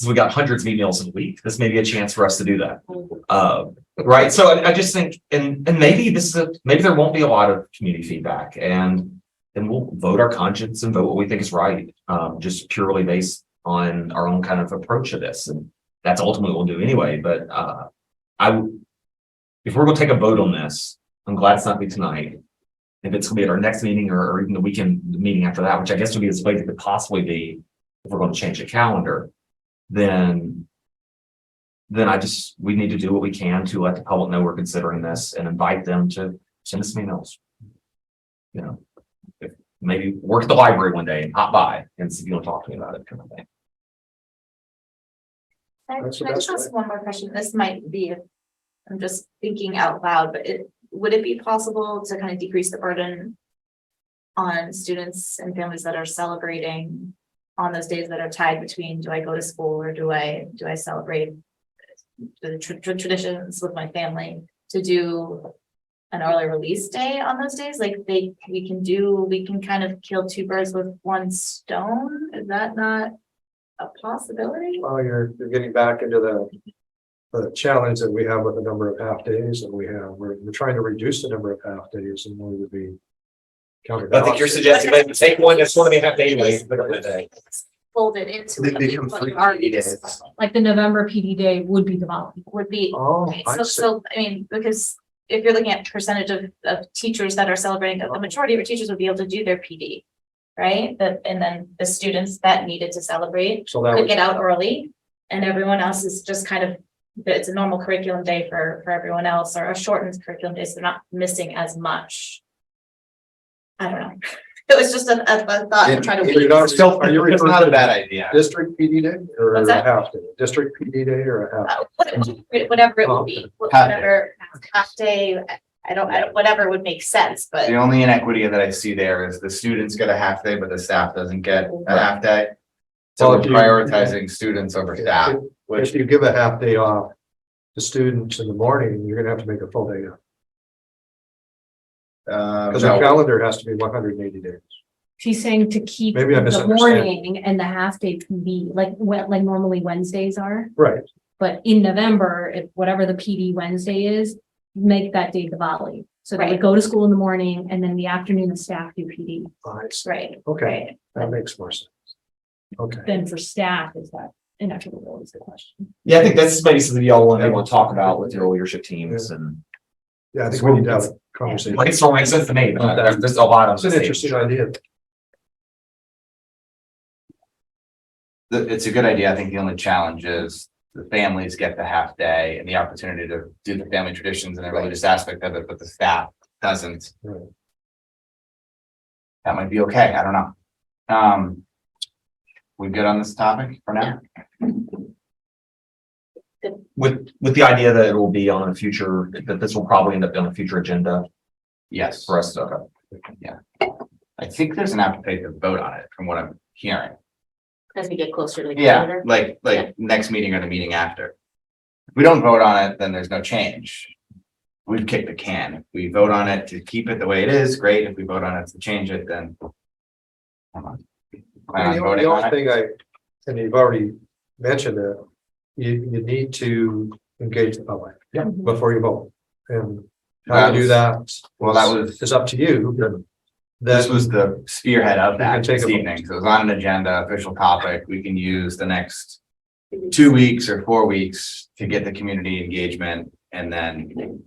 we got hundreds of emails in a week. This may be a chance for us to do that. Right. So I just think, and maybe maybe there won't be a lot of community feedback, and we'll vote our conscience and vote what we think is right. Just purely based on our own kind of approach to this. And that's ultimately what we'll do anyway. But if we're gonna take a vote on this, I'm glad it's not be tonight. If it's gonna be at our next meeting or even the weekend meeting after that, which I guess would be as late as it could possibly be, if we're going to change the calendar, then we need to do what we can to let the public know we're considering this and invite them to send us emails. Maybe work at the library one day and hop by and see if you want to talk to me about it, kind of thing. That's the Can I just best ask one more question? This might be, I'm just thinking out loud, but would it be possible to kind of decrease the burden on students and families that are celebrating on those days that are tied between, do I go to school or do I celebrate the traditions with my family, to do an early release day on those days? Like we can kind of kill 2 birds with 1 stone. Is that not a possibility? Well, you're getting back into the challenge that we have with the number of half days that we have. We're trying to reduce the number of half days in order to be counterbalanced. I think you're suggesting maybe take one that's going to be half day anyway, put it in a day. Folded into They it. become What 3 you already days. discussed like the November PD day would be the volley. Would be, Oh, right, I see. so, I mean, because if you're looking at percentage of teachers that are celebrating, the majority of your teachers would be able to do their PD. Right, and then the students that needed to celebrate So that could would, get out early, and everyone else is just kind of, it's a normal curriculum day for everyone else, or a shortened curriculum day, so they're not missing as much. I don't know. It was just a thought. I'm trying to. You're not still, are you It's referring not a to bad idea. district PD day or What's a that? half day? District PD day or a half? Whatever it would be, Half day. whatever half day, I don't, whatever would make sense, but. The only inequity that I see there is the students get a half day, but the staff doesn't get a half day. So Well, we're if you- prioritizing students over staff, which If you give a half day off to students in the morning, you're gonna have to make a full day up. Because the no, calendar has to be 180 days. She's saying to keep Maybe I the misunderstand. morning and the half day can be like normally Wednesdays are. Right. But in November, if whatever the PD Wednesday is, make that day the volley. So they would Right. go to school in the morning and then in the afternoon, the staff do PD. I see. Right. Okay, Right. that makes more sense. Okay. Then for staff, is that inequitable is the question. Yeah, I think that's maybe something y'all want to talk about with your leadership teams and. Yeah, I think we need to have a conversation. Like, it's all makes sense to me, but there's a lot of. It's an interesting idea. It's a good idea. I think the only challenge is the families get the half day and the opportunity to do the family traditions and the religious aspect of it, but the staff doesn't. Right. That might be okay. I don't know. We good on this topic for now? With the idea that it will be on a future, that this will probably end up on a future agenda Yes. for us to. I think there's an appetite to vote on it from what I'm hearing. As we get closer to the Yeah, calendar. like next meeting or the meeting after. If we don't vote on it, then there's no change. We've kicked the can. If we vote on it to keep it the way it is, great. If we vote on it to change it, then. Come on. Plan on The voting only on it. thing and you've already mentioned it, you need to engage the public. Yeah. Before you vote. And how you do that. Well, that was- Is up to you. This was the spearhead of You that can take this a vote. evening. So it was on an agenda, official topic. We can use the next 2 weeks or 4 weeks to get the community engagement and then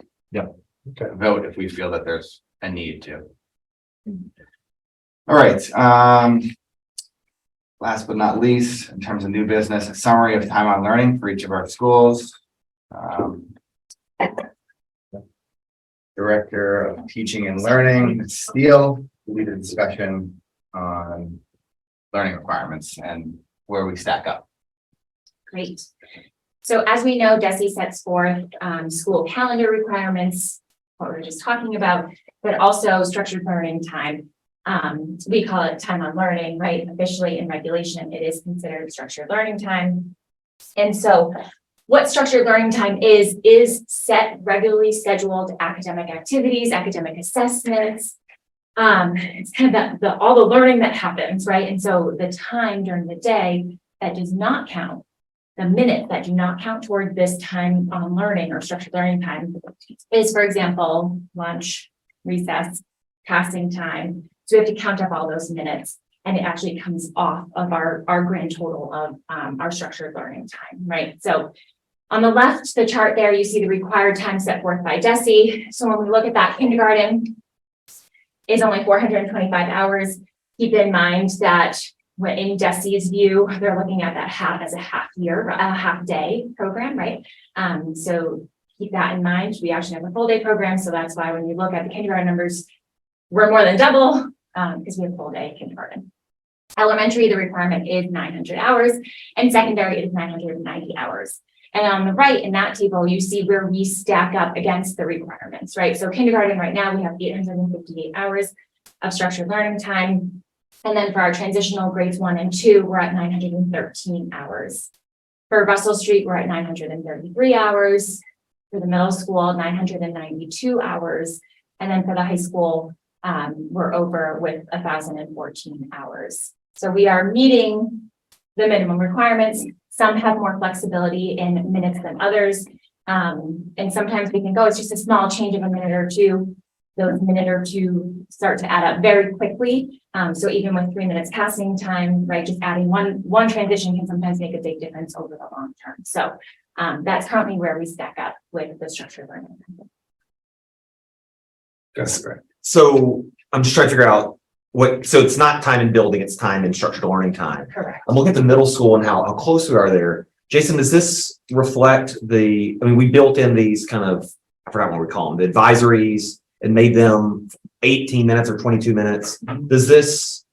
Okay. vote if we feel that there's a need to. All right, last but not least, in terms of new business, a summary of time on learning for each of our schools. Director of Teaching and Learning, Ms. Steele, lead a discussion on learning requirements and where we stack up. Great. So as we know, DESE sets forth school calendar requirements, what we were just talking about, but also structured learning time. We call it time on learning, right? Officially in regulation, it is considered structured learning time. And so what structured learning time is set regularly scheduled academic activities, academic assessments. It's kind of all the learning that happens, right? And so the time during the day that does not count, the minutes that do not count toward this time on learning or structured learning time is, for example, lunch, recess, passing time. So we have to count up all those minutes and it actually comes off of our grand total of our structured learning time, right? So on the left, the chart there, you see the required time set forth by DESE. So when we look at that, kindergarten is only 425 hours. Keep in mind that when in DESE's view, they're looking at that as a half day program, right? So keep that in mind. We actually have a full day program. So that's why when you look at the kindergarten numbers, we're more than double because we have full day kindergarten. Elementary, the requirement is 900 hours and secondary is 990 hours. And on the right in that table, you see where we stack up against the requirements, right? So kindergarten right now, we have 858 hours of structured learning time. And then for our transitional grades 1 and 2, we're at 913 hours. For Russell Street, we're at 933 hours. For the middle school, 992 hours. And then for the high school, we're over with 1,014 hours. So we are meeting the minimum requirements. Some have more flexibility in minutes than others. And sometimes we can go, it's just a small change of a minute or two. Those minute or two start to add up very quickly. So even with 3 minutes passing time, right, just adding one transition can sometimes make a big difference over the long term. So that's currently where we stack up with the structured learning. That's correct. So I'm just trying to figure out so it's not time in building, it's time in structured learning time. Correct. I'm looking at the middle school and how close we are there. Jason, does this reflect we built in these kind of, I forgot what we call them, the advisories and made them 18 minutes or 22 minutes. Is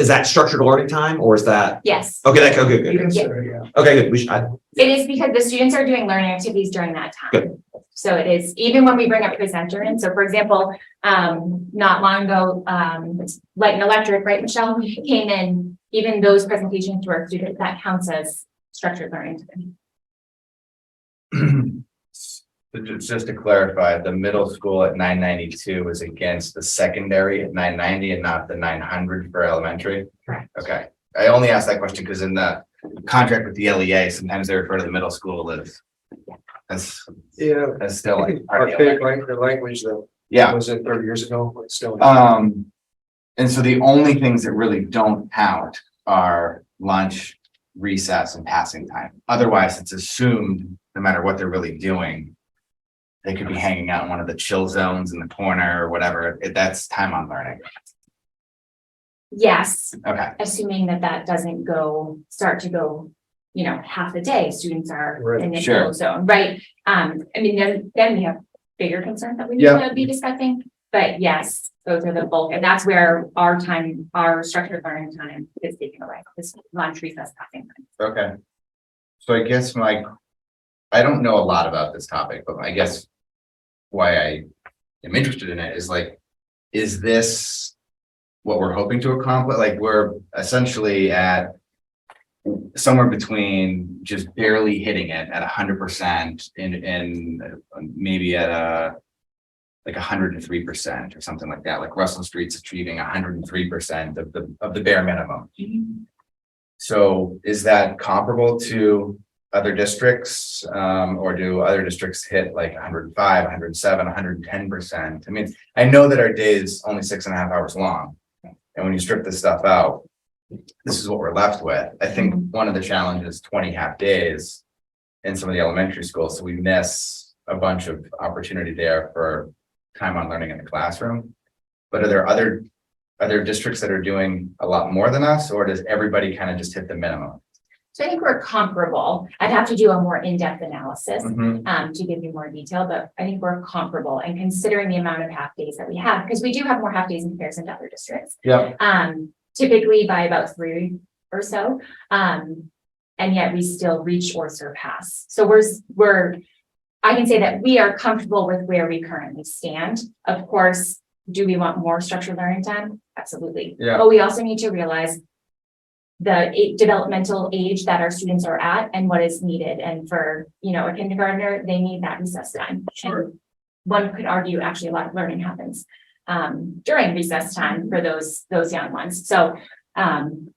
that structured learning time or is that? Yes, Okay, good. Yeah. Okay, good. it is because the students are doing learning activities during that time. Good. So it is, even when we bring a presenter in, so for example, not long ago, Light and Electric, right, Michelle, came in, even those presentations to our students, that counts as structured learning. Just to clarify, the middle school at 992 is against the secondary at 990 and not the 900 for elementary? Correct. Okay, I only asked that question because in the contract with the LEA, sometimes they refer to the middle school as Yeah. still like. part of the Archaic elementary. language that Yeah. Was it 30 years ago? It's still. And so the only things that really don't count are lunch, recess, and passing time. Otherwise, it's assumed, no matter what they're really doing, they could be hanging out in one of the chill zones in the corner or whatever. That's time on learning. Yes, Okay, assuming that that doesn't start to go, half the day, students are Right, in the sure. chill zone, right? I mean, then we have bigger concerns that we need Yeah. to be discussing, but yes, those are the bulk, and that's where our structured learning time is taken away, this lunch, recess, passing time. okay. So I guess I don't know a lot about this topic, but I guess why I am interested in it is like, is this what we're hoping to accomplish? Like, we're essentially at somewhere between just barely hitting it at 100% and maybe at like 103% or something like that. Like Russell Street's achieving 103% of the bare minimum. So is that comparable to other districts, or do other districts hit like 105, 107, 110%? I mean, I know that our day is only 6.5 hours long. And when you strip this stuff out, this is what we're left with. I think one of the challenges is 20 half days in some of the elementary schools. So we miss a bunch of opportunity there for time on learning in the classroom. But are there other districts that are doing a lot more than us, or does everybody kind of just hit the minimum? So I think we're comparable. I'd have to do a more in-depth analysis Mhm. to give you more detail, but I think we're comparable, and considering the amount of half days that we have, because we do have more half days in comparison to other districts. Yeah. Typically by about 3 or so. And yet we still reach or surpass. So I can say that we are comfortable with where we currently stand. Of course, do we want more structured learning time? Absolutely. Yeah. But we also need to realize the developmental age that our students are at and what is needed. And for, a kindergartner, they need that recess time. Sure. And one could argue actually a lot of learning happens during recess time for those young ones. So And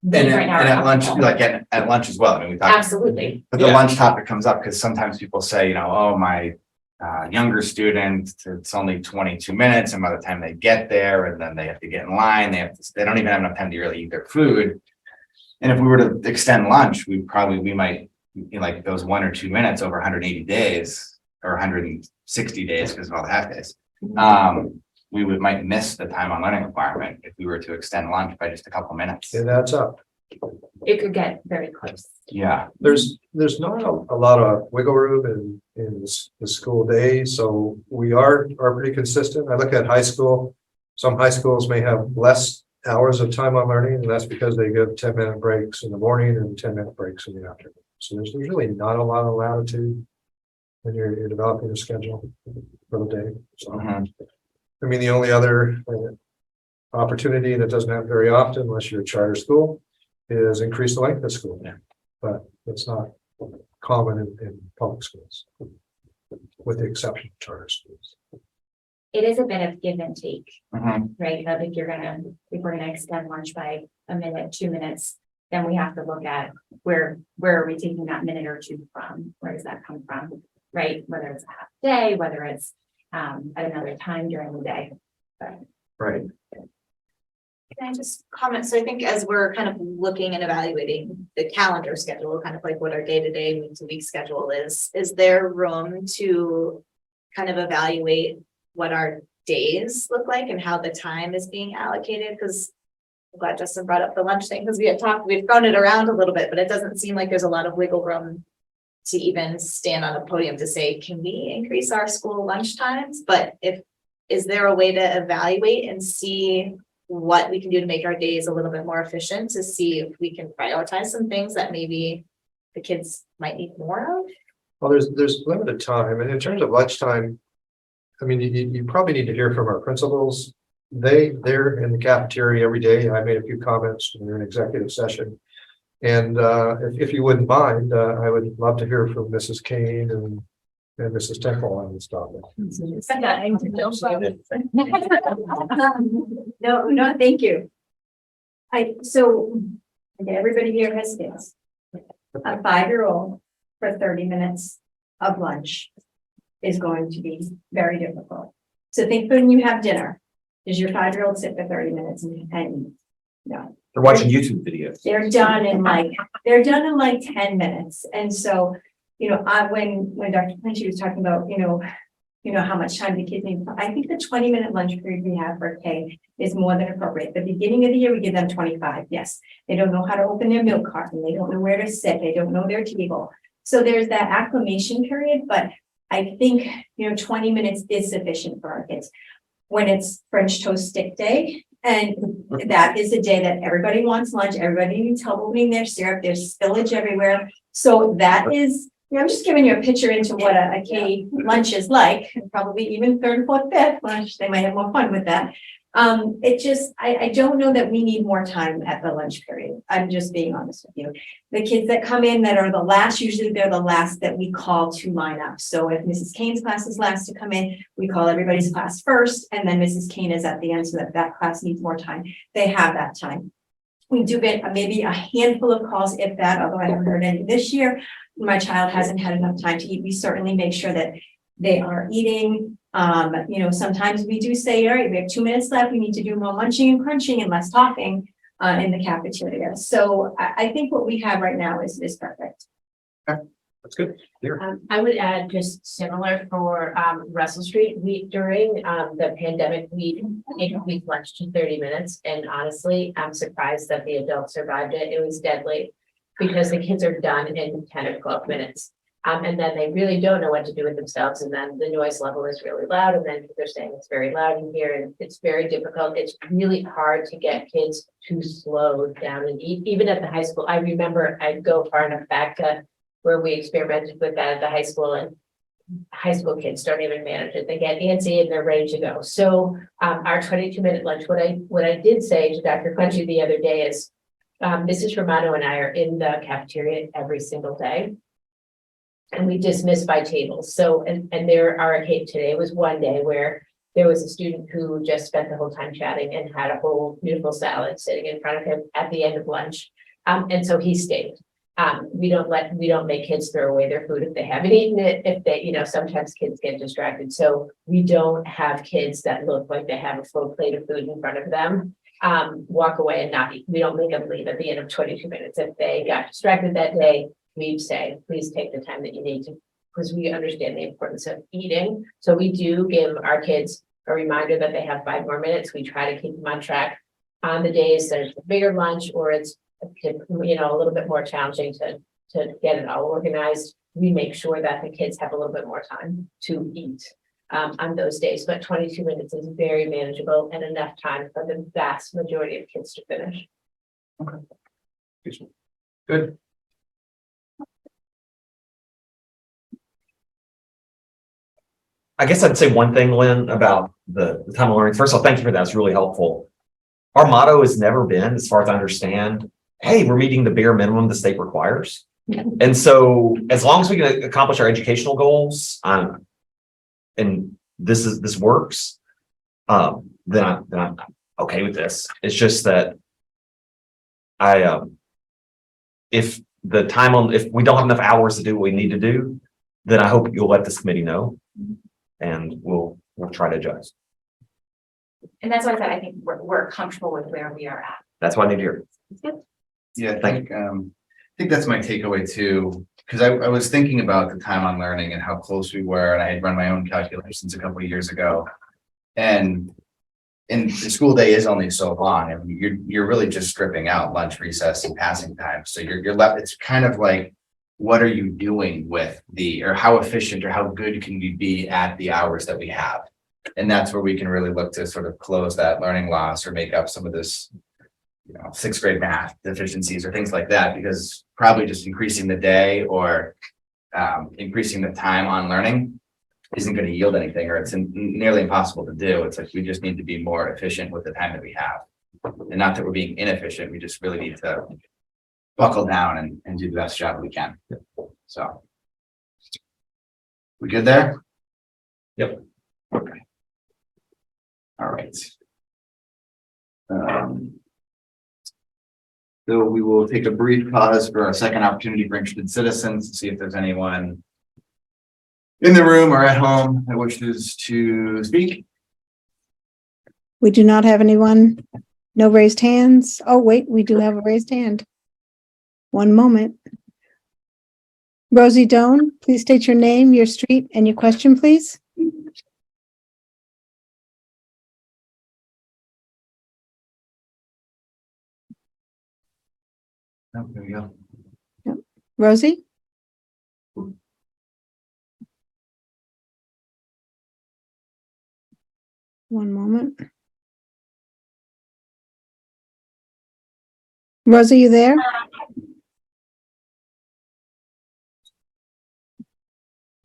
right now are at lunch, comfortable. like at lunch as well. I mean, we talked. Absolutely. But the lunch topic comes up because sometimes people say, oh, my younger student, it's only 22 minutes, and by the time they get there, and then they have to get in line, they don't even have enough time to really eat their food. And if we were to extend lunch, we might, like those 1 or 2 minutes over 180 days or 160 days because of all the half days. We might miss the time on learning requirement if we were to extend lunch by just a couple minutes. It adds up. It could get very close. Yeah. There's not a lot of wiggle room in the school day, so we are pretty consistent. I look at high school. Some high schools may have less hours of time on learning, and that's because they give 10-minute breaks in the morning and 10-minute breaks in the afternoon. So there's really not a lot of latitude when you're developing a schedule for the day. So I mean, the only other opportunity that doesn't happen very often, unless you're a charter school, is increase the length of school. Yeah. But it's not common in public schools, with the exception of charter schools. It is a bit of give and take, Mhm. right? That if we're gonna extend lunch by a minute, 2 minutes, then we have to look at where are we taking that minute or two from? Where does that come from? Right? Whether it's a half day, whether it's at another time during the day. But Right. Can I just comment? So I think as we're kind of looking and evaluating the calendar schedule, kind of like what our day-to-day, week-to-week schedule is there room to kind of evaluate what our days look like and how the time is being allocated? Because I'm glad Justin brought up the lunch thing, because we've thrown it around a little bit, but it doesn't seem like there's a lot of wiggle room to even stand on a podium to say, can we increase our school lunch times? But is there a way to evaluate and see what we can do to make our days a little bit more efficient, to see if we can prioritize some things that maybe the kids might need more of? Well, there's limited time, and in terms of lunchtime, I mean, you probably need to hear from our principals. They're in the cafeteria every day. I made a few comments when we were in executive session. And if you wouldn't mind, I would love to hear from Mrs. Kane and Mrs. Temple on this topic. No, thank you. Everybody here has kids. A 5-year-old for 30 minutes of lunch is going to be very difficult. So think when you have dinner, does your 5-year-old sit for 30 minutes and no, They're watching YouTube videos. they're done in like 10 minutes. And so, when Dr. Clinton was talking about, how much time the kids need, I think the 20-minute lunch period we have for K is more than appropriate. The beginning of the year, we give them 25. Yes, they don't know how to open their milk carton. They don't know where to sit. They don't know their table. So there's that acclimation period, but I think, 20 minutes is sufficient for our kids. When it's French toast stick day, and that is a day that everybody wants lunch, everybody needs help opening their syrup, there's spillage everywhere. So that is, I'm just giving you a picture into what a K lunch is like, and probably even 3rd, 4th, 5th lunch, they might have more fun with that. I don't know that we need more time at the lunch period. I'm just being honest with you. The kids that come in that are the last, usually they're the last that we call to line up. So if Mrs. Kane's class is last to come in, we call everybody's class first, and then Mrs. Kane is at the end so that class needs more time. They have that time. We do get maybe a handful of calls, if that, although I haven't heard any this year. My child hasn't had enough time to eat. We certainly make sure that they are eating. Sometimes we do say, all right, we have 2 minutes left. We need to do more munching and crunching and less talking in the cafeteria. So I think what we have right now is perfect. That's good. I would add just similar for Russell Street. During the pandemic, we increased lunch to 30 minutes. And honestly, I'm surprised that the adults survived it. It was deadly because the kids are done in 10 or 12 minutes. And then they really don't know what to do with themselves. And then the noise level is really loud. And then they're saying it's very loud in here and it's very difficult. It's really hard to get kids to slow down and eat. Even at the high school, I remember I'd go far enough back to where we experimented with that at the high school, and high school kids don't even manage it. They get antsy and they're ready to go. So our 22-minute lunch, what I did say to Dr. Quenchi the other day is Mrs. Romano and I are in the cafeteria every single day. And we dismiss by tables. So, and there are, today was one day where there was a student who just spent the whole time chatting and had a whole beautiful salad sitting in front of him at the end of lunch. And so he stayed. We don't make kids throw away their food if they haven't eaten it, if they, sometimes kids get distracted. So we don't have kids that look like they have a full plate of food in front of them, walk away and not eat. We don't make them leave at the end of 22 minutes. If they got distracted that day, we say, please take the time that you need to, because we understand the importance of eating. So we do give our kids a reminder that they have 5 more minutes. We try to keep them on track on the days that it's a bigger lunch or it's, a little bit more challenging to get it all organized. We make sure that the kids have a little bit more time to eat on those days, but 22 minutes is very manageable and enough time for the vast majority of kids to finish. Okay. Good. I guess I'd say one thing, Lynn, about the time of learning. First of all, thank you for that. It's really helpful. Our motto has never been, as far as I understand, hey, we're meeting the bare minimum the state requires. And so as long as we can accomplish our educational goals, and this works, then I'm okay with this. It's just that if we don't have enough hours to do what we need to do, then I hope you'll let this committee know. And we'll try to adjust. And that's why I said I think we're comfortable with where we are at. That's what I need to hear. Yeah, I think that's my takeaway too, because I was thinking about the time on learning and how close we were, and I had run my own calculations a couple of years ago. And the school day is only so long, and you're really just stripping out lunch, recess, and passing time. So you're left. It's kind of like, what are you doing with or how efficient or how good can we be at the hours that we have? And that's where we can really look to sort of close that learning loss or make up some of this, 6th grade math deficiencies or things like that, because probably just increasing the day or increasing the time on learning isn't going to yield anything, or it's nearly impossible to do. It's like we just need to be more efficient with the time that we have. And not that we're being inefficient, we just really need to buckle down and do the best job we can. So we good there? Yep. Okay. All right. So we will take a brief pause for a second opportunity for interested citizens to see if there's anyone in the room or at home that wishes to speak. We do not have anyone. No raised hands. Oh, wait, we do have a raised hand. One moment. Rosie Doan, please state your name, your street, and your question, please. Oh, there we go. Rosie? One moment. Rosie, you there?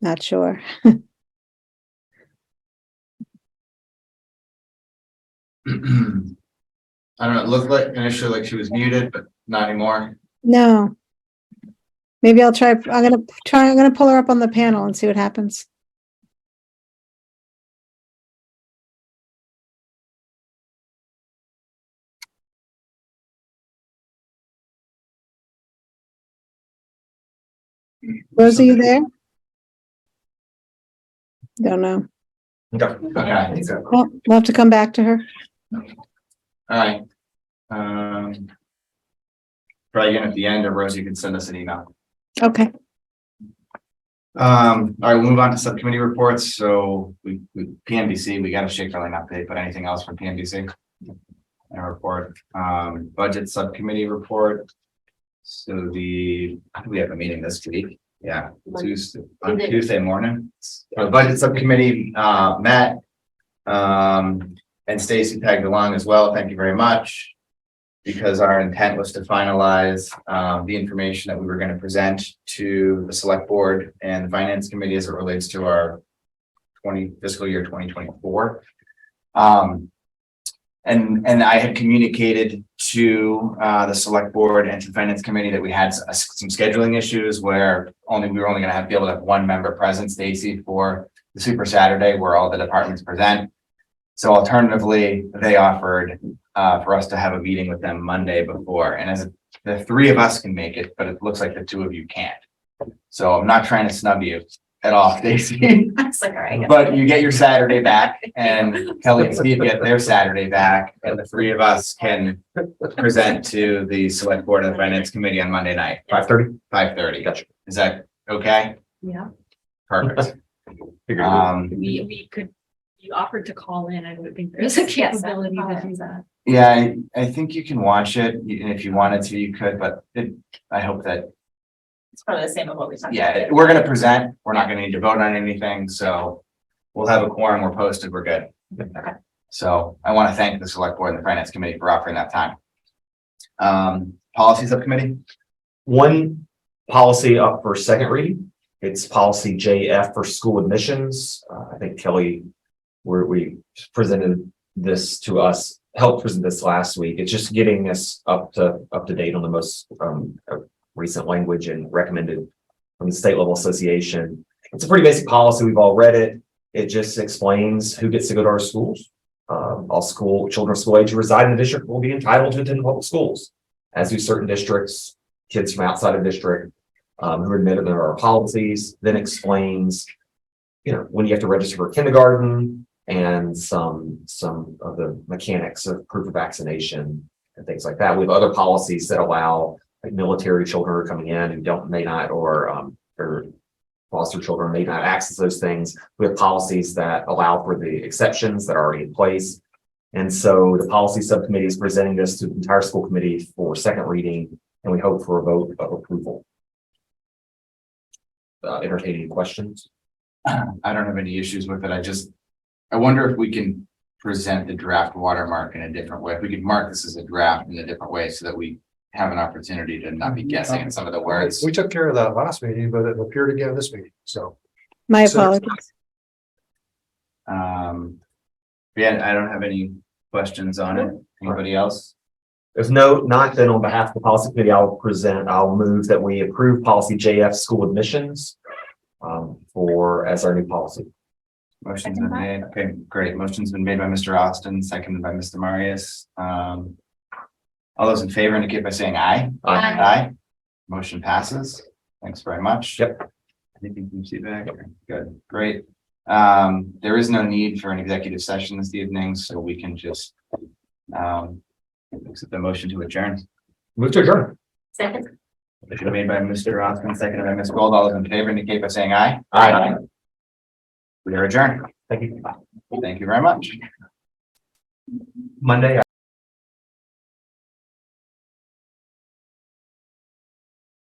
Not sure. I don't know, it looked like initially like she was muted, but not anymore. No. Maybe I'll try, I'm gonna pull her up on the panel and see what happens. Rosie, you there? Don't know. Okay, I think so. Well, we'll have to come back to her. All right. Try again at the end, or Rosie can send us an email. Okay. All right, we'll move on to subcommittee reports. So we PNBC, we got a Schcmte update, but anything else from PNBC? Our report, budget subcommittee report. So I think we have a meeting this week. Yeah, on Tuesday morning. The budget subcommittee met. And Stacy tagged along as well. Thank you very much. Because our intent was to finalize the information that we were going to present to the select board and the finance committee as it relates to our fiscal year 2024. And I had communicated to the select board and to the finance committee that we had some scheduling issues where we were only going to be able to have one member present, Stacy, for the Super Saturday where all the departments present. So alternatively, they offered for us to have a meeting with them Monday before, and as the three of us can make it, but it looks like the two of you can't. So I'm not trying to snub you at all, Stacy. It's like, all right. But you get your Saturday back, and Kelly and Steve get their Saturday back, and the three of us can present to the select board and the finance committee on Monday night. 5:30? 5:30. Gotcha. Is that okay? Yeah. Perfect. We could, you offered to call in. I don't think there's a capability to do that. Yeah, I think you can watch it, and if you wanted to, you could, but I hope that, It's probably the same as what we talked about. yeah, we're gonna present, we're not gonna need to vote on anything, so we'll have a quorum, we're posted, we're good. Okay. So I want to thank the select board and the finance committee for offering that time. Policy subcommittee? One policy up for second reading. It's policy JF for school admissions. I think Kelly, we presented this to us, helped present this last week. It's just getting us up to date on the most recent language and recommended from the state level association. It's a pretty basic policy. We've all read it. It just explains who gets to go to our schools. All children of school age who reside in the district will be entitled to attend public schools, as do certain districts, kids from outside of district who are admitted under our policies. Then explains, when you have to register for kindergarten and some of the mechanics of proof of vaccination and things like that. We have other policies that allow like military children who are coming in who may not, or foster children may not access those things. We have policies that allow for the exceptions that are already in place. And so the policy subcommittee is presenting this to the entire school committee for second reading, and we hope for a vote of approval. Entertaining questions? I don't have any issues with it. I wonder if we can present the draft watermark in a different way. If we could mark this as a draft in a different way so that we have an opportunity to not be guessing at some of the words. We took care of that last meeting, but it appeared again this meeting, so. My So- apologies. Yeah, I don't have any questions on it. Anybody else? There's not then on behalf of the policy committee, I'll move that we approve policy JF school admissions as our new policy. Motion's been made. Okay, great. Motion's been made by Mr. Austin, seconded by Mr. Marius. All those in favor indicate by saying aye. Aye. Aye. Motion passes. Thanks very much. Yep. Anything from feedback? Good, great. There is no need for an executive session this evening, so we can just accept the motion to adjourn. Move to adjourn. Second. Motion made by Mr. Osmond, seconded by Ms. Gold. All those in favor indicate by saying aye. Aye. We are adjourned. Thank you. Thank you very much. Monday.